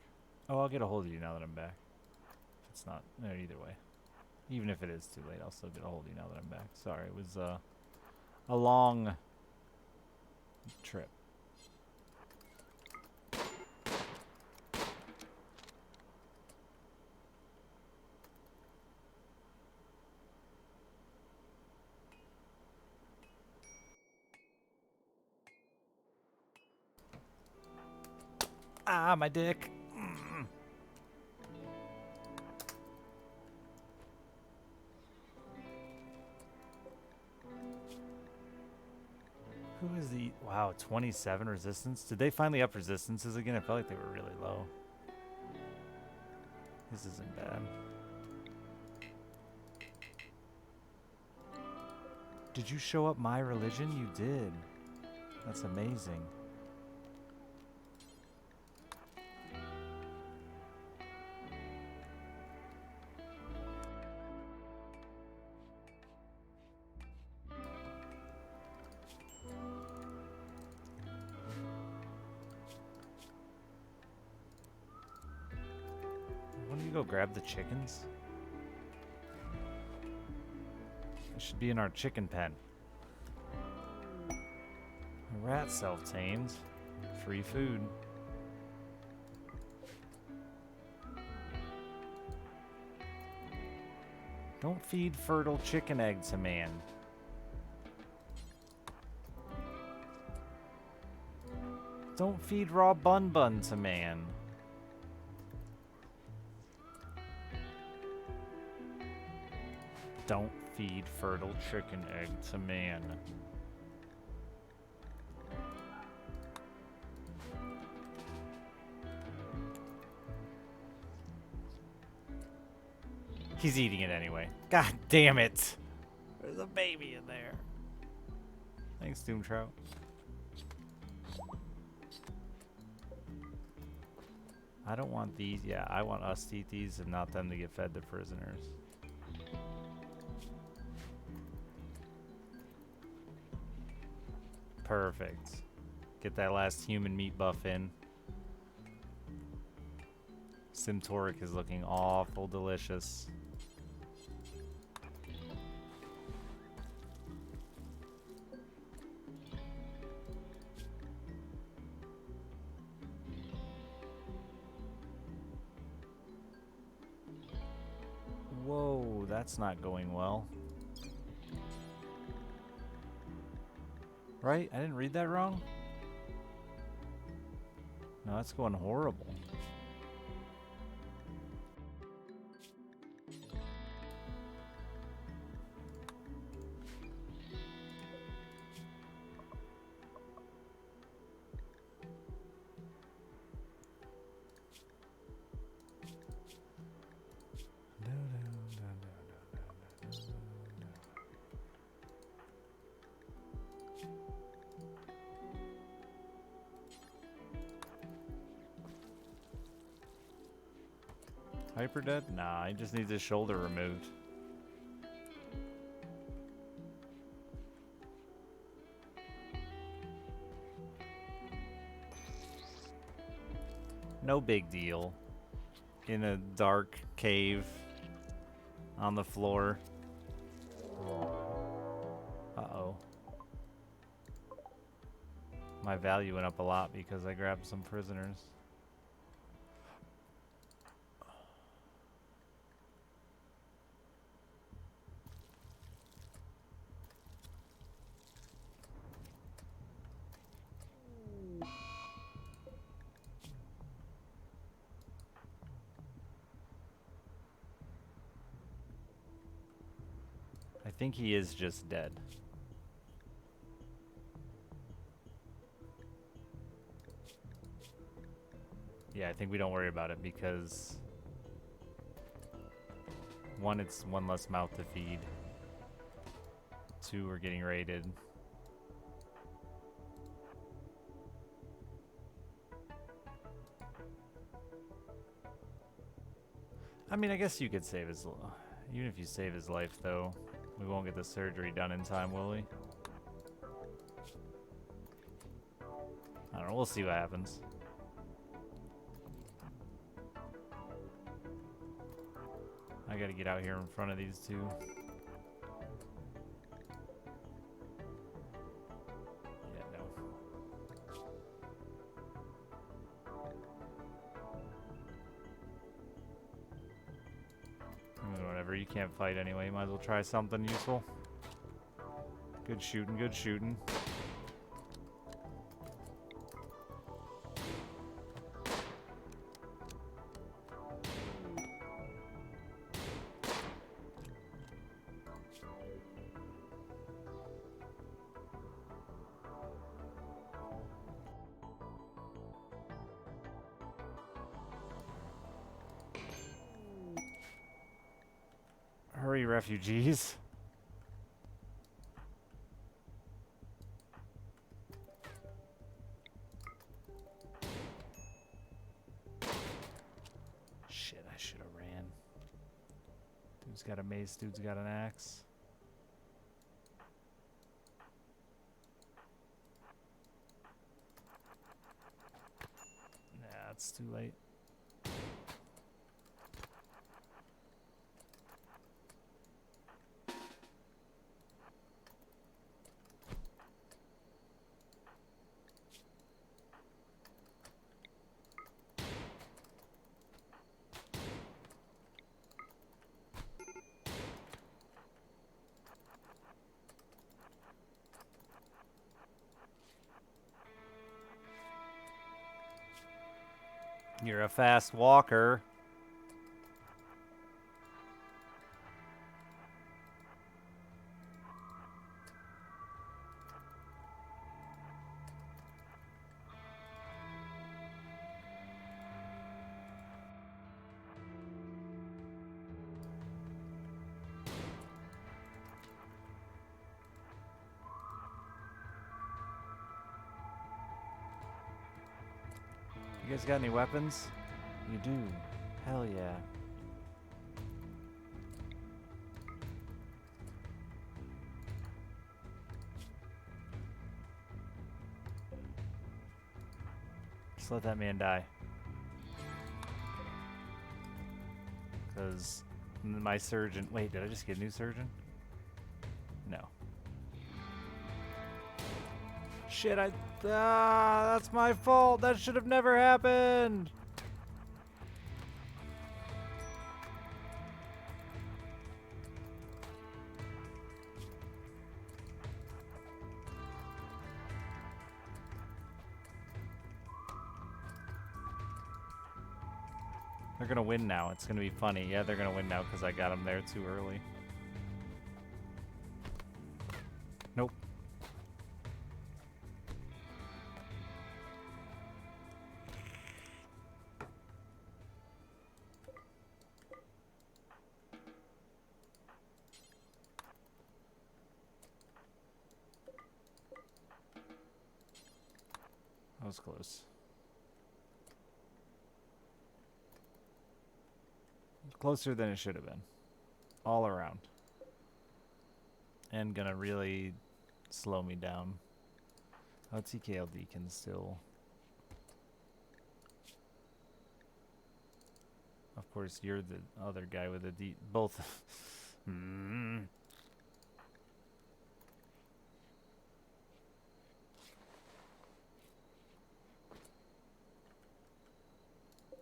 Oh, I'll get a hold of you now that I'm back. If it's not, no, either way. Even if it is too late, I'll still get a hold of you now that I'm back. Sorry, it was a long trip. Ah, my dick. Who is the... Wow, 27 resistance? Did they finally up resistances again? I felt like they were really low. This isn't bad. Did you show up my religion? You did. That's amazing. Go grab the chickens. It should be in our chicken pen. A rat self-tamed. Free food. Don't feed fertile chicken egg to man. Don't feed raw bun to man. Don't feed fertile chicken egg to man. He's eating it anyway. God damn it! There's a baby in there. Thanks, Doomtrout. I don't want these. Yeah, I want us to eat these and not them to get fed to prisoners. Perfect. Get that last human meat buff in. Simtoric is looking awful delicious. Whoa, that's not going well. Right? I didn't read that wrong? No, that's going horrible. Hyper dead? Nah, he just needs his shoulder removed. No big deal. In a dark cave on the floor. Uh-oh. My value went up a lot because I grabbed some prisoners. I think he is just dead. Yeah, I think we don't worry about it because one, it's one less mouth to feed. Two, we're getting raided. I mean, I guess you could save his... Even if you save his life, though, we won't get the surgery done in time, will we? I don't know. We'll see what happens. I gotta get out here in front of these two. Yeah, no. Whatever, you can't fight anyway. You might as well try something useful. Good shooting, good shooting. Hurry, refugees. Shit, I should have ran. Dude's got a mace, dude's got an axe. Nah, it's too late. You're a fast walker. You guys got any weapons? You do. Hell yeah. Just let that man die. Because my surgeon... Wait, did I just get a new surgeon? No. Shit, that's my fault. That should have never happened. They're gonna win now. It's gonna be funny. Yeah, they're gonna win now because I got them there too early. Nope. That was close. Closer than it should have been. All around. And gonna really slow me down. Oh, TKLD can still... Of course, you're the other guy with a D... Both.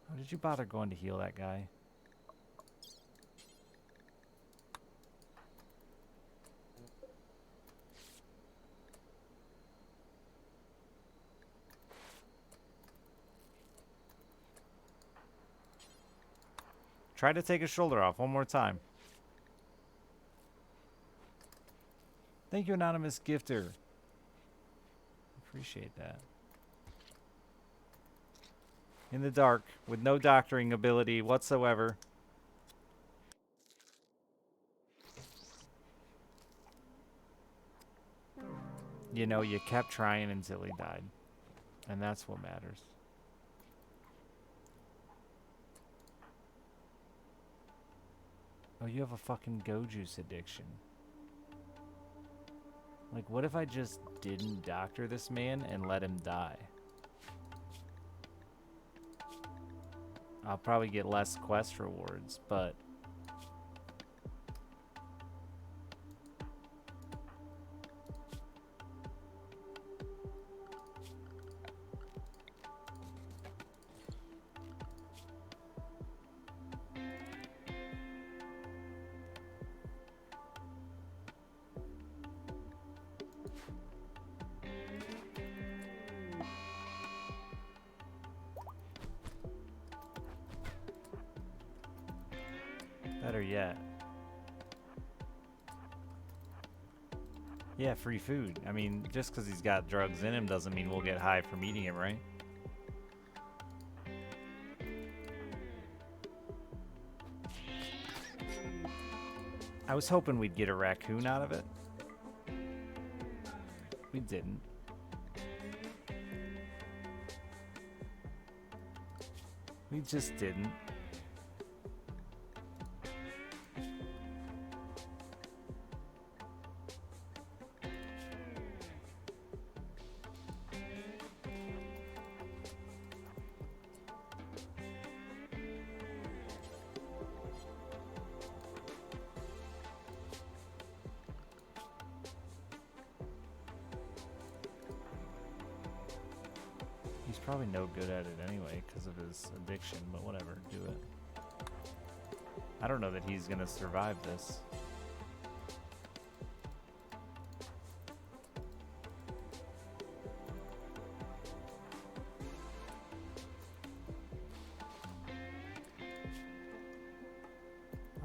How did you bother going to heal that guy? Try to take his shoulder off one more time. Thank you, anonymous gifter. Appreciate that. In the dark, with no doctoring ability whatsoever. You know, you kept trying until he died. And that's what matters. Oh, you have a fucking go juice addiction. Like, what if I just didn't doctor this man and let him die? I'll probably get less quest rewards, but... Better yet. Yeah, free food. I mean, just because he's got drugs in him doesn't mean we'll get high from eating him, right? I was hoping we'd get a raccoon out of it. We didn't. We just didn't. Probably no good at it anyway because of his addiction, but whatever, do it. I don't know that he's gonna survive this.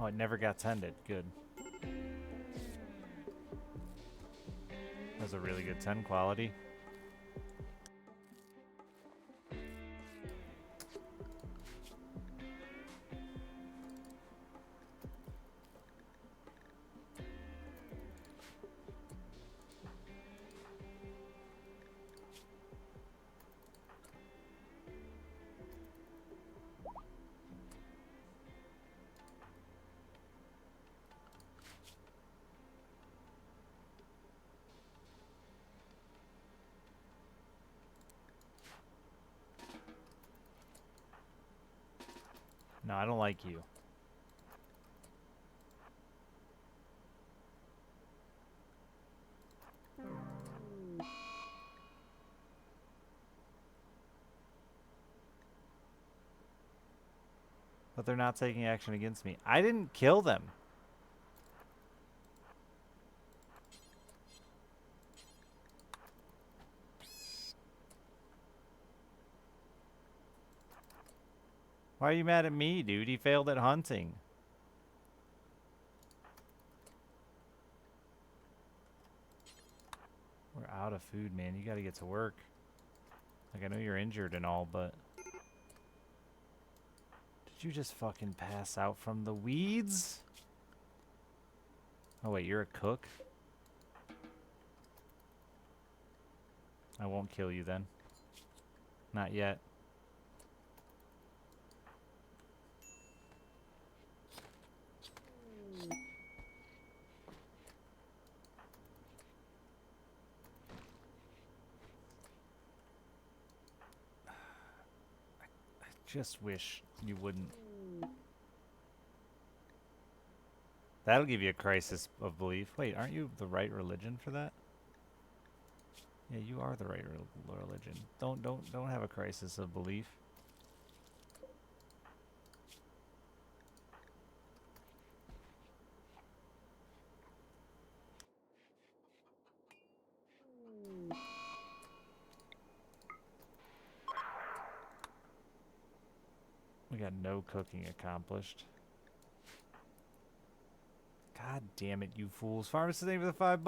Oh, it never got tended. Good. That was a really good 10 quality. No, I don't like you. But they're not taking action against me. I didn't kill them. Why are you mad at me, dude? He failed at hunting. We're out of food, man. You gotta get to work. Like, I know you're injured and all, but... Did you just fucking pass out from the weeds? Oh, wait, you're a cook? I won't kill you then. Not yet. I just wish you wouldn't. That'll give you a crisis of belief. Wait, aren't you the right religion for that? Yeah, you are the right religion. Don't have a crisis of belief. We got no cooking accomplished. God damn it, you fools. Pharmacist, thank you for the $5.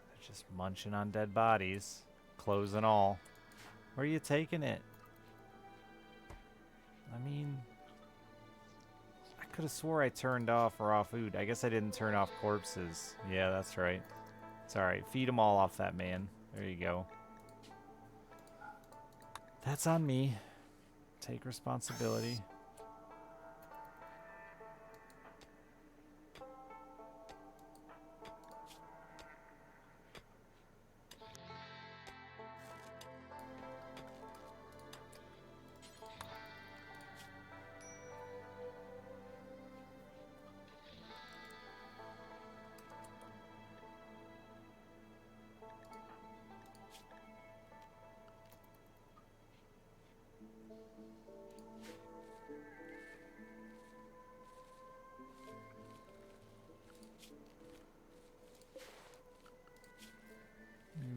They're just munching on dead bodies. Clothes and all. Where are you taking it? I mean... I could have swore I turned off raw food. I guess I didn't turn off corpses. Yeah, that's right. It's alright. Feed them all off that man. There you go. That's on me. Take responsibility.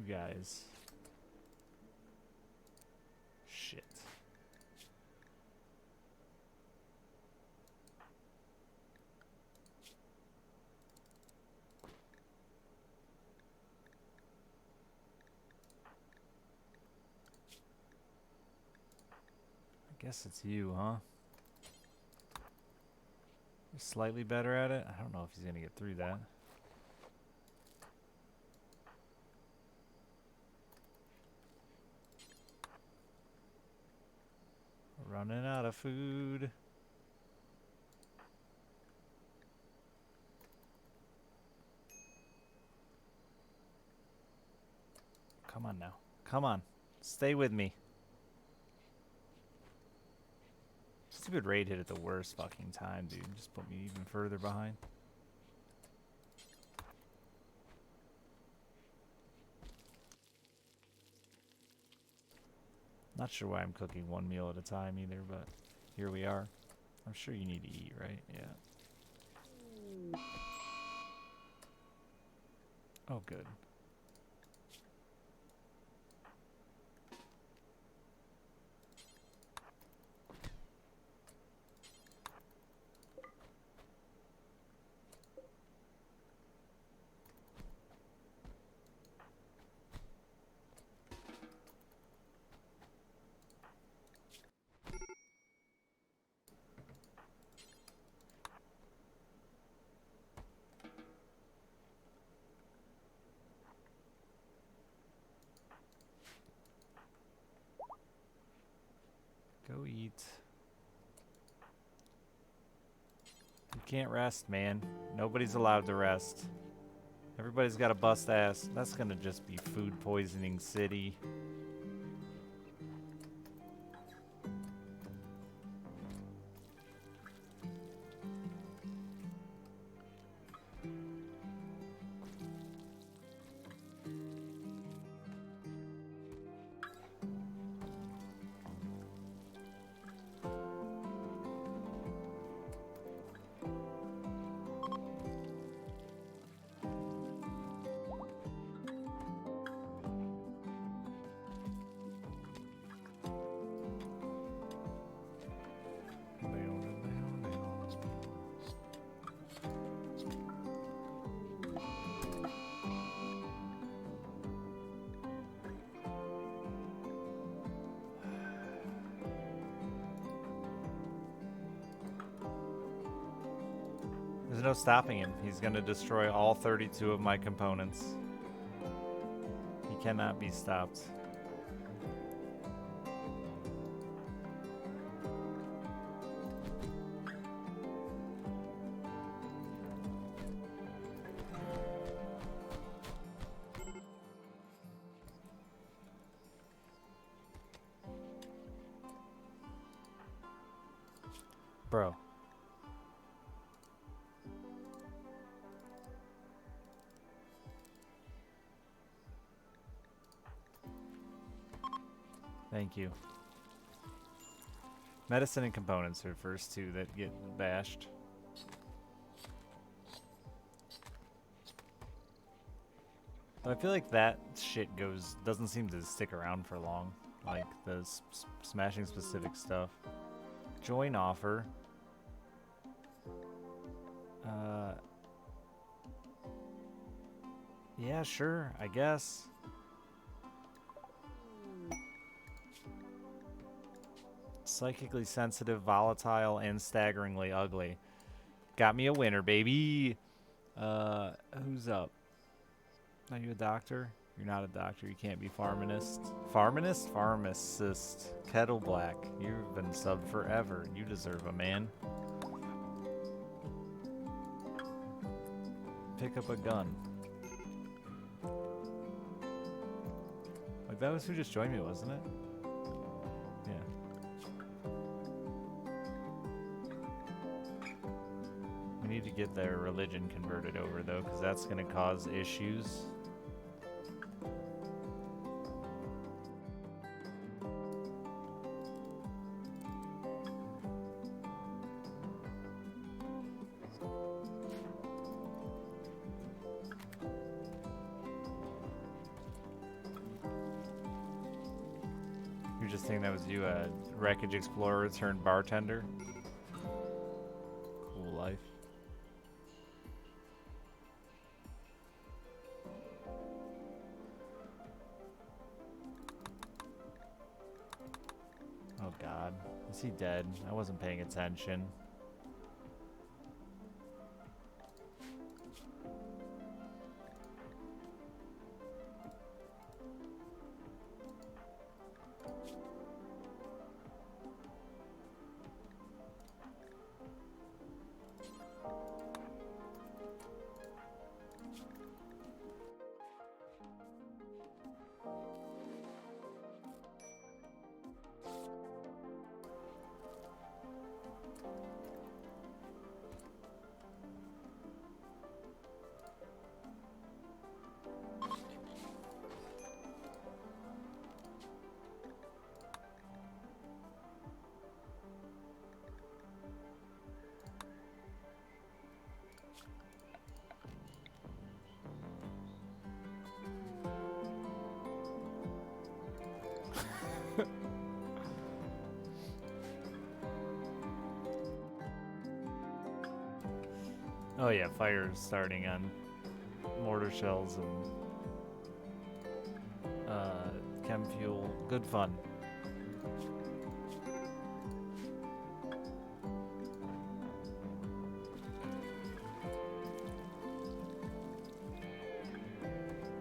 You guys. Shit. I guess it's you, huh? You're slightly better at it? I don't know if he's gonna get through that. Running out of food. Come on now. Come on. Stay with me. Stupid raid hit at the worst fucking time, dude. Just put me even further behind. Not sure why I'm cooking one meal at a time either, but here we are. I'm sure you need to eat, right? Yeah. Oh, good. Go eat. You can't rest, man. Nobody's allowed to rest. Everybody's got to bust ass. That's gonna just be food poisoning city. There's no stopping him. He's gonna destroy all 32 of my components. He cannot be stopped. Bro. Thank you. Medicine and components are the first two that get bashed. But I feel like that shit doesn't seem to stick around for long. Like the smashing specific stuff. Join offer. Yeah, sure, I guess. Psychically sensitive, volatile, and staggeringly ugly. Got me a winner, baby. Who's up? Are you a doctor? You're not a doctor. You can't be pharmacist. Pharmacist? Pharmacist. Kettle Black. You've been subbed forever. You deserve a man. Pick up a gun. Like, that was who just joined me, wasn't it? Yeah. We need to get their religion converted over, though, because that's going to cause issues. Just think that was you, a wreckage explorer turned bartender. Cool life. Oh God, is he dead? I wasn't paying attention. Oh yeah, fire is starting on mortar shells and chem fuel. Good fun.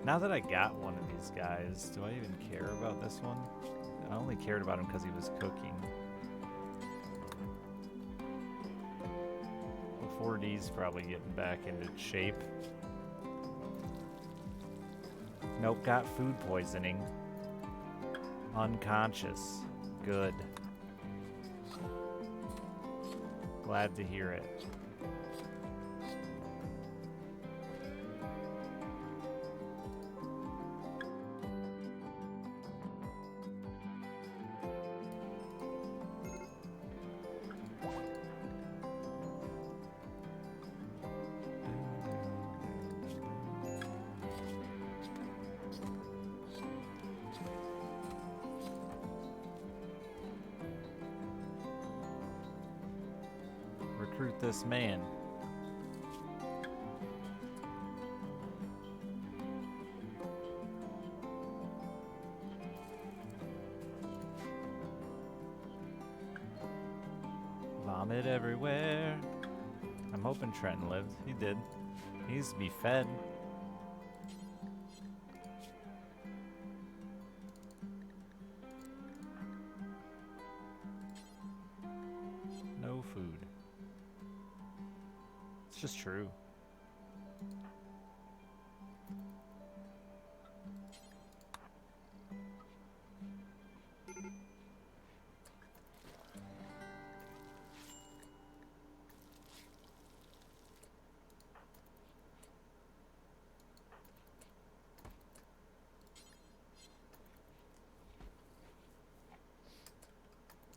Now that I got one of these guys, do I even care about this one? I only cared about him because he was cooking. 4D's probably getting back into shape. Nope, got food poisoning. Unconscious. Good. Glad to hear it. Recruit this man. Vomit everywhere. I'm hoping Trenton lived. He did. He needs to be fed. No food. It's just true.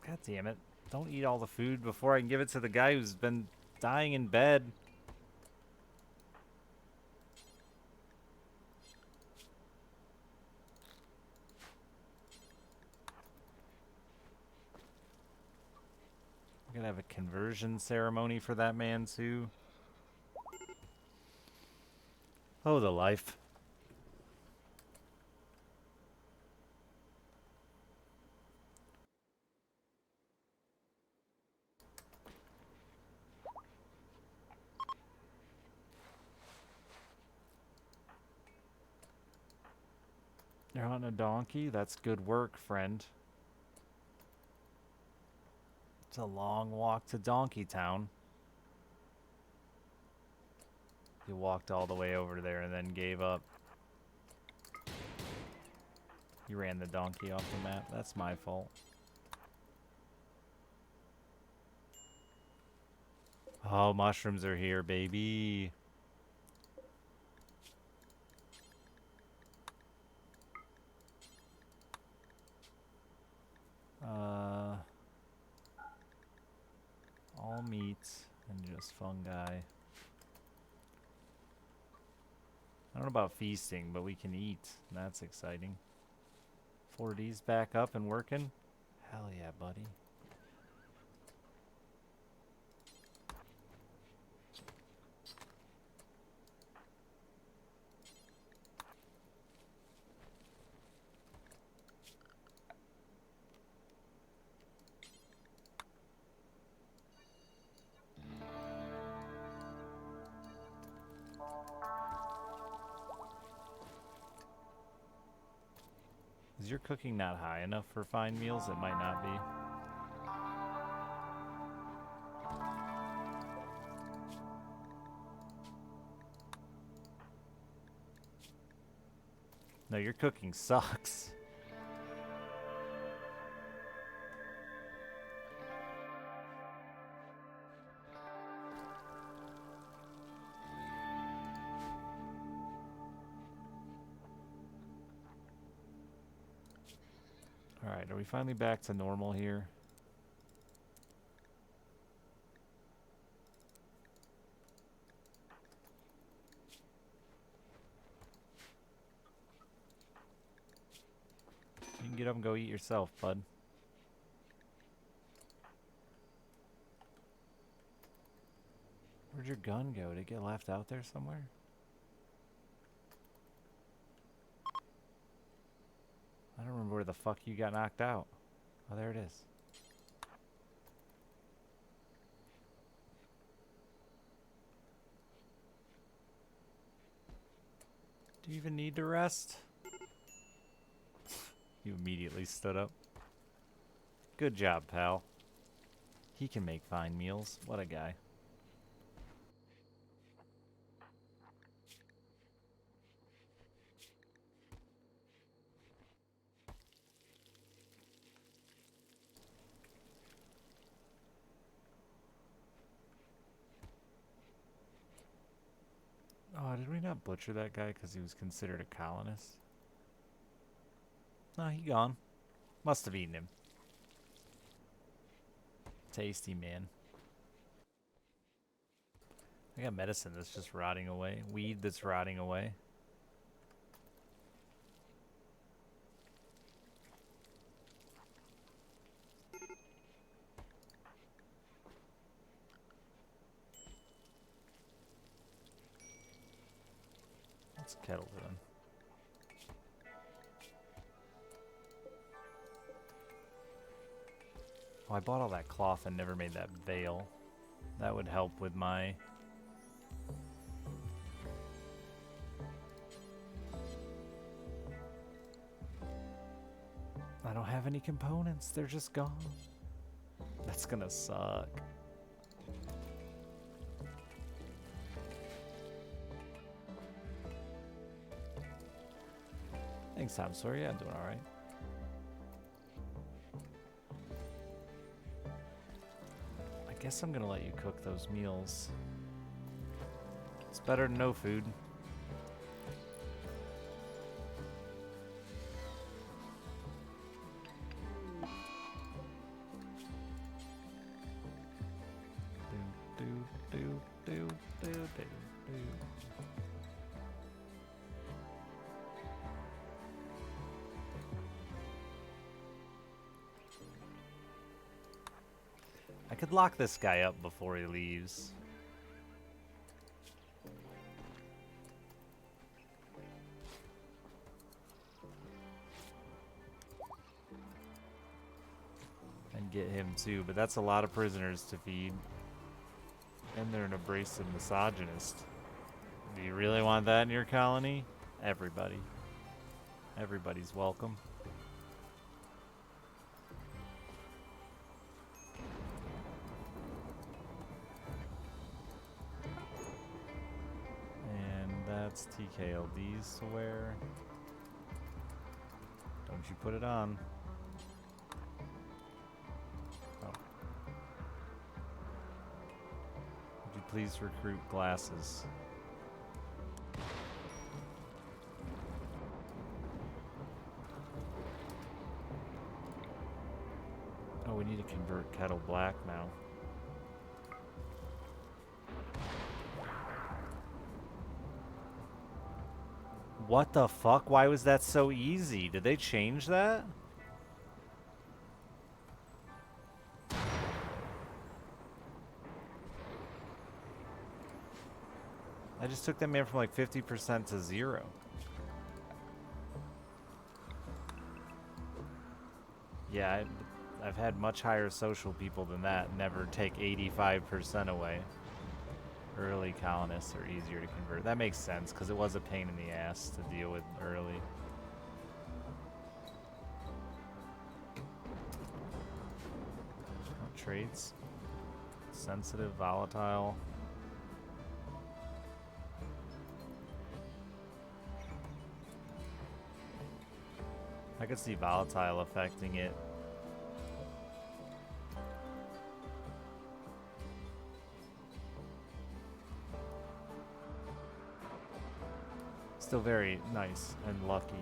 God damn it. Don't eat all the food before I can give it to the guy who's been dying in bed. We're gonna have a conversion ceremony for that man too. Oh, the life. You're on a donkey? That's good work, friend. It's a long walk to Donkey Town. You walked all the way over there and then gave up. You ran the donkey off the map. That's my fault. Oh, mushrooms are here, baby. All meat and just fungi. I don't know about feasting, but we can eat. That's exciting. 4D's back up and working? Hell yeah, buddy. Is your cooking not high enough for fine meals? It might not be. No, your cooking sucks. Alright, are we finally back to normal here? You can get up and go eat yourself, bud. Where'd your gun go? Did it get left out there somewhere? I don't remember where the fuck you got knocked out. Oh, there it is. Do you even need to rest? You immediately stood up. Good job, pal. He can make fine meals. What a guy. Oh, did we not butcher that guy because he was considered a colonist? No, he gone. Must have eaten him. Tasty, man. I got medicine that's just rotting away. Weed that's rotting away. What's kettle doing? Oh, I bought all that cloth and never made that veil. That would help with my I don't have any components. They're just gone. That's gonna suck. Thanks, Tom Sawyer. Yeah, I'm doing all right. I guess I'm gonna let you cook those meals. It's better than no food. I could lock this guy up before he leaves. And get him too, but that's a lot of prisoners to feed. And they're an abrasive misogynist. Do you really want that in your colony? Everybody. Everybody's welcome. And that's TKLD's to wear. Don't you put it on. Oh. Would you please recruit glasses? Oh, we need to convert Kettle Black now. What the fuck? Why was that so easy? Did they change that? I just took that man from like 50% to 0. Yeah, I've had much higher social people than that never take 85% away. Early colonists are easier to convert. That makes sense, because it was a pain in the ass to deal with early. Oh, traits. Sensitive, volatile. I could see volatile affecting it. Still very nice and lucky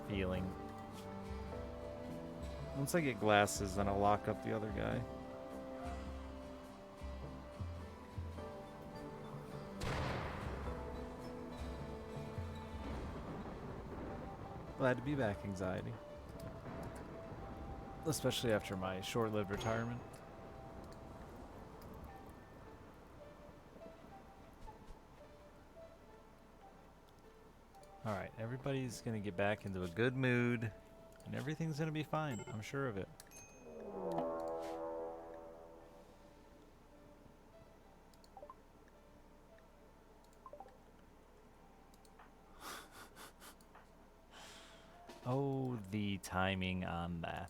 feeling. Once I get glasses, then I'll lock up the other guy. Glad to be back, anxiety. Especially after my short-lived retirement. Alright, everybody's gonna get back into a good mood, and everything's gonna be fine. I'm sure of it. Oh, the timing on that.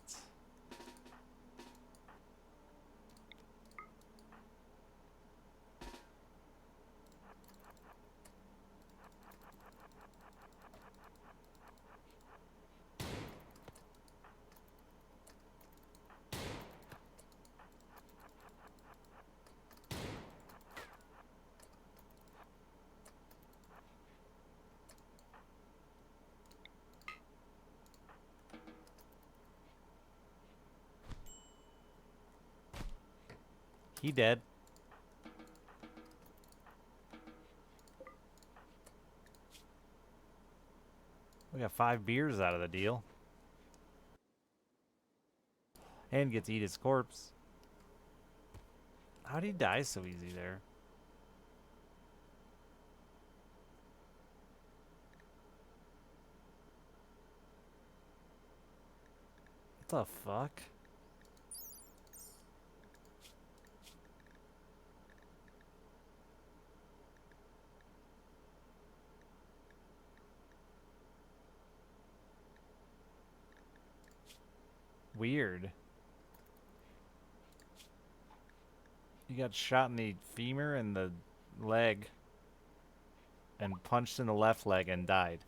He dead. We got 5 beers out of the deal. And get to eat his corpse. How'd he die so easy there? What the fuck? Weird. You got shot in the femur and the leg and punched in the left leg and died.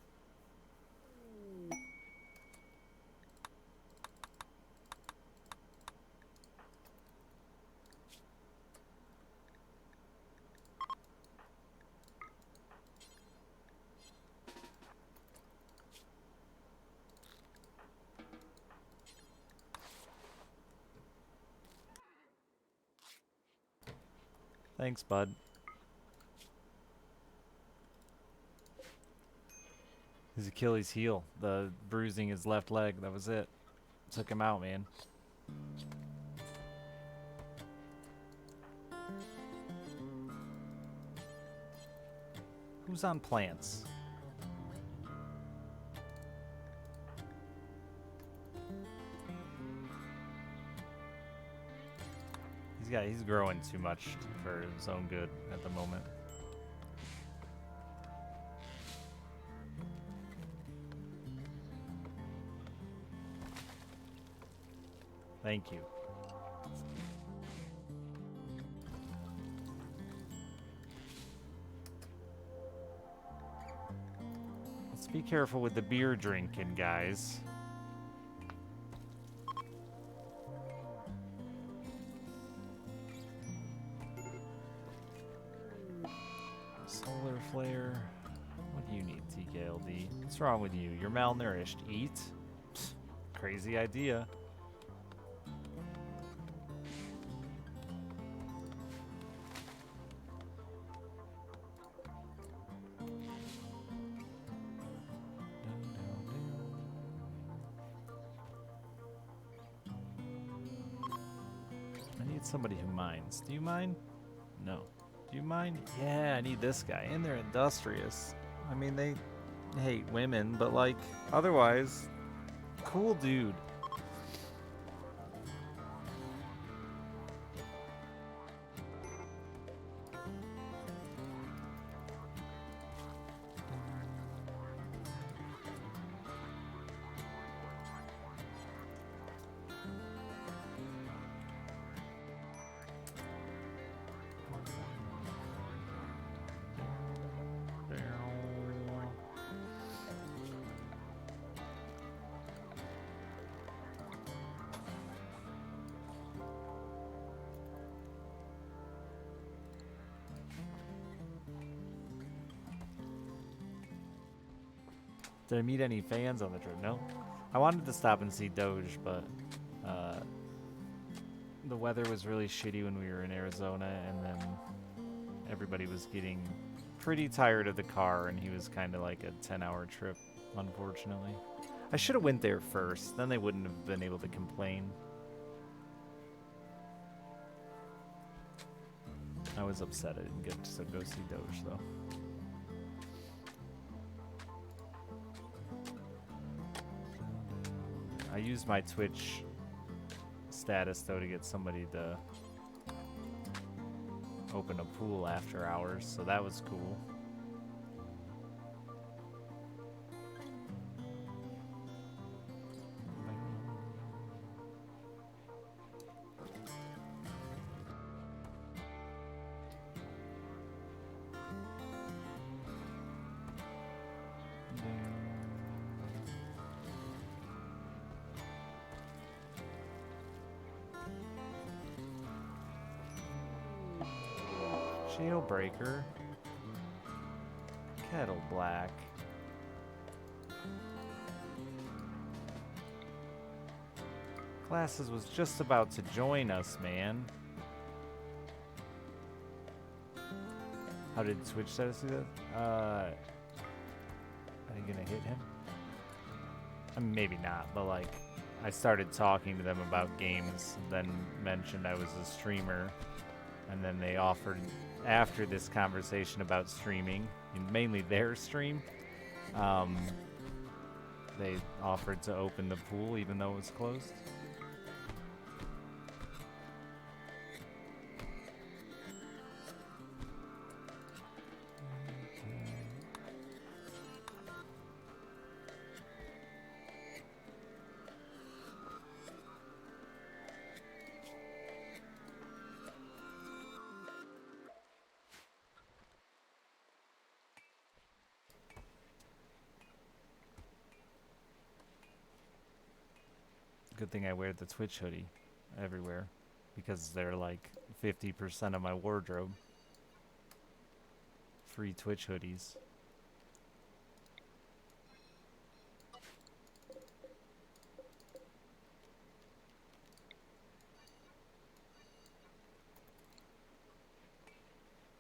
Thanks, bud. His Achilles heel, the bruising his left leg, that was it. Took him out, man. Who's on plants? He's growing too much for his own good at the moment. Thank you. Let's be careful with the beer drinking, guys. Solar flare. What do you need, TKLD? What's wrong with you? You're malnourished. Eat? Psst, crazy idea. I need somebody who mines. Do you mine? No. Do you mind? Yeah, I need this guy. And they're industrious. I mean, they hate women, but like, otherwise, cool dude. Did I meet any fans on the trip? No. I wanted to stop and see Doge, but the weather was really shitty when we were in Arizona, and then everybody was getting pretty tired of the car, and he was kind of like a 10-hour trip, unfortunately. I should have went there first, then they wouldn't have been able to complain. I was upset I didn't get to go see Doge, though. I used my Twitch status, though, to get somebody to open a pool after hours, so that was cool. Jailbreaker. Kettle Black. Glasses was just about to join us, man. How did Twitch status do that? Are you gonna hit him? I mean, maybe not, but like, I started talking to them about games, then mentioned I was a streamer, and then they offered, after this conversation about streaming, and mainly their stream, they offered to open the pool even though it was closed. Good thing I wear the Twitch hoodie everywhere because they're like 50% of my wardrobe. Free Twitch hoodies.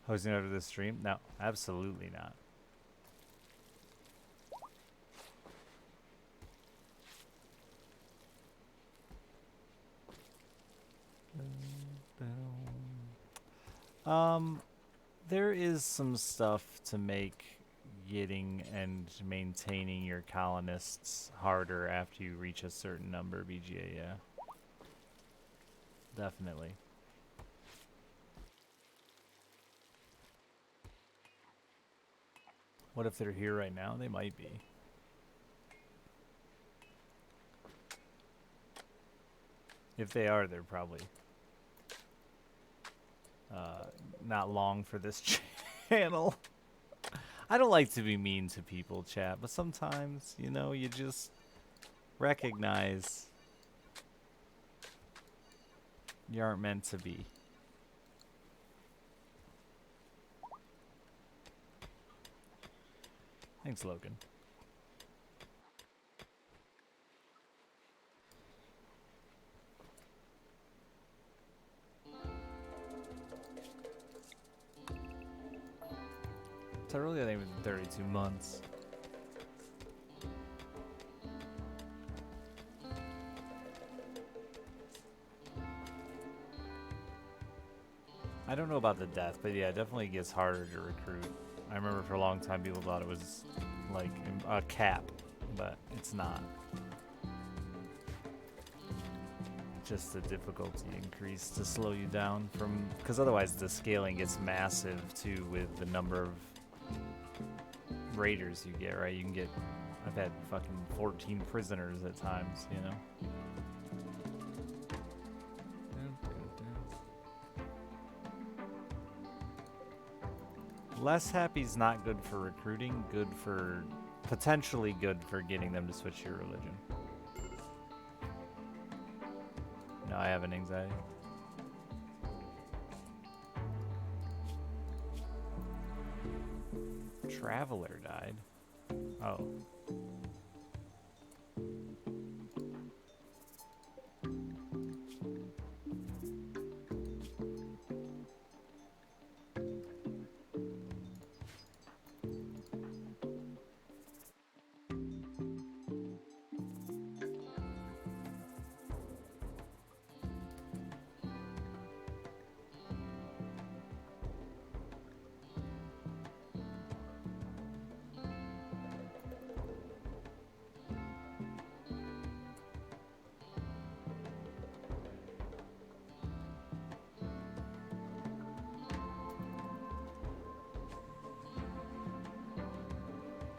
Hosting over the stream? No, absolutely not. There is some stuff to make getting and maintaining your colonists harder after you reach a certain number, BGA, yeah. Definitely. What if they're here right now? They might be. If they are, they're probably not long for this channel. I don't like to be mean to people, chat, but sometimes, you know, you just recognize you aren't meant to be. Thanks, Logan. So really, I think it was 32 months. I don't know about the death, but yeah, it definitely gets harder to recruit. I remember for a long time people thought it was like a cap, but it's not. Just the difficulty increase to slow you down from, because otherwise the scaling gets massive too with the number of raiders you get, right? You can get, I've had fucking 14 prisoners at times, you know? Less happy's not good for recruiting, good for, potentially good for getting them to switch your religion. No, I have an anxiety. Traveler died. Oh.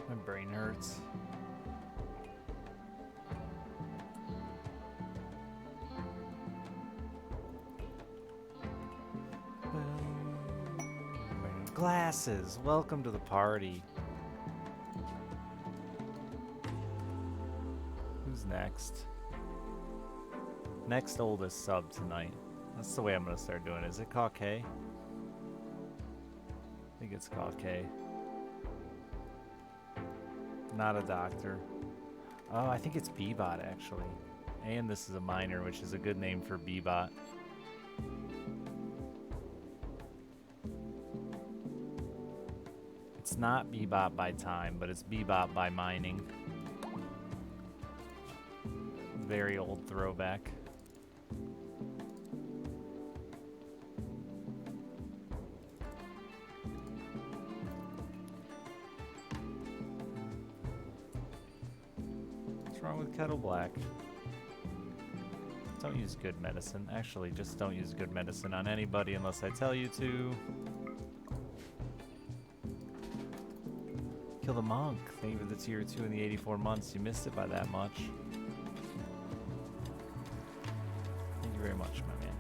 My brain hurts. Glasses, welcome to the party. Who's next? Next oldest sub tonight. That's the way I'm gonna start doing it. Is it K? I think it's K. Not a doctor. Oh, I think it's Bebot actually. And this is a minor, which is a good name for Bebot. It's not Bebop by time, but it's Bebop by mining. Very old throwback. What's wrong with Kettle Black? Don't use good medicine. Actually, just don't use good medicine on anybody unless I tell you to. Kill the monk. Thank you for the tier 2 in the 84 months. You missed it by that much. Thank you very much, my man.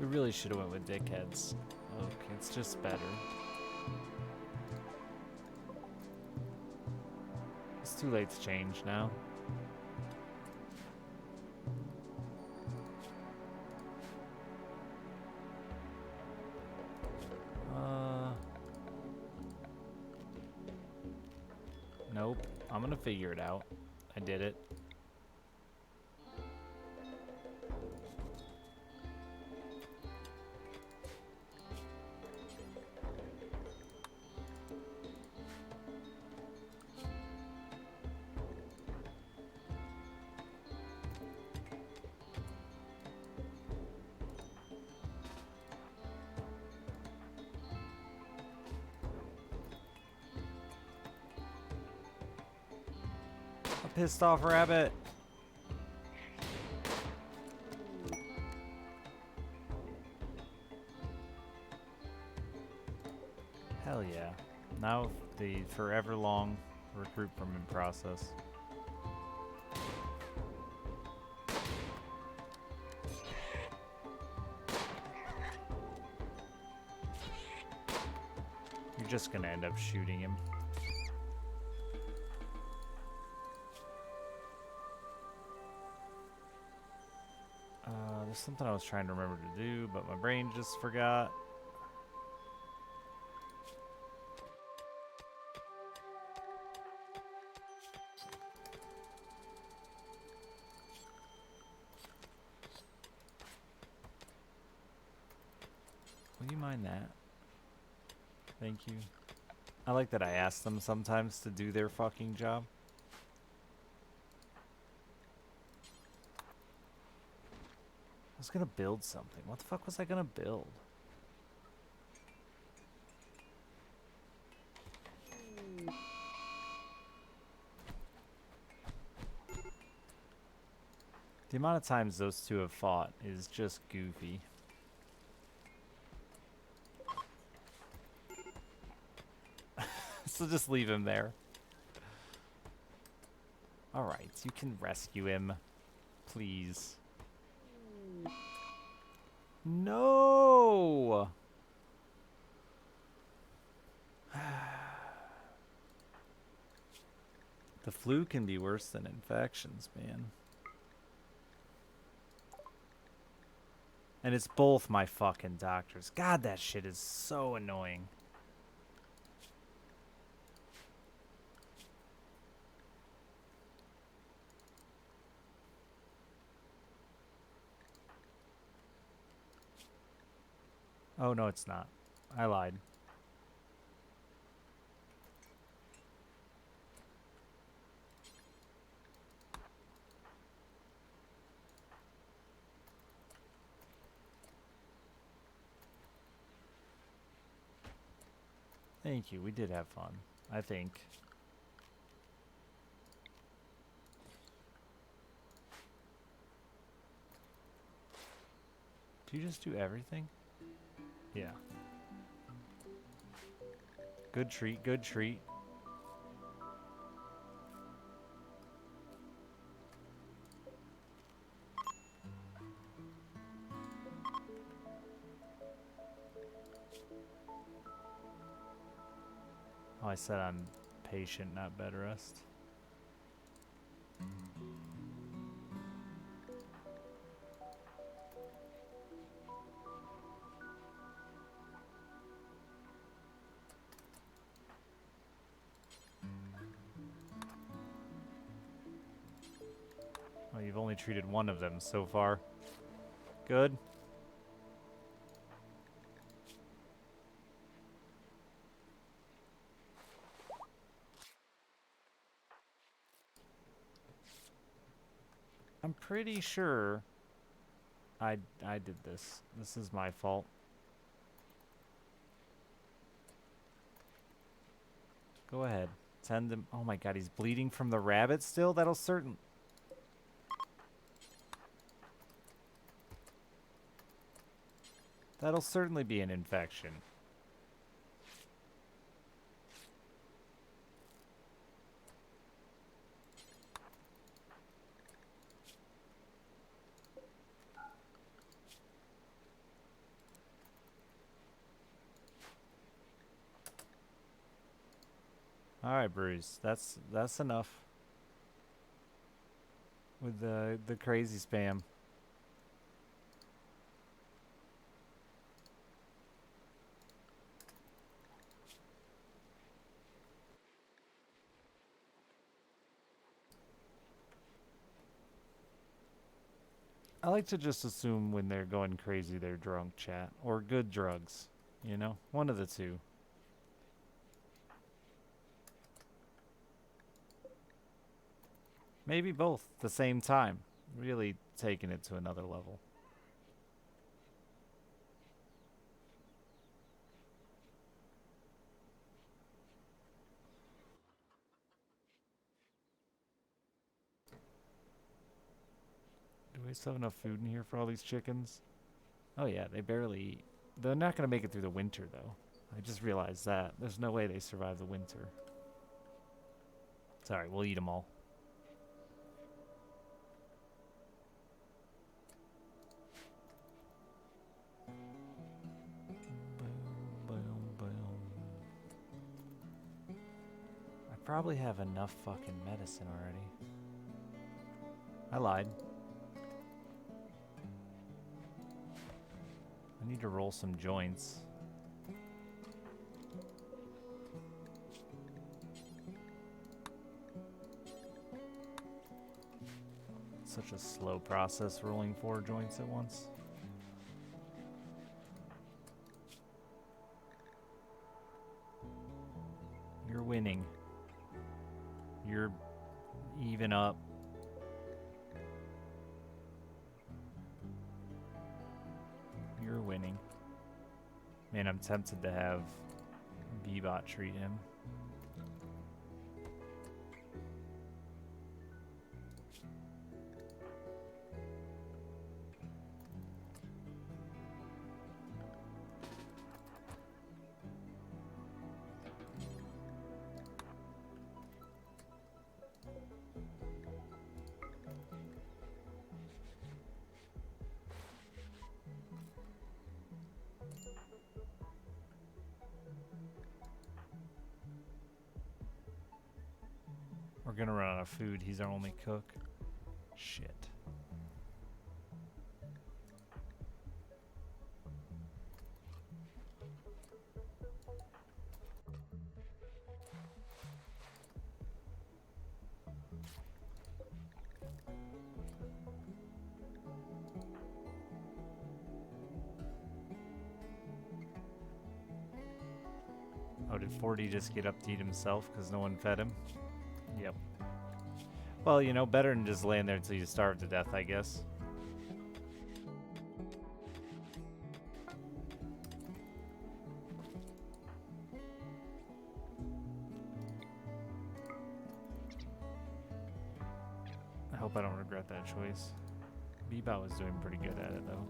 We really should have went with dickheads. Okay, it's just better. It's too late to change now. Nope. I'm gonna figure it out. I did it. A pissed off rabbit. Hell yeah. Now the forever long recruit from in process. You're just gonna end up shooting him. There's something I was trying to remember to do, but my brain just forgot. Will you mind that? Thank you. I like that I ask them sometimes to do their fucking job. I was gonna build something. What the fuck was I gonna build? The amount of times those two have fought is just goofy. So just leave him there. Alright, you can rescue him. Please. No! The flu can be worse than infections, man. And it's both my fucking doctors. God, that shit is so annoying. Oh, no, it's not. I lied. Thank you. We did have fun, I think. Do you just do everything? Yeah. Good treat, good treat. Oh, I said I'm patient, not bed rest. Oh, you've only treated one of them so far. Good. I'm pretty sure I did this. This is my fault. Go ahead. Send him. Oh my god, he's bleeding from the rabbit still? That'll certainly be an infection. All right, Bruce. That's enough with the crazy spam. I like to just assume when they're going crazy, they're drunk, chat, or good drugs. You know, one of the two. Maybe both at the same time. Really taking it to another level. Do we still have enough food in here for all these chickens? Oh yeah, they barely eat. They're not gonna make it through the winter though. I just realized that. There's no way they survive the winter. Sorry, we'll eat them all. I probably have enough fucking medicine already. I lied. I need to roll some joints. Such a slow process rolling 4 joints at once. You're winning. You're even up. You're winning. Man, I'm tempted to have Bebot treat him. We're gonna run out of food. He's our only cook. Shit. Oh, did 40 just get up to eat himself because no one fed him? Yep. Well, you know, better than just laying there until you starve to death, I guess. I hope I don't regret that choice. Bebot was doing pretty good at it, though.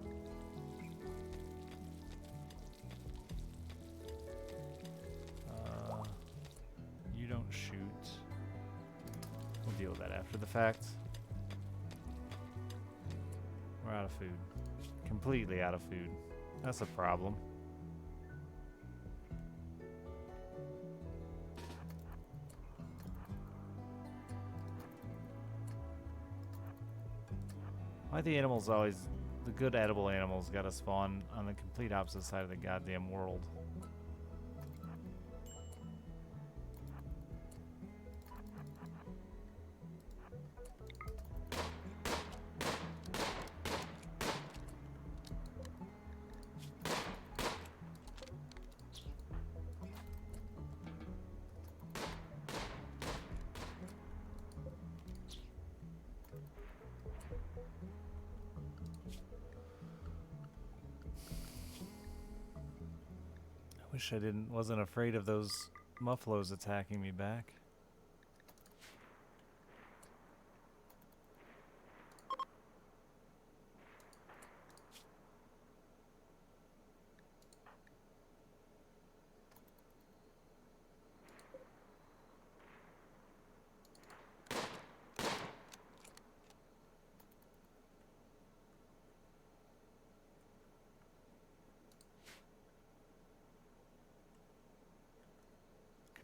You don't shoot. We'll deal with that after the fact. We're out of food. Completely out of food. That's a problem. Why the animals always... The good edible animals gotta spawn on the complete opposite side of the goddamn world. Wish I wasn't afraid of those muffaloes attacking me back.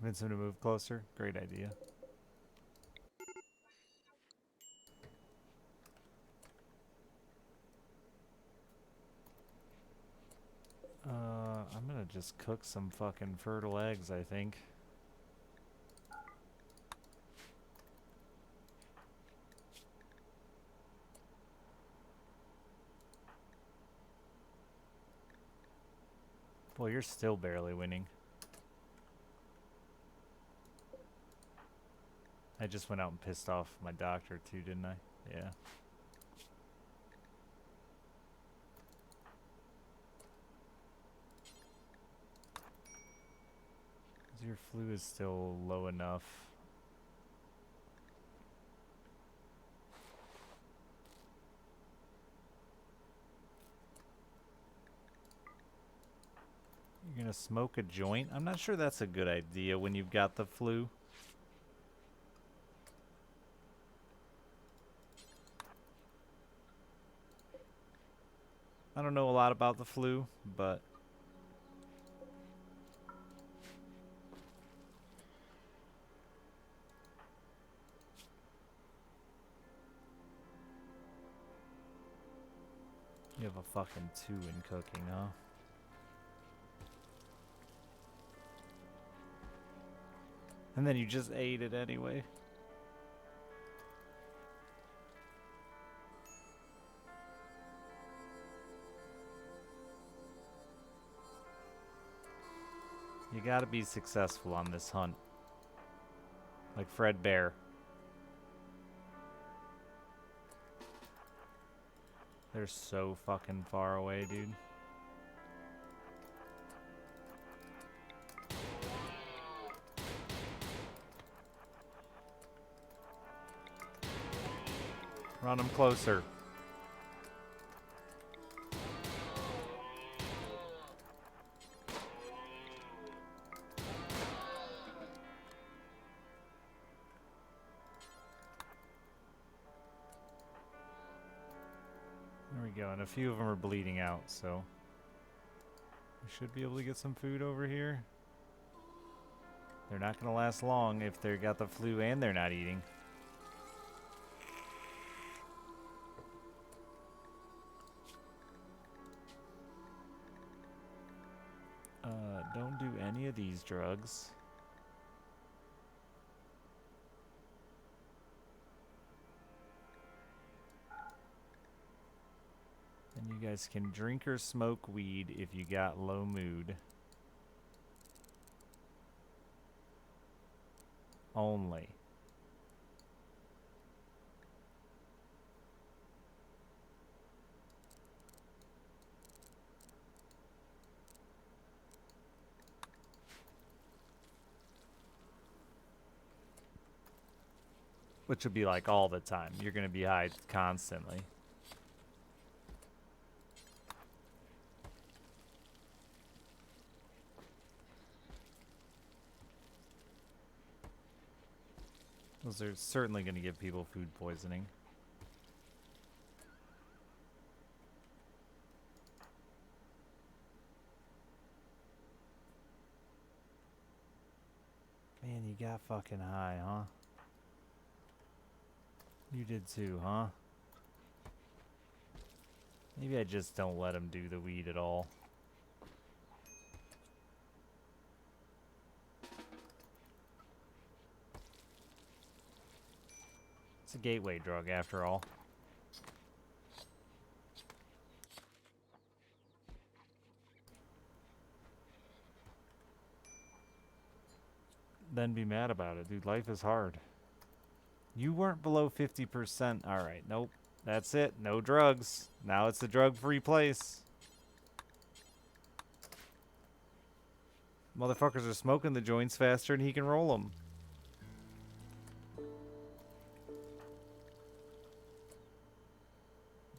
Convince him to move closer. Great idea. I'm gonna just cook some fucking fertile eggs, I think. Boy, you're still barely winning. I just went out and pissed off my doctor too, didn't I? Yeah. Your flu is still low enough. You're gonna smoke a joint? I'm not sure that's a good idea when you've got the flu. I don't know a lot about the flu, but you have a fucking 2 in cooking, huh? And then you just ate it anyway. You gotta be successful on this hunt. Like Fred Bear. They're so fucking far away, dude. Run them closer. There we go, and a few of them are bleeding out, so we should be able to get some food over here. They're not going to last long if they got the flu and they're not eating. Don't do any of these drugs. And you guys can drink or smoke weed if you got low mood. Only. Which would be like all the time. You're going to be high constantly. Those are certainly going to give people food poisoning. Man, you got fucking high, huh? You did too, huh? Maybe I just don't let him do the weed at all. It's a gateway drug after all. Then be mad about it, dude. Life is hard. You weren't below 50%. Alright, nope. That's it. No drugs. Now it's a drug-free place. Motherfuckers are smoking the joints faster than he can roll them.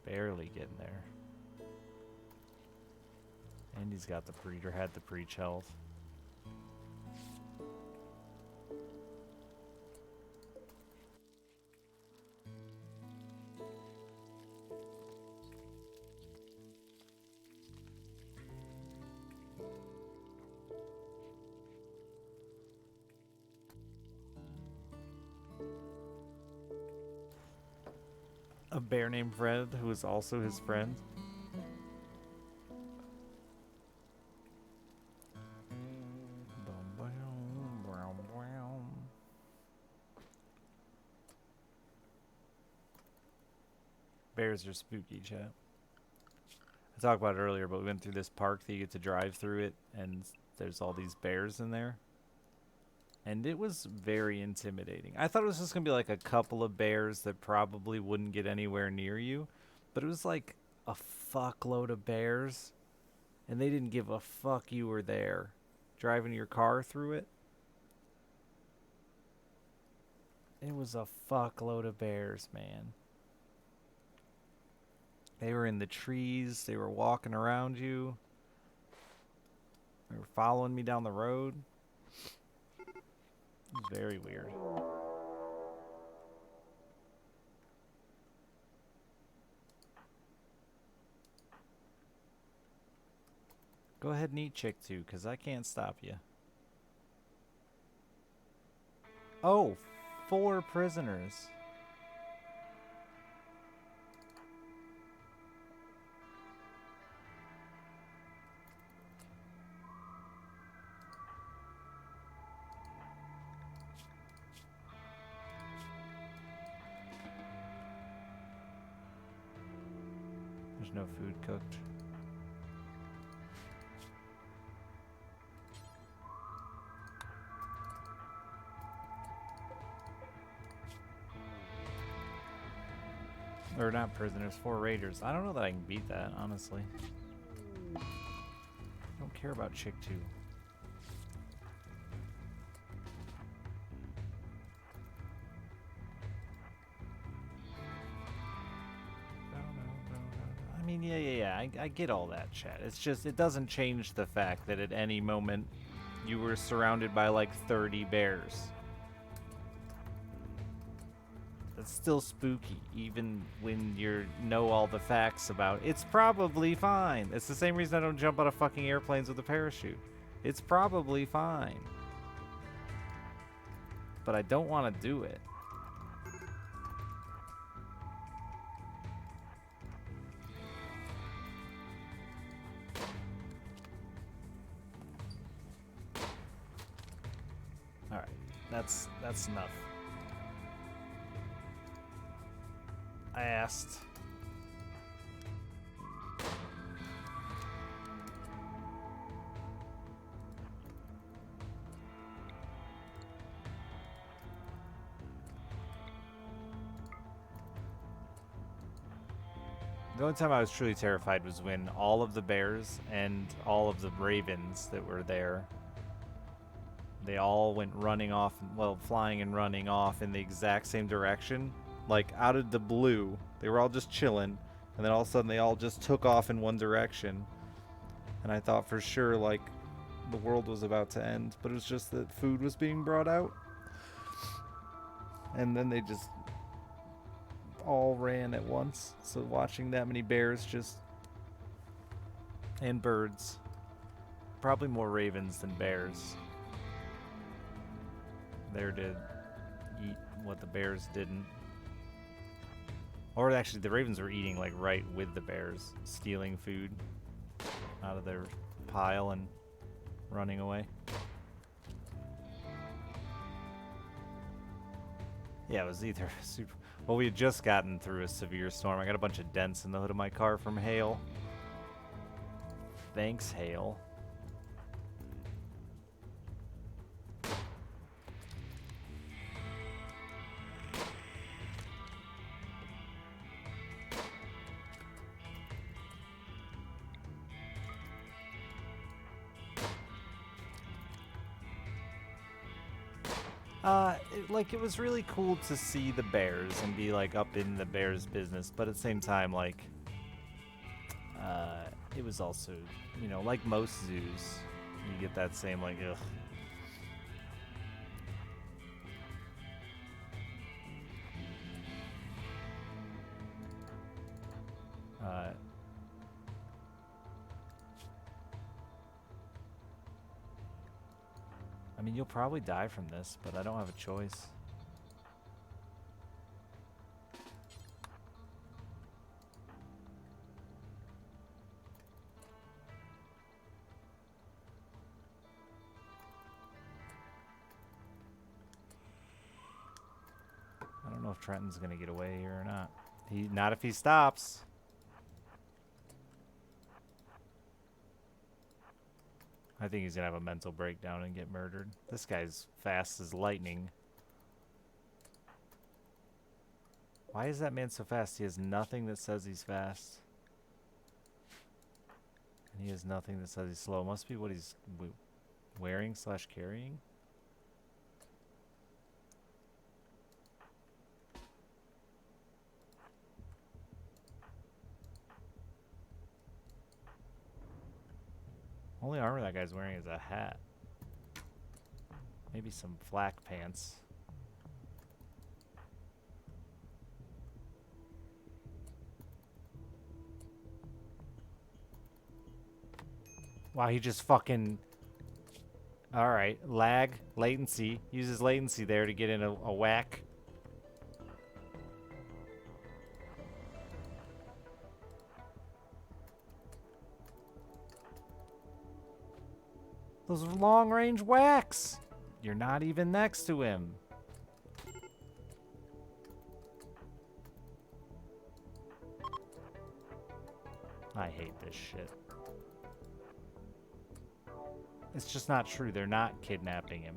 Barely getting there. And he's got the preach, or had the preach health. A bear named Fred who is also his friend. Bears are spooky, chat. I talked about it earlier, but we went through this park that you get to drive through it, and there's all these bears in there. And it was very intimidating. I thought it was just going to be like a couple of bears that probably wouldn't get anywhere near you. But it was like a fuckload of bears. And they didn't give a fuck you were there. Driving your car through it. It was a fuckload of bears, man. They were in the trees. They were walking around you. They were following me down the road. It was very weird. Go ahead and eat chick too, because I can't stop you. Oh, 4 prisoners. There's no food cooked. Or not prisoners, 4 raiders. I don't know that I can beat that, honestly. I don't care about chick 2. I mean, yeah. I get all that, chat. It's just, it doesn't change the fact that at any moment you were surrounded by like 30 bears. That's still spooky, even when you know all the facts about it. It's probably fine. It's the same reason I don't jump out of fucking airplanes with a parachute. It's probably fine. But I don't want to do it. Alright, that's enough. I asked. The only time I was truly terrified was when all of the bears and all of the ravens that were there, they all went running off, well, flying and running off in the exact same direction. Like, out of the blue, they were all just chilling, and then all of a sudden they all just took off in one direction. And I thought for sure, like, the world was about to end, but it was just that food was being brought out. And then they just all ran at once. So watching that many bears just... and birds. Probably more ravens than bears. There to eat what the bears didn't. Or actually, the ravens were eating like right with the bears, stealing food out of their pile and running away. Yeah, it was either super... Well, we had just gotten through a severe storm. I got a bunch of dents in the hood of my car from hail. Thanks, hail. It was really cool to see the bears and be, like, up in the bears business, but at the same time, like, it was also, you know, like most zoos, you get that same, like, ugh. I mean, you'll probably die from this, but I don't have a choice. if Trenton's gonna get away here or not. Not if he stops. I think he's gonna have a mental breakdown and get murdered. This guy's fast as lightning. Why is that man so fast? He has nothing that says he's fast. And he has nothing that says he's slow. Must be what he's wearing / carrying. Only armor that guy's wearing is a hat. Maybe some flak pants. Wow, he just fucking... Alright, latency. Uses latency there to get in a whack. Those long-range whacks! You're not even next to him. I hate this shit. It's just not true. They're not kidnapping him.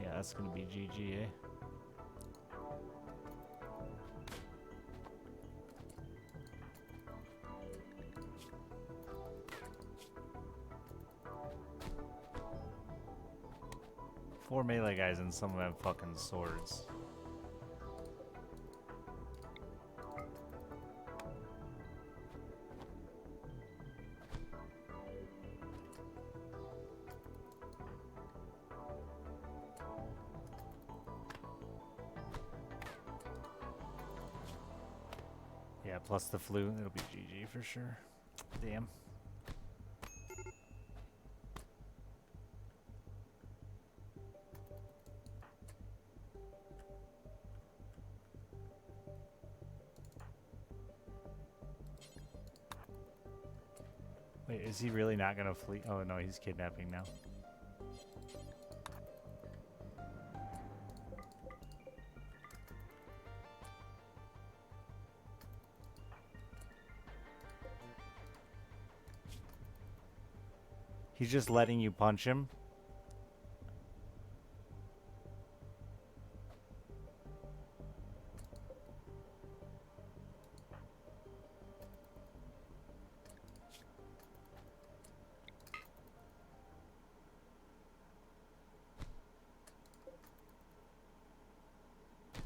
Yeah, that's gonna be GG, eh? Four melee guys and some of them fucking swords. Yeah, plus the flu, it'll be GG for sure. Damn. Wait, is he really not gonna flee? Oh no, he's kidnapping now. He's just letting you punch him.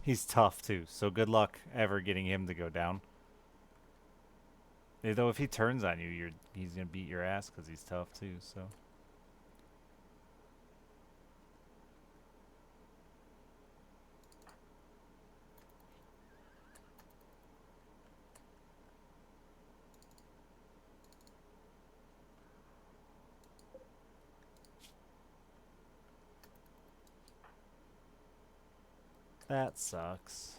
He's tough too, so good luck ever getting him to go down. Though if he turns on you, he's gonna beat your ass because he's tough too, so. That sucks.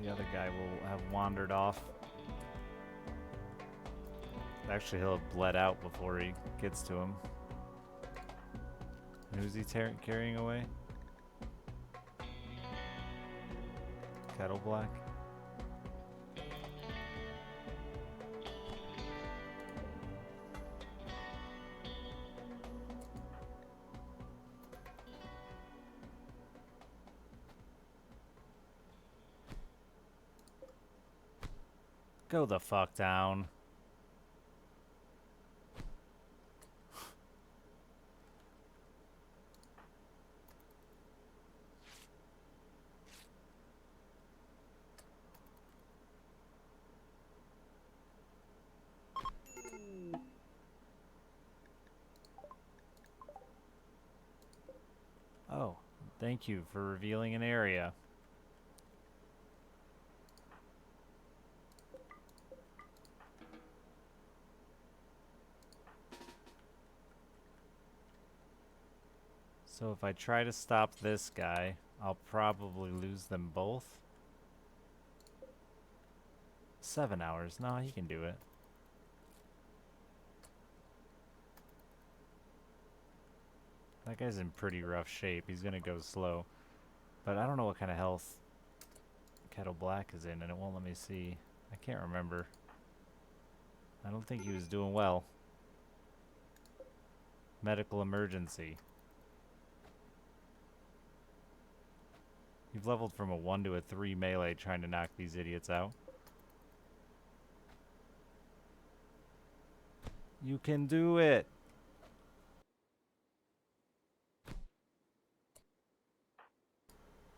The other guy will have wandered off. Actually, he'll have bled out before he gets to him. Who's he carrying away? Kettle Black? Go the fuck down. Thank you for revealing an area. So if I try to stop this guy, I'll probably lose them both. 7 hours. No, he can do it. That guy's in pretty rough shape. He's gonna go slow. But I don't know what kind of health Kettle Black is in, and it won't let me see. I can't remember. I don't think he was doing well. Medical emergency. You've leveled from a 1 to a 3 melee trying to knock these idiots out. You can do it!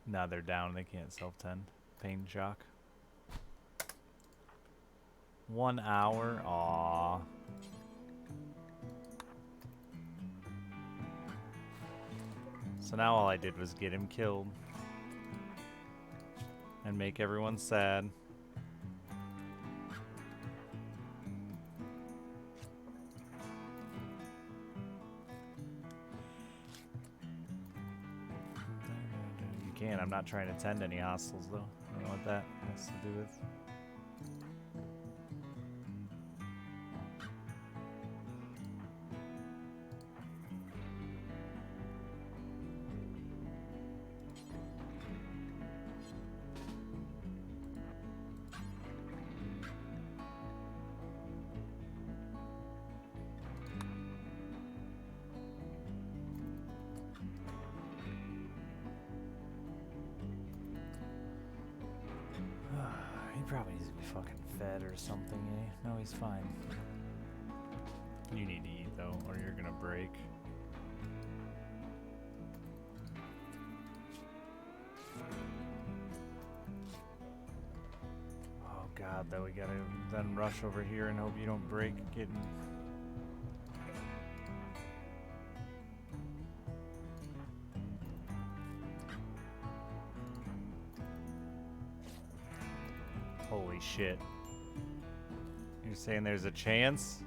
Now they're down. They can't self-tend. Pain shock. 1 hour? Aww. So now all I did was get him killed. And make everyone sad. You can. I'm not trying to tend any hostiles though. I don't know what that has to do with. He probably needs to be fucking fed or something, eh? No, he's fine. You need to eat though, or you're gonna break. Oh god, though, we gotta then rush over here and hope you don't break getting... Holy shit. You're saying there's a chance?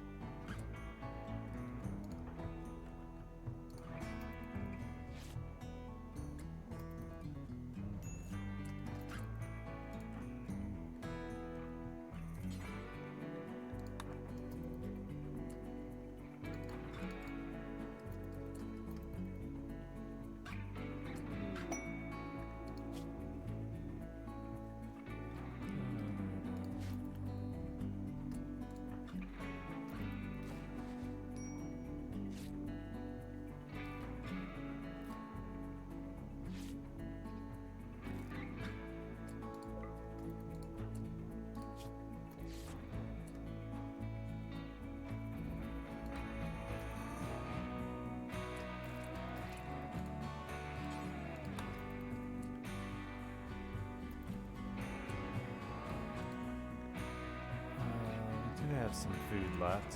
We do have some food left.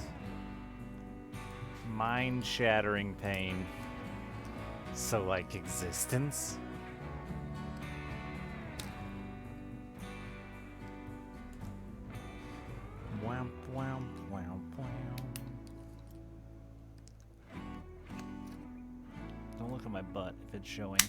Mind-shattering pain. So, like, existence? Wamp, wamp, wamp, wamp. Don't look at my butt if it's showing.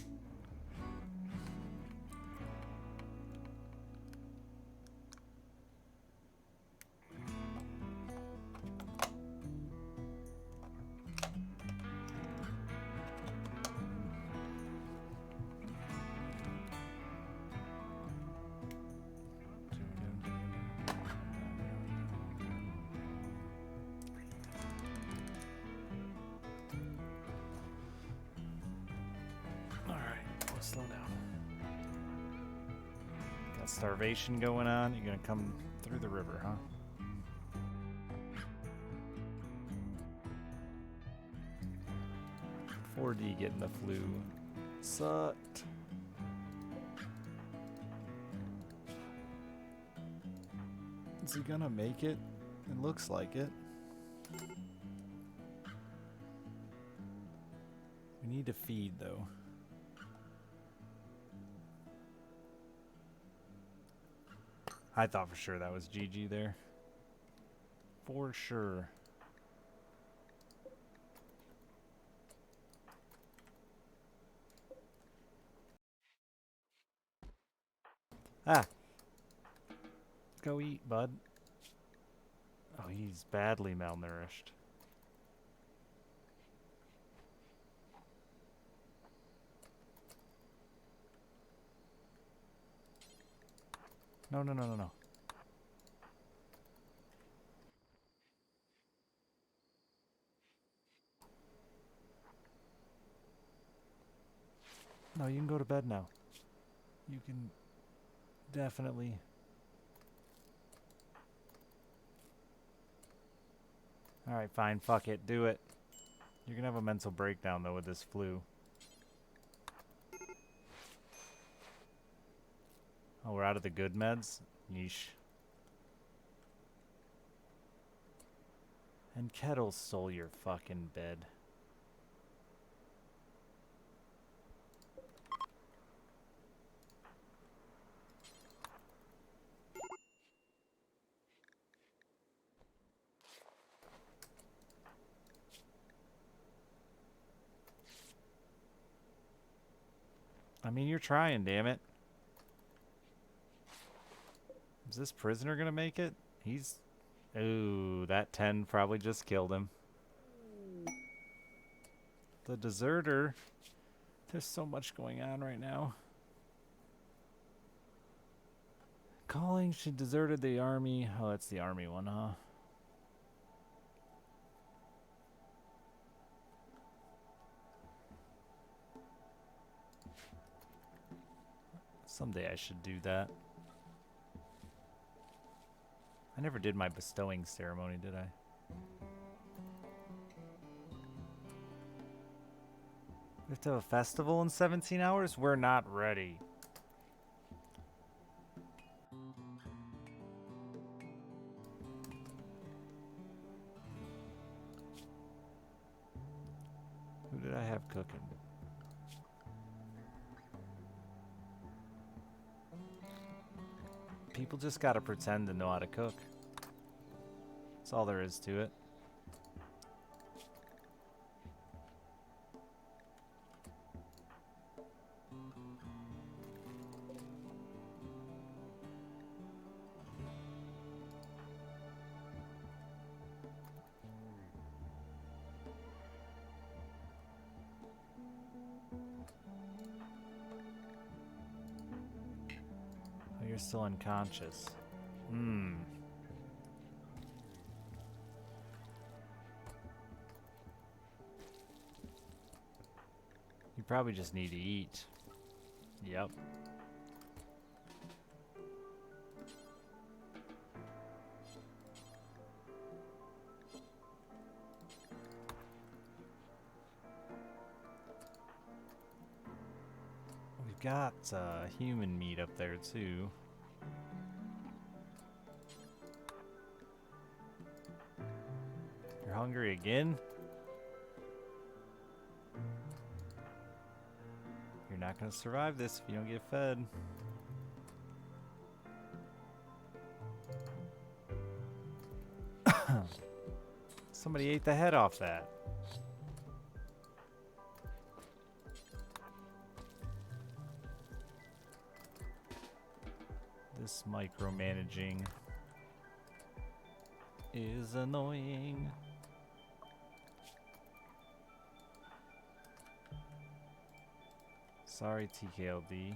Slow down. Got starvation going on. You're gonna come through the river, huh? 4D getting the flu. Sucked. Is he gonna make it? It looks like it. We need to feed though. I thought for sure that was GG there. For sure. Ah! Go eat, bud. Oh, he's badly malnourished. No, no, no, no, no. No, you can go to bed now. You can definitely... Alright, fine, fuck it, do it. You're gonna have a mental breakdown, though, with this flu. Oh, we're out of the good meds? Yeesh. And Kettle stole your fucking bed. I mean, you're trying, damn it. Is this prisoner gonna make it? He's... Ooh, that 10 probably just killed him. The deserter. There's so much going on right now. Calling, she deserted the army. Oh, that's the army one, huh? Someday I should do that. I never did my bestowing ceremony, did I? We have to have a festival in 17 hours? We're not ready. Who did I have cooking? People just gotta pretend to know how to cook. That's all there is to it. Oh, you're still unconscious. Hmm. You probably just need to eat. Yep. We've got human meat up there too. You're hungry again? You're not gonna survive this if you don't get fed. Somebody ate the head off that. This micromanaging is annoying. Sorry, TKLD.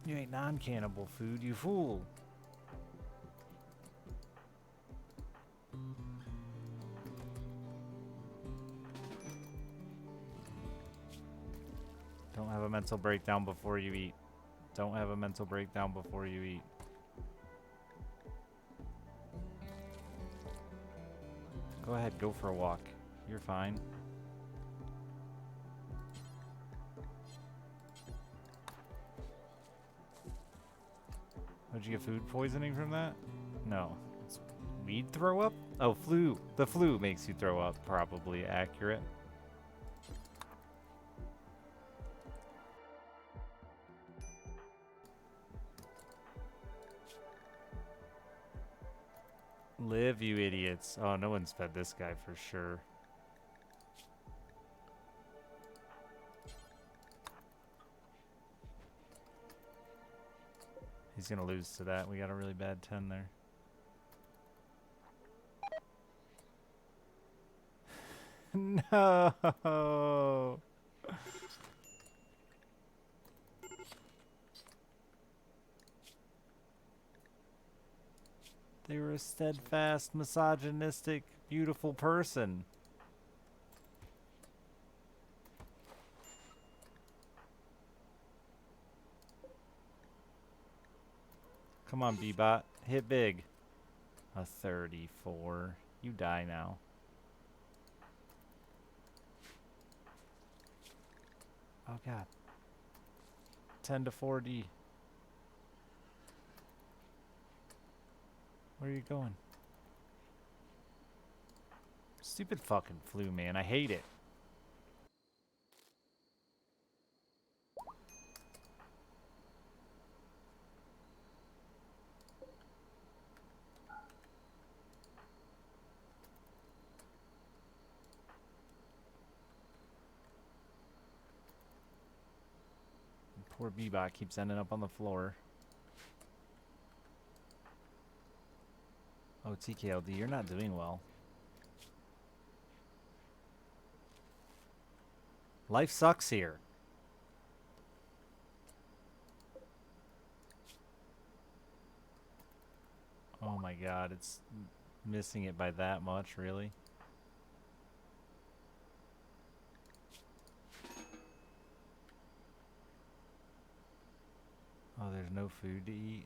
You ain't non-cannibal food, you fool. Don't have a mental breakdown before you eat. Don't have a mental breakdown before you eat. Go ahead, go for a walk. You're fine. Did you get food poisoning from that? No. It's weed throw up? Oh, flu. The flu makes you throw up, probably accurate. Live, you idiots. Oh, no one's fed this guy for sure. He's gonna lose to that. We got a really bad 10 there. No. They were a steadfast, misogynistic, beautiful person. Come on, Bebot. Hit big. A 34. You die now. Oh, God. 10 to 4D. Where are you going? Stupid fucking flu, man. I hate it. Poor Bebot keeps ending up on the floor. Oh, TKLD, you're not doing well. Life sucks here. Oh my God, it's missing it by that much, really? Oh, there's no food to eat.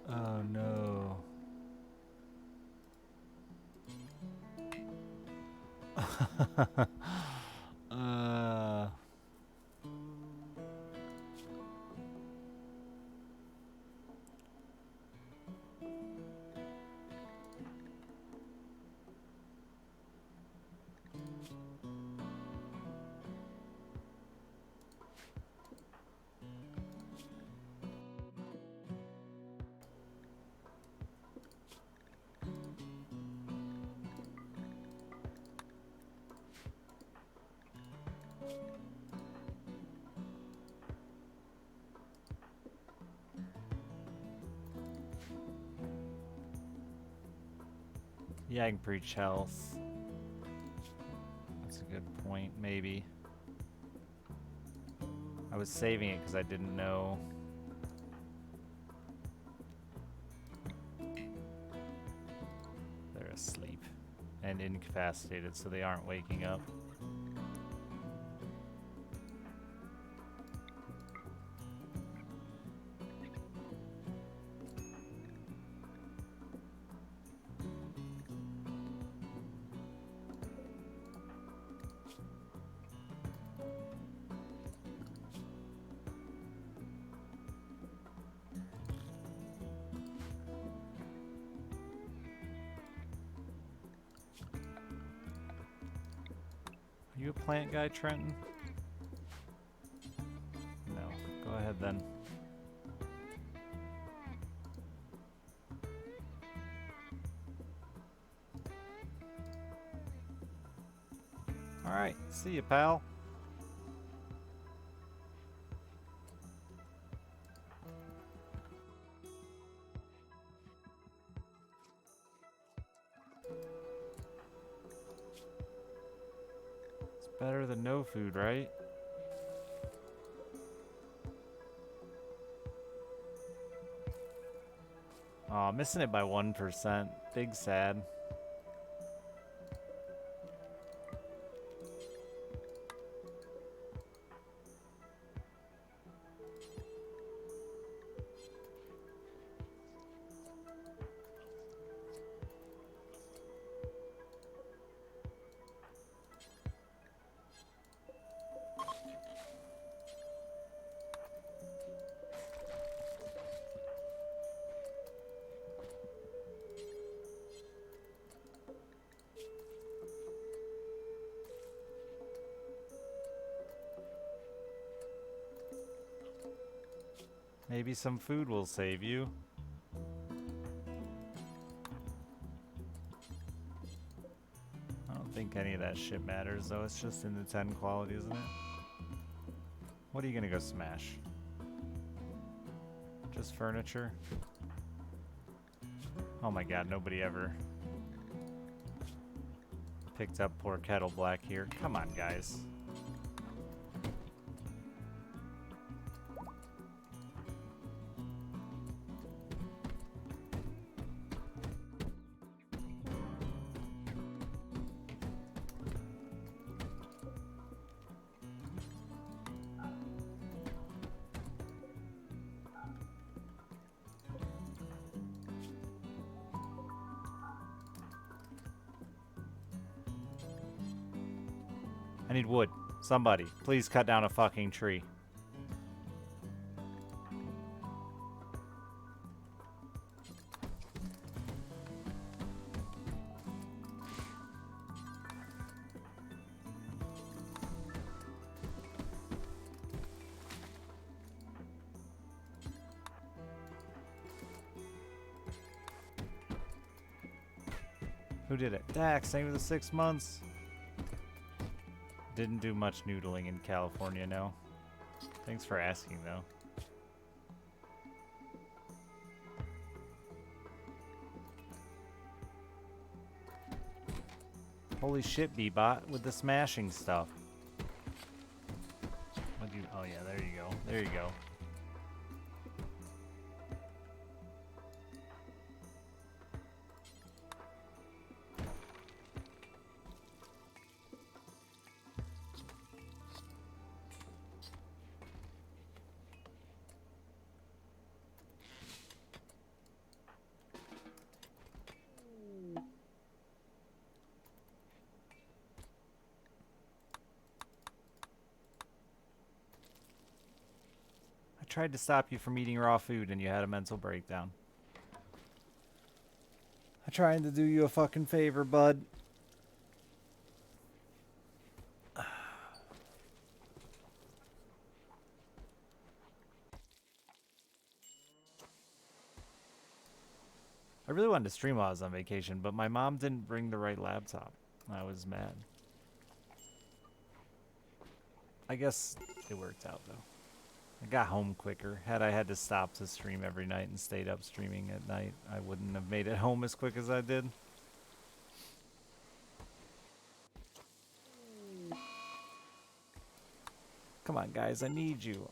Oh no. uh Yeah, I can preach health. That's a good point, maybe. I was saving it because I didn't know. They're asleep and incapacitated, so they aren't waking up. Are you a plant guy, Trenton? No. Go ahead then. Alright, see you, pal. It's better than no food, right? Aw, missing it by 1%. Big sad. Maybe some food will save you. I don't think any of that shit matters, though. It's just in the 10 quality, isn't it? What are you gonna go smash? Just furniture? Oh my god, nobody ever picked up poor Kettle Black here. Come on, guys. I need wood. Somebody, please cut down a fucking tree. Who did it? Dax, thank you for the 6 months. Didn't do much noodling in California, no. Thanks for asking, though. Holy shit, Bebot, with the smashing stuff. What'd you... Oh, yeah, there you go. There you go. Tried to stop you from eating raw food and you had a mental breakdown. I'm trying to do you a fucking favor, bud. I really wanted to stream while I was on vacation, but my mom didn't bring the right laptop. I was mad. I guess it worked out, though. I got home quicker. Had I had to stop to stream every night and stayed up streaming at night, I wouldn't have made it home as quick as I did. Come on, guys, I need you.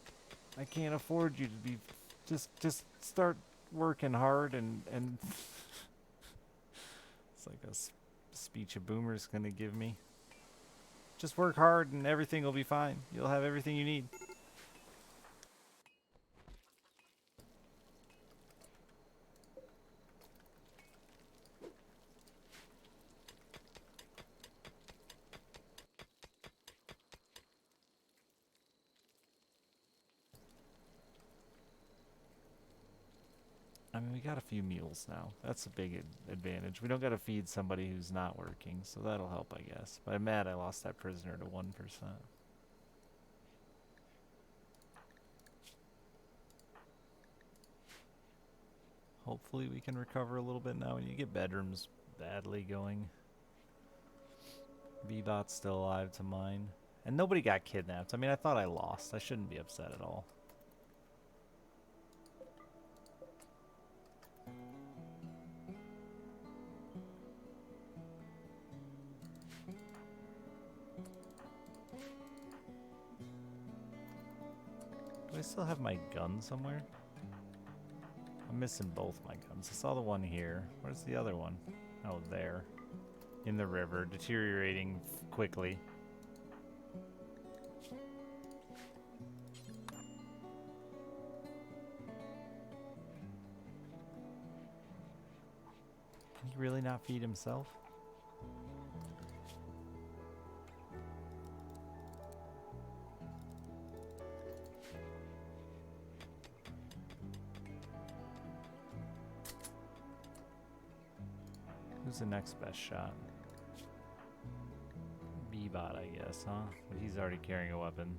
I can't afford you to be... Just start working hard and... It's like a speech a boomer's gonna give me. Just work hard and everything will be fine. You'll have everything you need. I mean, we got a few mules now. That's a big advantage. We don't got to feed somebody who's not working, so that'll help, I guess. But I'm mad I lost that prisoner to 1%. Hopefully we can recover a little bit now. And you get bedrooms badly going. Bebot's still alive to mine. And nobody got kidnapped. I mean, I thought I lost. I shouldn't be upset at all. Do I still have my gun somewhere? I'm missing both my guns. I saw the one here. Where's the other one? Oh, there. In the river, deteriorating quickly. Can he really not feed himself? Who's the next best shot? Bebot, I guess, huh? But he's already carrying a weapon.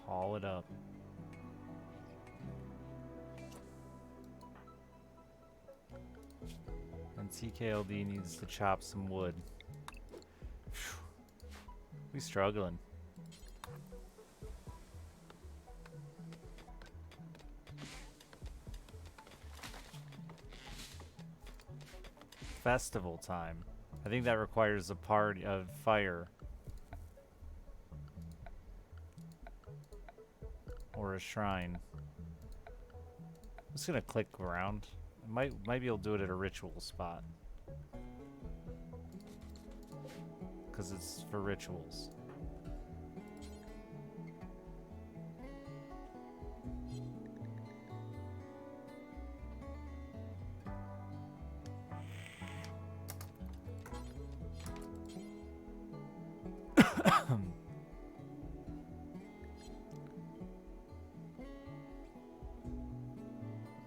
Haul it up. And TKLD needs to chop some wood. We struggling. Festival time. I think that requires a party of fire. Or a shrine. I'm just gonna click around. I might be able to do it at a ritual spot. Because it's for rituals.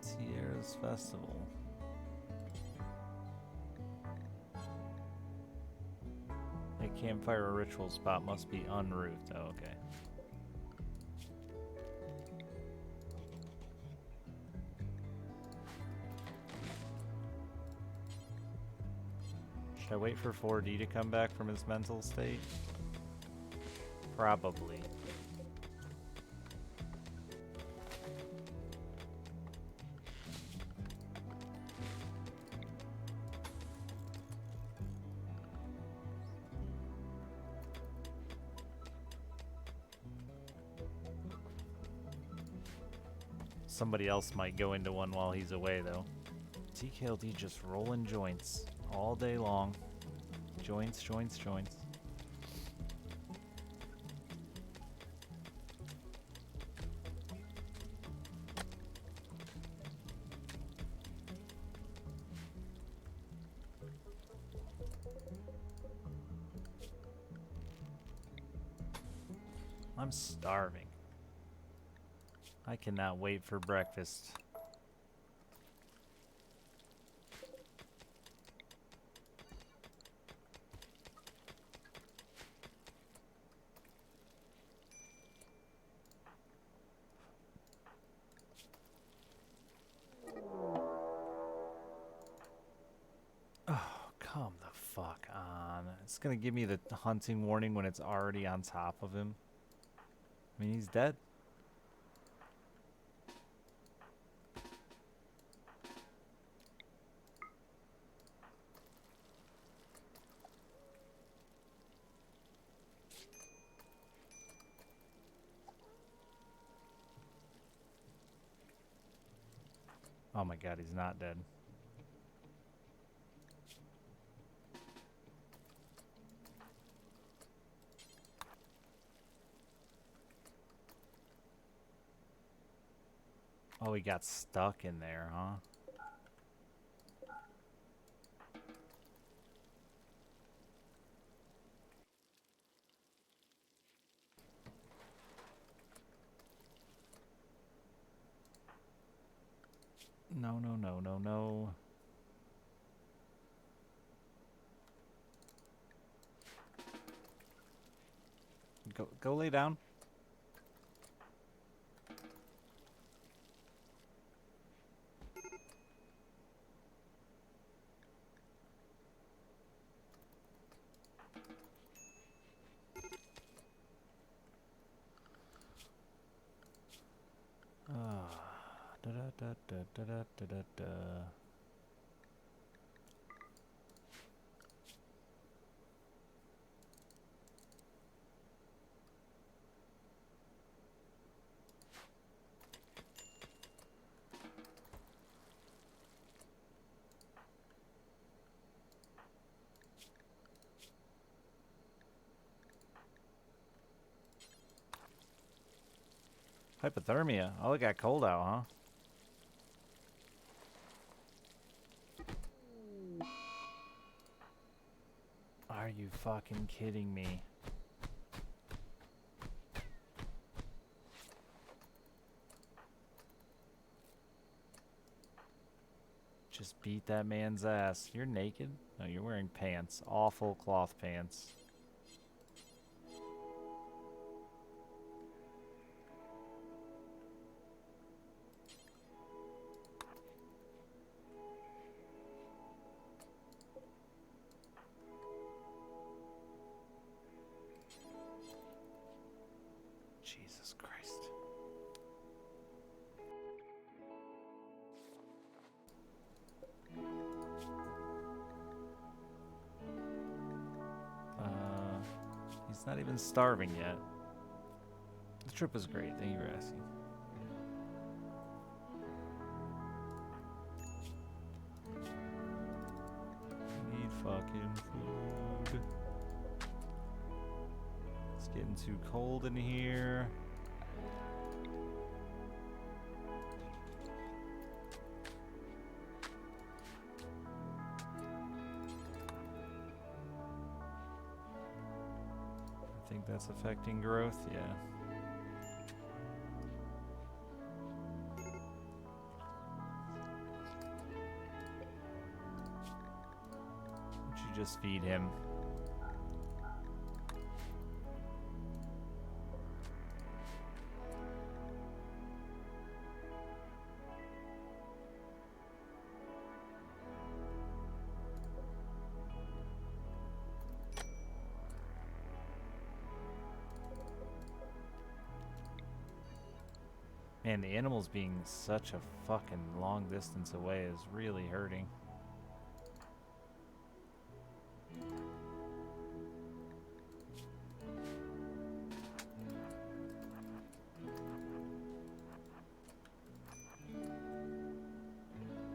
Sierra's Festival. A campfire or ritual spot must be unroofed. Oh, okay. Should I wait for 4D to come back from his mental state? Probably. Somebody else might go into one while he's away, though. TKLD just rolling joints all day long. Joints, joints, joints. I'm starving. I cannot wait for breakfast. Oh, come the fuck on. It's gonna give me the hunting warning when it's already on top of him. I mean, he's dead. Oh my god, he's not dead. Oh, he got stuck in there, huh? No, no, no, no, no. Go lay down. Da da da da da da da da da. Hypothermia. Oh, it got cold out, huh? Are you fucking kidding me? Just beat that man's ass. You're naked? No, you're wearing pants. Awful cloth pants. Jesus Christ. He's not even starving yet. The trip was great. Thank you for asking. I need fucking food. It's getting too cold in here. I think that's affecting growth, yeah. Why don't you just feed him? Man, the animals being such a fucking long distance away is really hurting.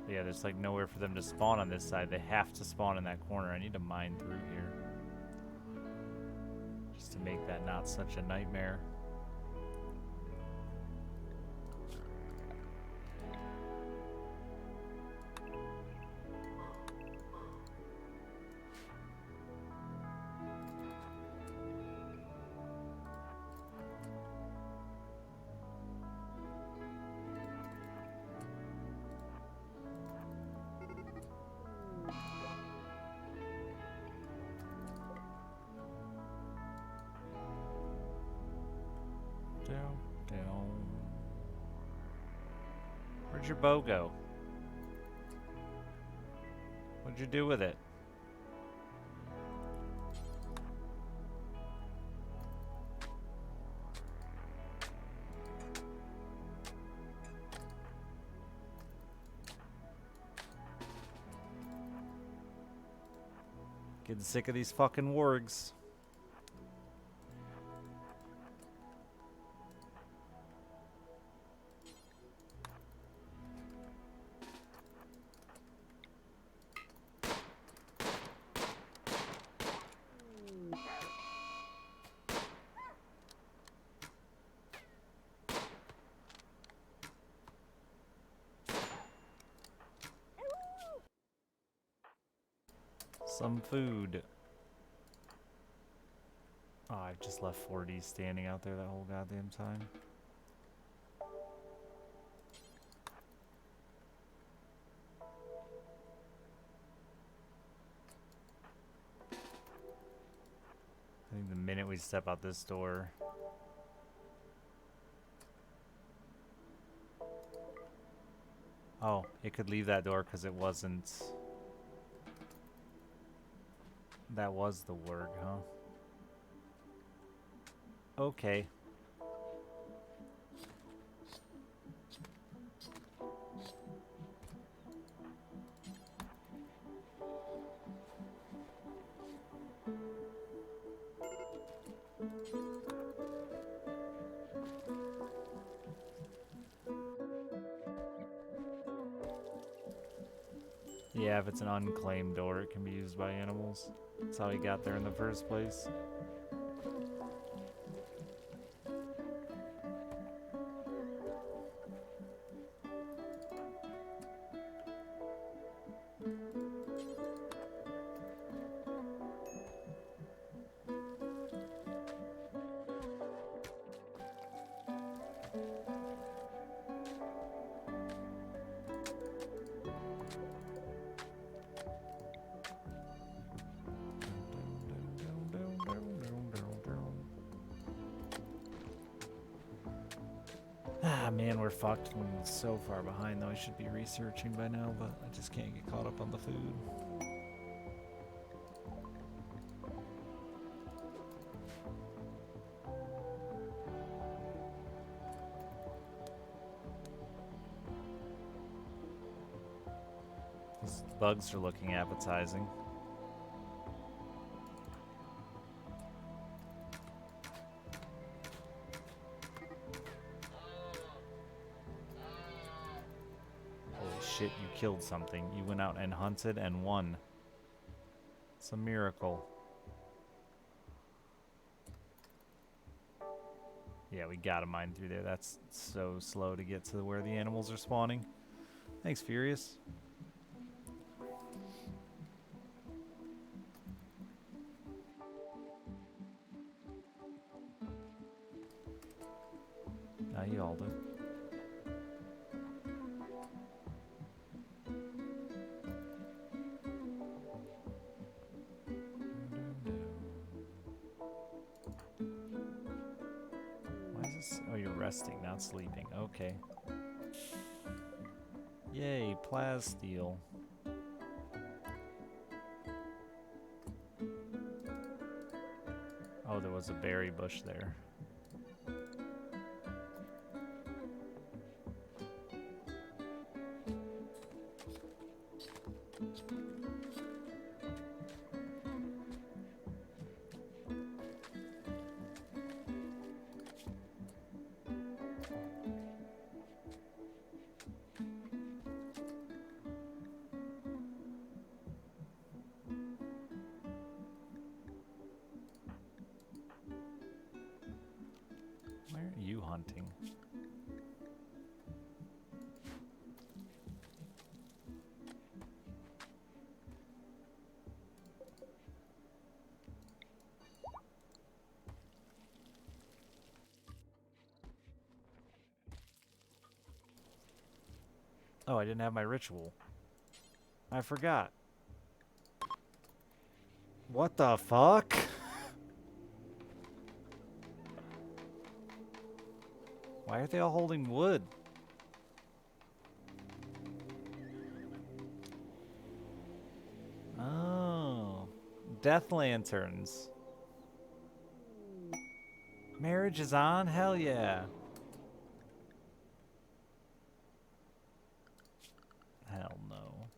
Yeah, there's like nowhere for them to spawn on this side. They have to spawn in that corner. I need to mine through here. Just to make that not such a nightmare. Down. Where'd your bow go? What'd you do with it? Getting sick of these fucking wargs. Some food. Oh, I just left 4D standing out there that whole goddamn time. I think the minute we step out this door. Oh, it could leave that door because it wasn't. That was the word, huh? Okay. Yeah, if it's an unclaimed door, it can be used by animals. That's how he got there in the first place. Ah, man, we're fucked. We're so far behind, though. I should be researching by now, but I just can't get caught up on the food. Bugs are looking appetizing. Holy shit, you killed something. You went out and hunted and won. It's a miracle. Yeah, we gotta mine through there. That's so slow to get to where the animals are spawning. Thanks, Furious. Now you all do. Why is this? Oh, you're resting, not sleeping. Okay. Yay, plasteel. Oh, there was a berry bush there. Where are you hunting? Oh, I didn't have my ritual. I forgot. What the fuck? Why are they all holding wood? Oh. Death lanterns. Marriage is on? Hell yeah. Hell no.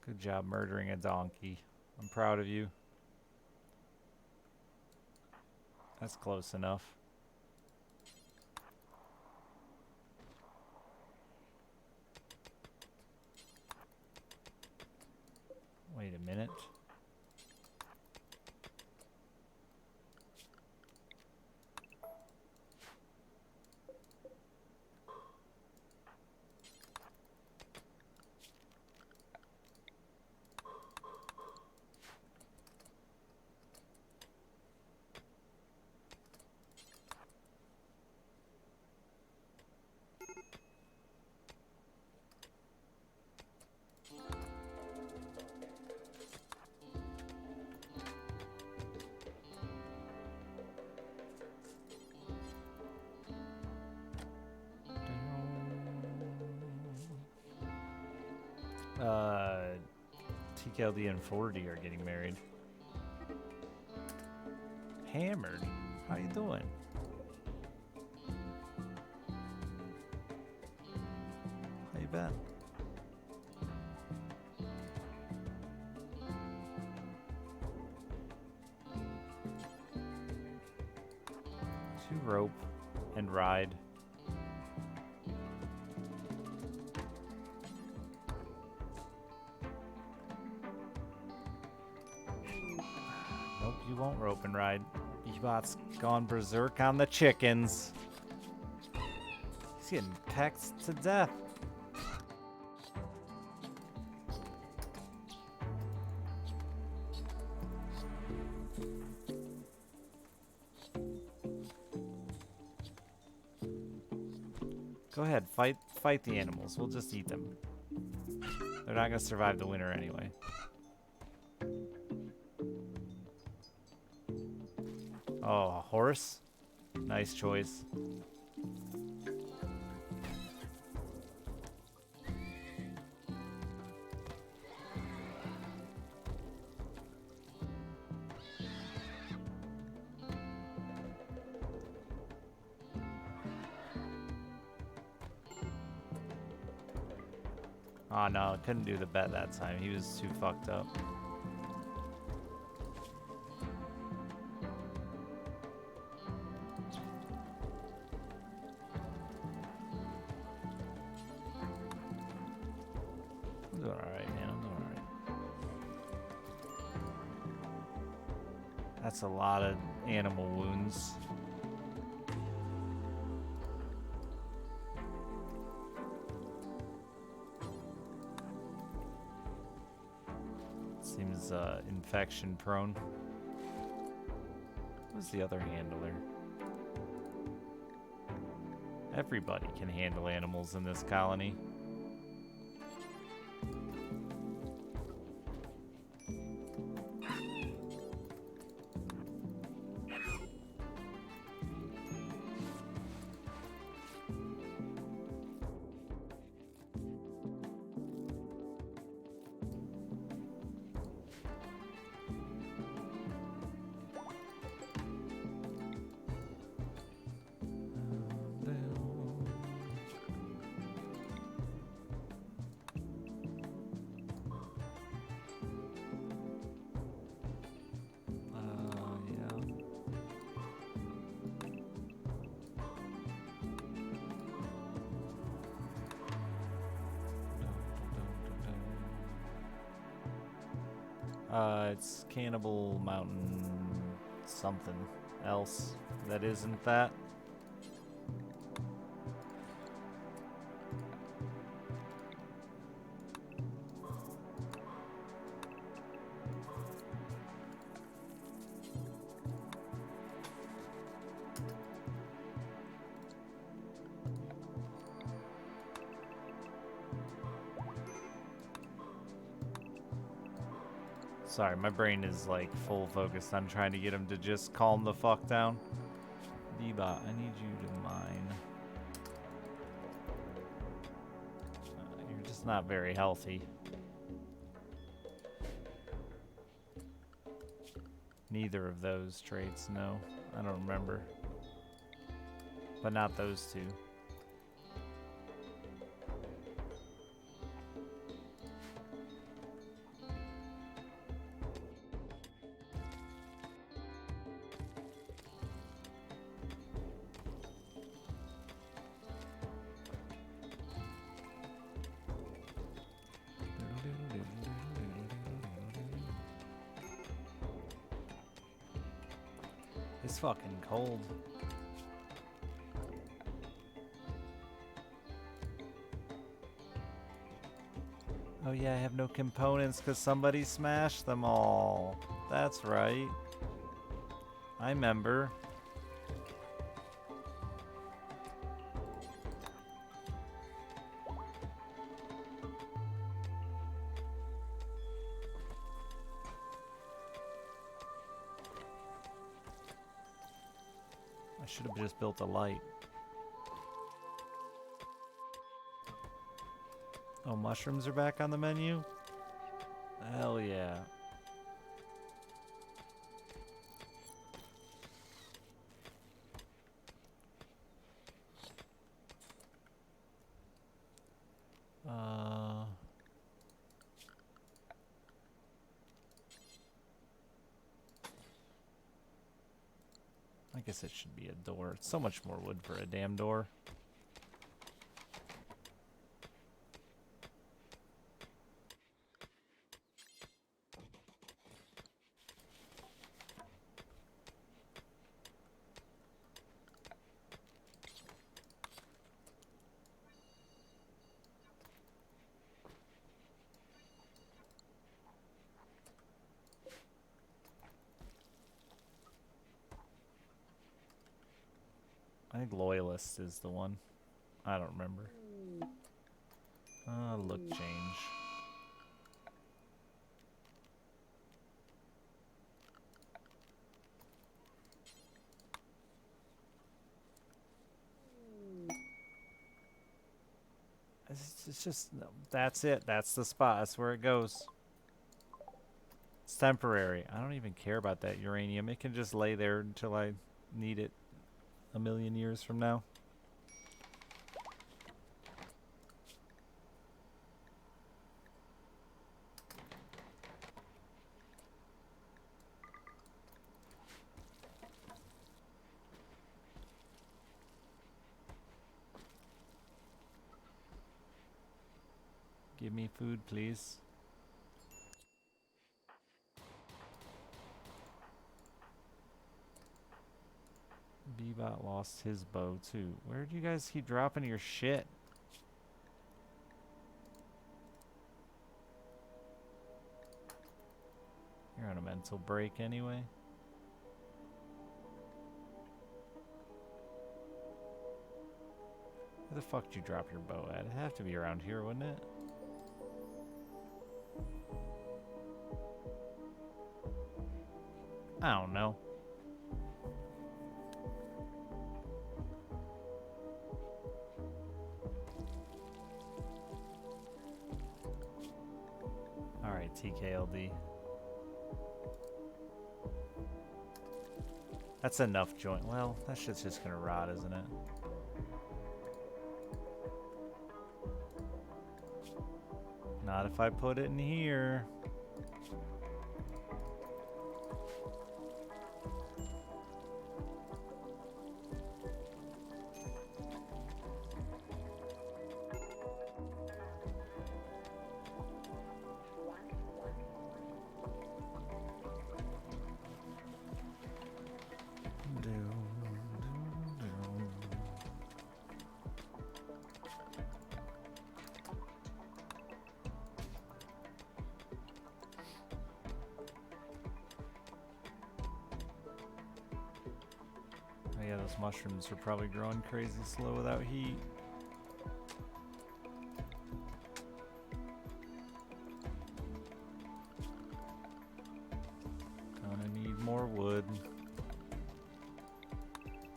Good job murdering a donkey. I'm proud of you. That's close enough. Wait a minute. TKLD and 40 are getting married. Hammered. How you doing? How you been? To rope and ride. Nope, you won't rope and ride. Ebot's gone berserk on the chickens. He's getting pecked to death. Go ahead, fight the animals. We'll just eat them. They're not gonna survive the winter anyway. Oh, a horse? Nice choice. Oh no, couldn't do the bet that time. He was too fucked up. I'm doing alright, man. I'm doing alright. That's a lot of animal wounds. Seems infection prone. Who's the other handler? Everybody can handle animals in this colony. It's Cannibal Mountain something else that isn't that. Sorry, my brain is like full focused on trying to get him to just calm the fuck down. Bebop, I need you to mine. You're just not very healthy. Neither of those traits, no. I don't remember. But not those two. It's fucking cold. Oh yeah, I have no components because somebody smashed them all. That's right. I remember. I should have just built a light. Oh, mushrooms are back on the menu? Hell yeah. I guess it should be a door. It's so much more wood for a damn door. I think Loyalist is the one. I don't remember. Look change. It's just, no, that's it. That's the spot. That's where it goes. It's temporary. I don't even care about that uranium. It can just lay there until I need it a million years from now. Give me food, please. Bebot lost his bow too. Where do you guys keep dropping your shit? You're on a mental break anyway. Where the fuck did you drop your bow at? It'd have to be around here, wouldn't it? I don't know. Alright, TKLD. That's enough joint. Well, that shit's just gonna rot, isn't it? Not if I put it in here. Yeah, those mushrooms are probably growing crazy slow without heat. Gonna need more wood.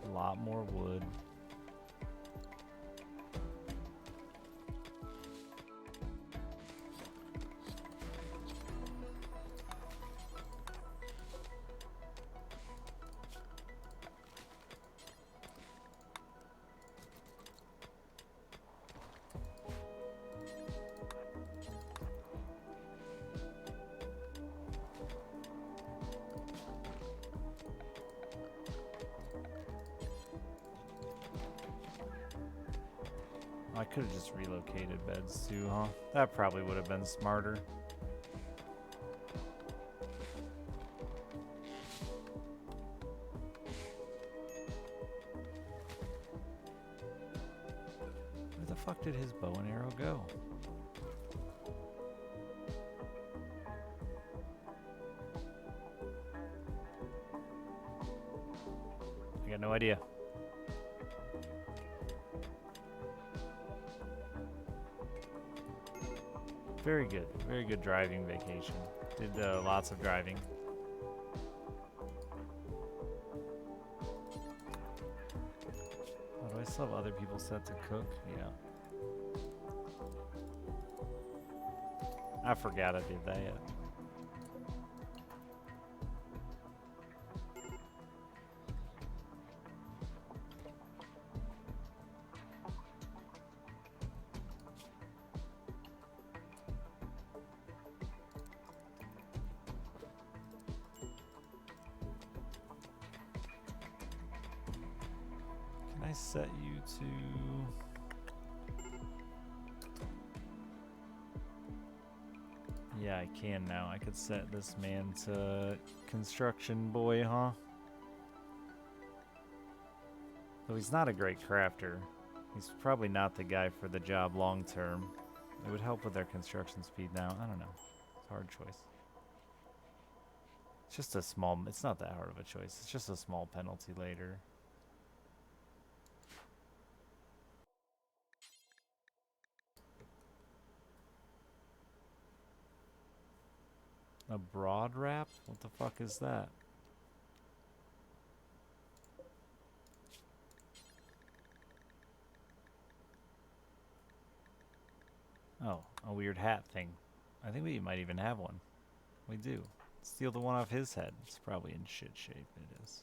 A lot more wood. I could have just relocated beds too, huh? That probably would have been smarter. Where the fuck did his bow and arrow go? I got no idea. Very good driving vacation. Did lots of driving. Oh, do I still have other people set to cook? Yeah. I forgot I did that. I set you to... Yeah, I can now. I could set this man to construction boy, huh? Though he's not a great crafter. He's probably not the guy for the job long term. It would help with their construction speed now. I don't know. It's a hard choice. It's just a small... It's not that hard of a choice. It's just a small penalty later. A broad wrap? What the fuck is that? Oh, a weird hat thing. I think we might even have one. We do. Steal the one off his head. It's probably in shit shape. It is.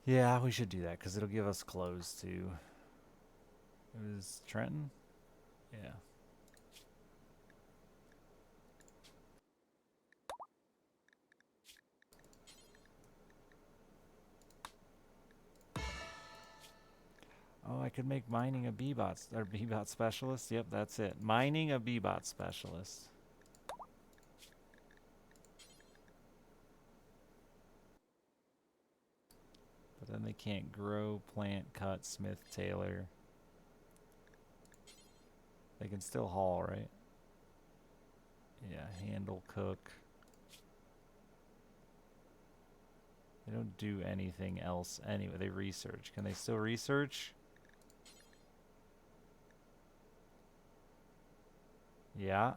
Yeah, we should do that because it'll give us clothes too. It was Trenton? Yeah. Oh, I could make mining a B-bot or B-bot specialist. Yep, that's it. Mining a B-bot specialist. But then they can't grow, plant, cut, smith, tailor. They can still haul, right? Yeah, handle, cook. They don't do anything else anyway. They research. Can they still research? Yeah.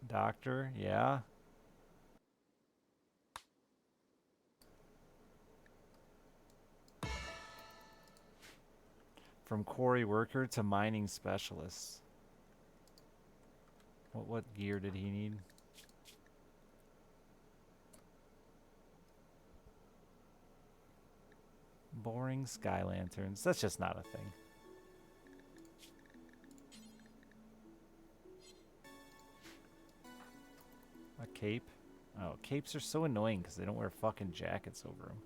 Doctor, yeah. From quarry worker to mining specialist. What gear did he need? Boring sky lanterns. That's just not a thing. A cape? Oh, capes are so annoying because they don't wear fucking jackets over them.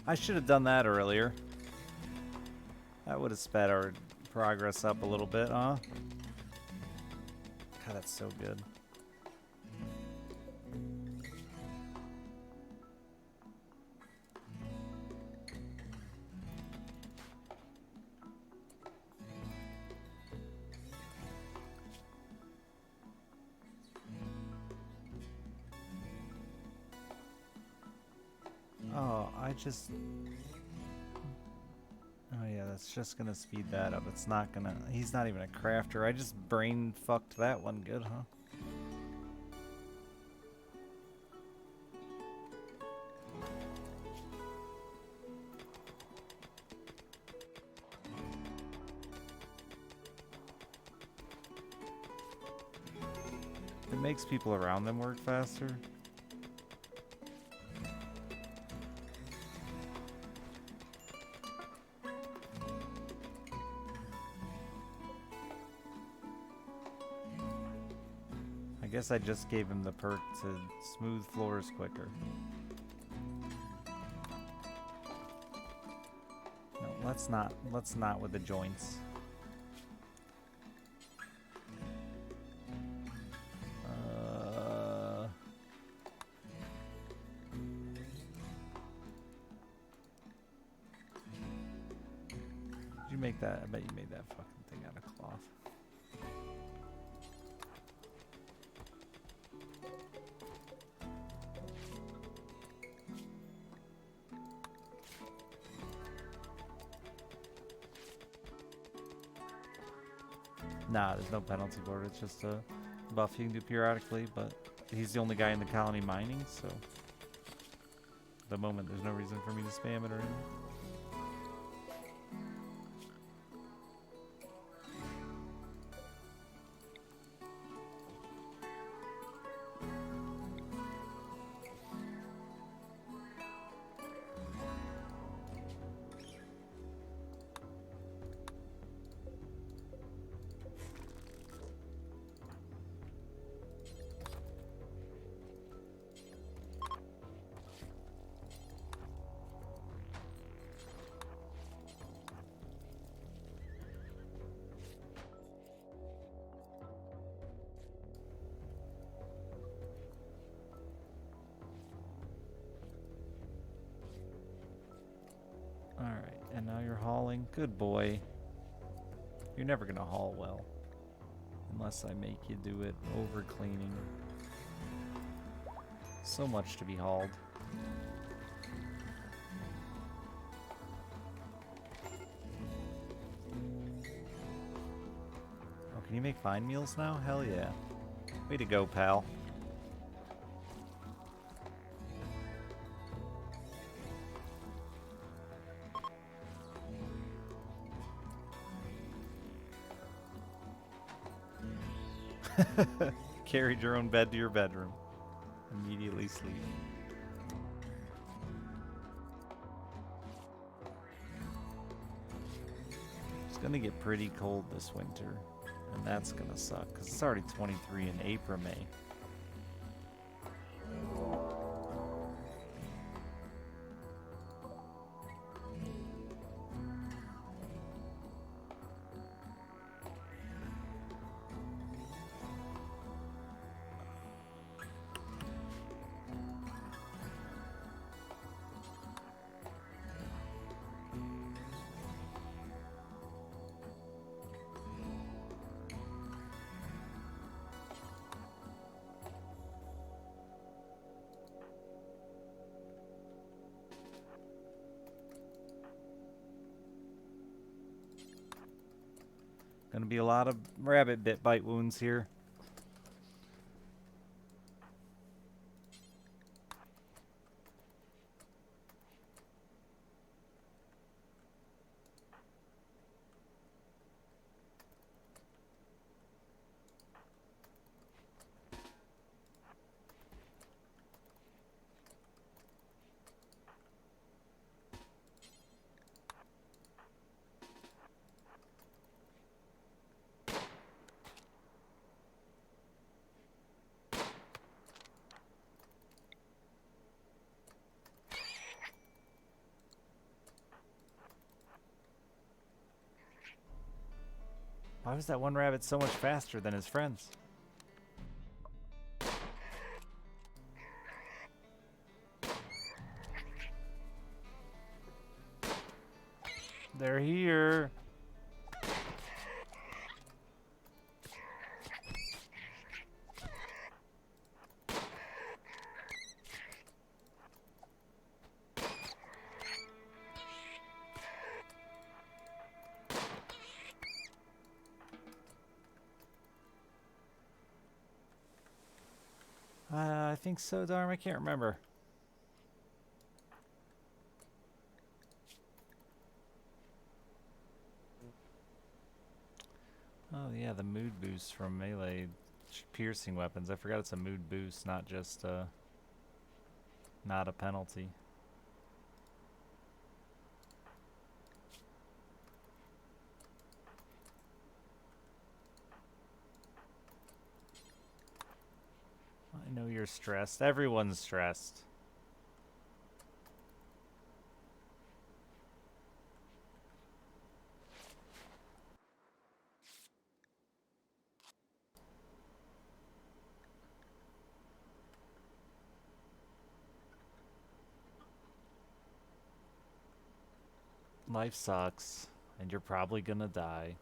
I should have done that earlier. That would have sped our progress up a little bit, huh? God, that's so good. Oh, I just... Oh yeah, that's just gonna speed that up. It's not gonna... He's not even a crafter. I just brain fucked that one good, huh? It makes people around them work faster. I guess I just gave him the perk to smooth floors quicker. No, let's not with the joints. Did you make that? I bet you made that fucking thing out of cloth. Nah, there's no penalty for it. It's just a buff you can do periodically, but he's the only guy in the colony mining, so at the moment there's no reason for me to spam it or anything. Alright, and now you're hauling. Good boy. You're never gonna haul well. Unless I make you do it over cleaning. So much to be hauled. Oh, can you make fine meals now? Hell yeah. Way to go, pal. Carried your own bed to your bedroom. Immediately sleep. It's gonna get pretty cold this winter, and that's gonna suck because it's already 23 in April, May. Gonna be a lot of rabbit bite wounds here. Why was that one rabbit so much faster than his friends? They're here. I think so, Darm. I can't remember. Oh yeah, the mood boost from melee piercing weapons. I forgot it's a mood boost, not just not a penalty. I know you're stressed. Everyone's stressed. Life sucks, and you're probably gonna die.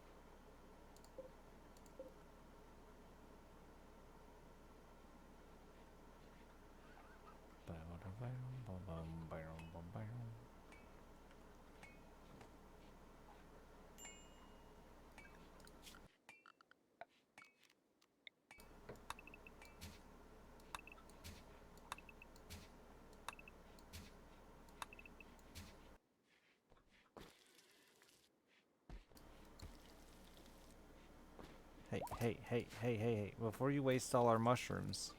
Hey, before you waste all our mushrooms,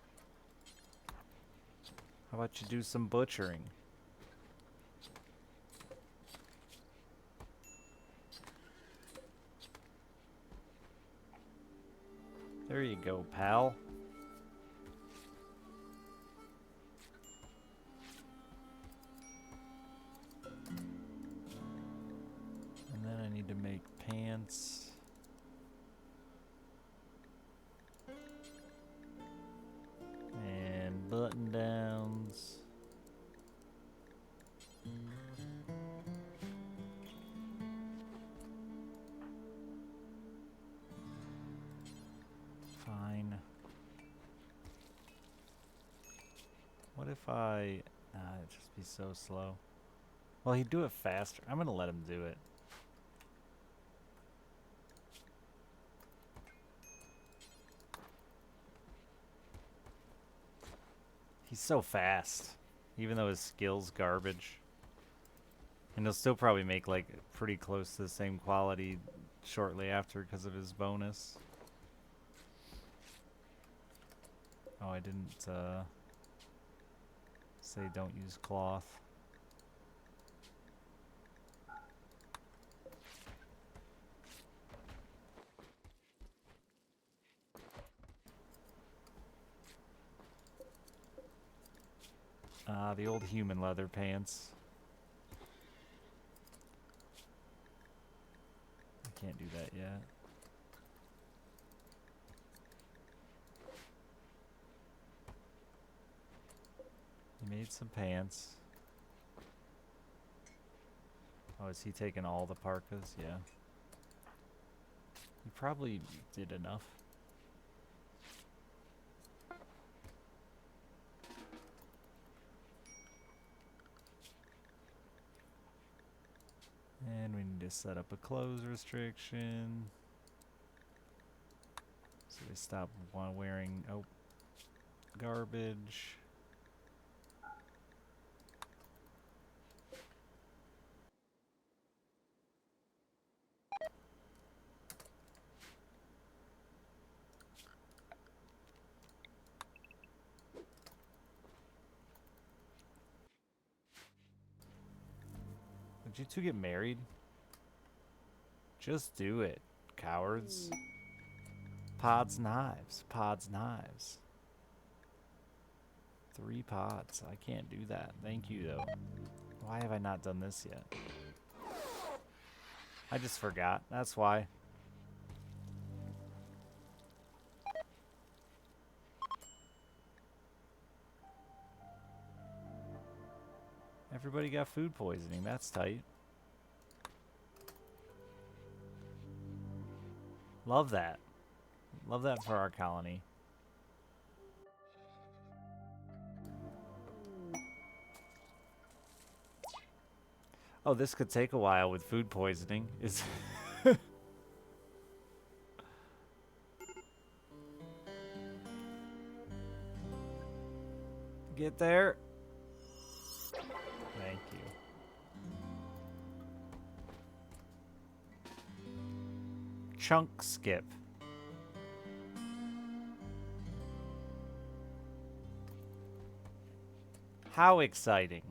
how about you do some butchering? There you go, pal. And then I need to make pants. And button downs. Fine. What if I... it'd just be so slow. Well, he'd do it faster. I'm gonna let him do it. He's so fast, even though his skill's garbage. And he'll still probably make like pretty close to the same quality shortly after because of his bonus. Oh, I didn't say don't use cloth. Ah, the old human leather pants. I can't do that yet. He made some pants. Oh, is he taking all the parkas? Yeah. He probably did enough. And we need to set up a clothes restriction. So they stop wearing, oh, garbage. Did you two get married? Just do it, cowards. Pods knives. Pods knives. 3 pods. I can't do that. Thank you, though. Why have I not done this yet? I just forgot. That's why. Everybody got food poisoning. That's tight. Love that. Love that for our colony. Oh, this could take a while with food poisoning. Is get there. Thank you. Chunk skip. How exciting.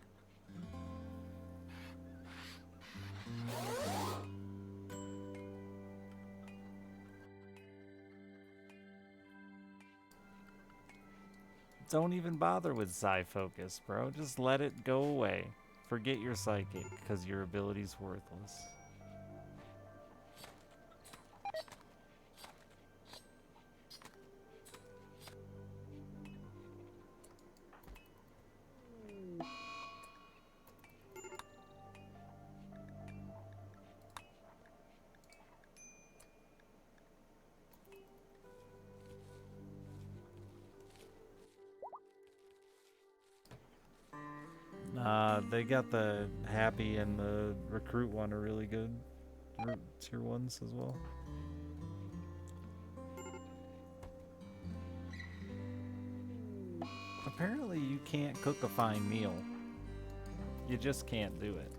Don't even bother with Psi Focus, bro. Just let it go away. Forget your psychic, because your ability's worthless. They got the Happy and the Recruit one are really good. Tier 1s as well. Apparently you can't cook a fine meal. You just can't do it.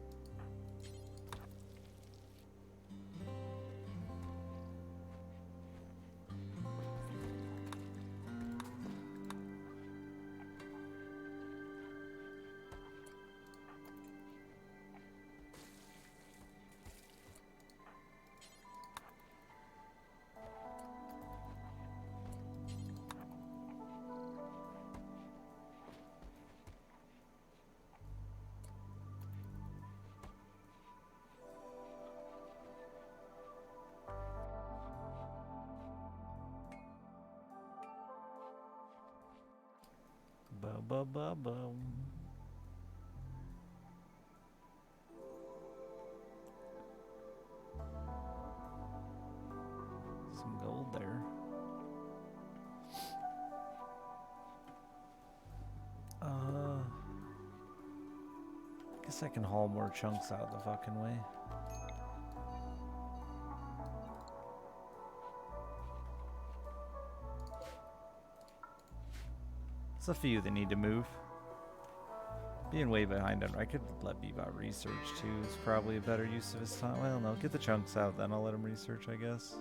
Ba-ba-ba-bum. Some gold there. Guess I can haul more chunks out the fucking way. There's a few that need to move. Being way behind on, I could let Bebop research too. Is probably a better use of his time. Well, no, get the chunks out, then I'll let him research, I guess.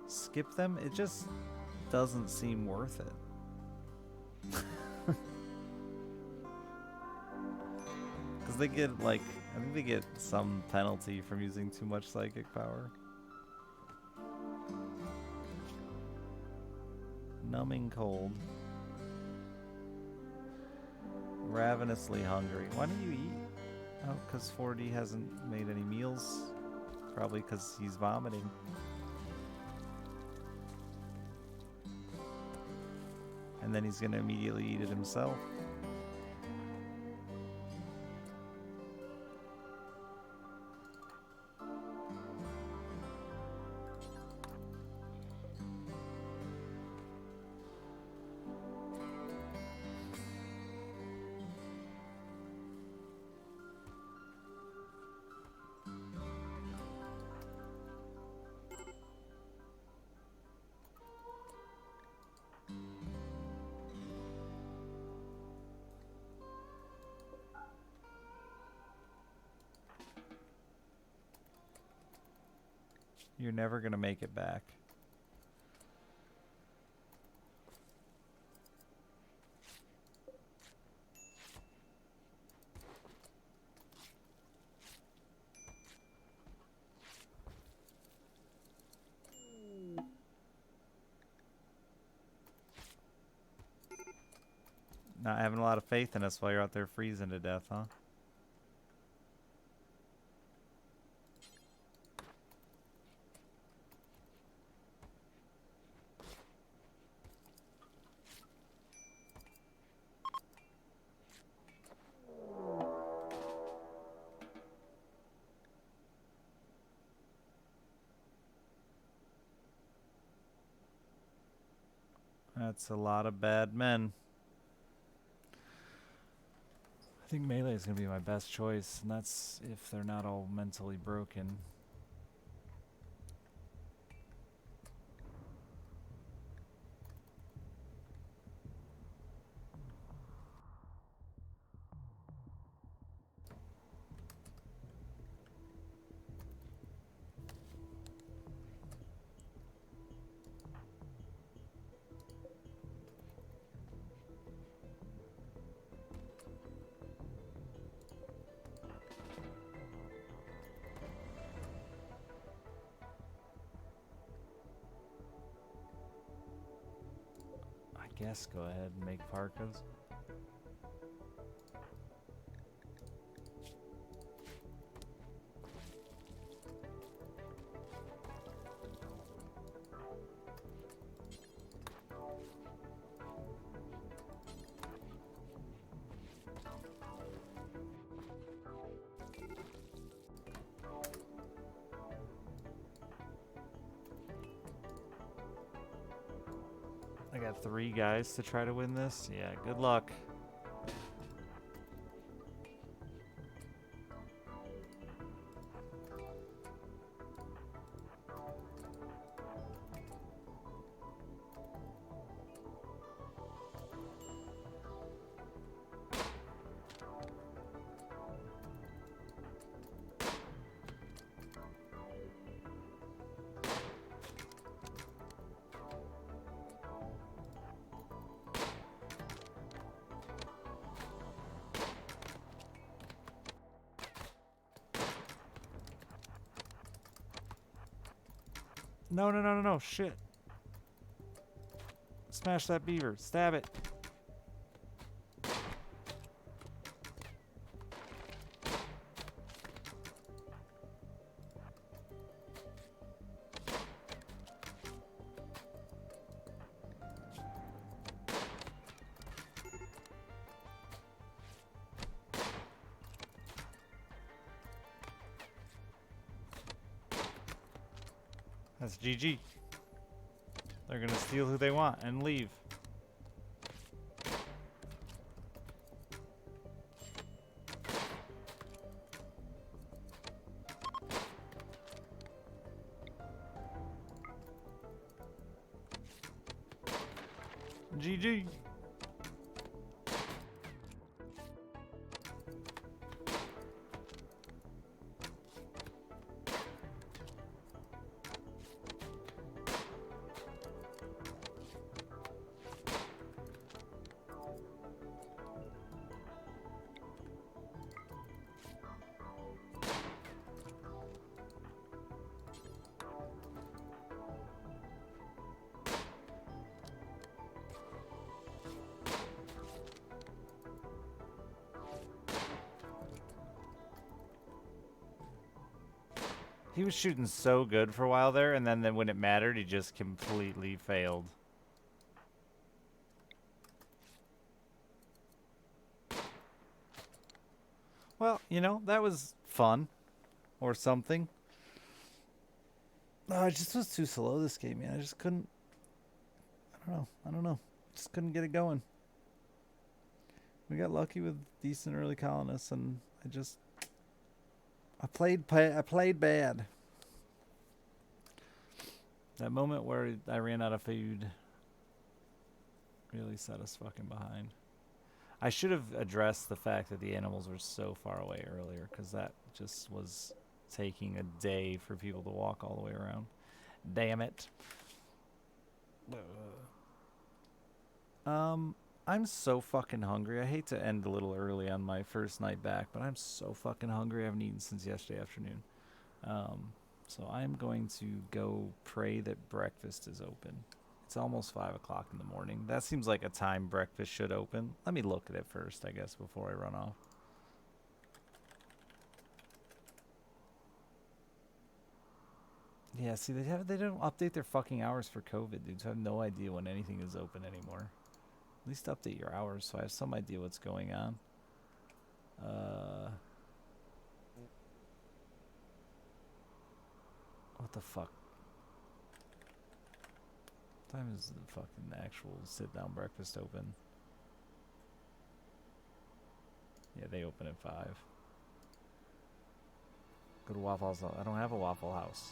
Skip them? It just doesn't seem worth it. Because they get, like, I think they get some penalty from using too much psychic power. Numbing cold. Ravenously hungry. Why don't you eat? Oh, because 4D hasn't made any meals. Probably because he's vomiting. And then he's going to immediately eat it himself. You're never going to make it back. Not having a lot of faith in us while you're out there freezing to death, huh? That's a lot of bad men. I think melee is going to be my best choice, and that's if they're not all mentally broken. Guess go ahead and make parkas. I got 3 guys to try to win this. Yeah, good luck. No, no, no, no, no, shit. Smash that beaver. Stab it. That's GG. They're gonna steal who they want and leave. GG. He was shooting so good for a while there, and then when it mattered, he just completely failed. Well, you know, that was fun. Or something. No, it just was too slow this game, man. I just couldn't. I don't know. Just couldn't get it going. We got lucky with decent early colonists, and I played bad. That moment where I ran out of food really set us fucking behind. I should have addressed the fact that the animals were so far away earlier, because that just was taking a day for people to walk all the way around. Damn it. I'm so fucking hungry. I hate to end a little early on my first night back, but I'm so fucking hungry. I haven't eaten since yesterday afternoon. So I'm going to go pray that breakfast is open. It's almost 5 o'clock in the morning. That seems like a time breakfast should open. Let me look at it first, I guess, before I run off. Yeah, see, they don't update their fucking hours for COVID, dude. So I have no idea when anything is open anymore. At least update your hours so I have some idea what's going on. What the fuck? What time is the fucking actual sit-down breakfast open? Yeah, they open at 5. Go to Waffle House. I don't have a Waffle House.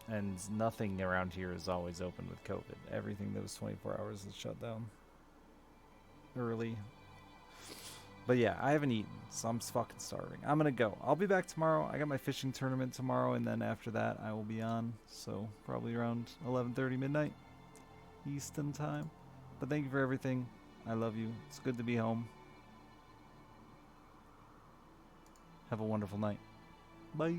And nothing around here is always open with COVID. Everything that was 24 hours is shut down early. But yeah, I haven't eaten, so I'm fucking starving. I'm gonna go. I'll be back tomorrow. I got my fishing tournament tomorrow, and then after that, I will be on. So probably around 11:30 midnight Eastern time. But thank you for everything. I love you. It's good to be home. Have a wonderful night. Bye.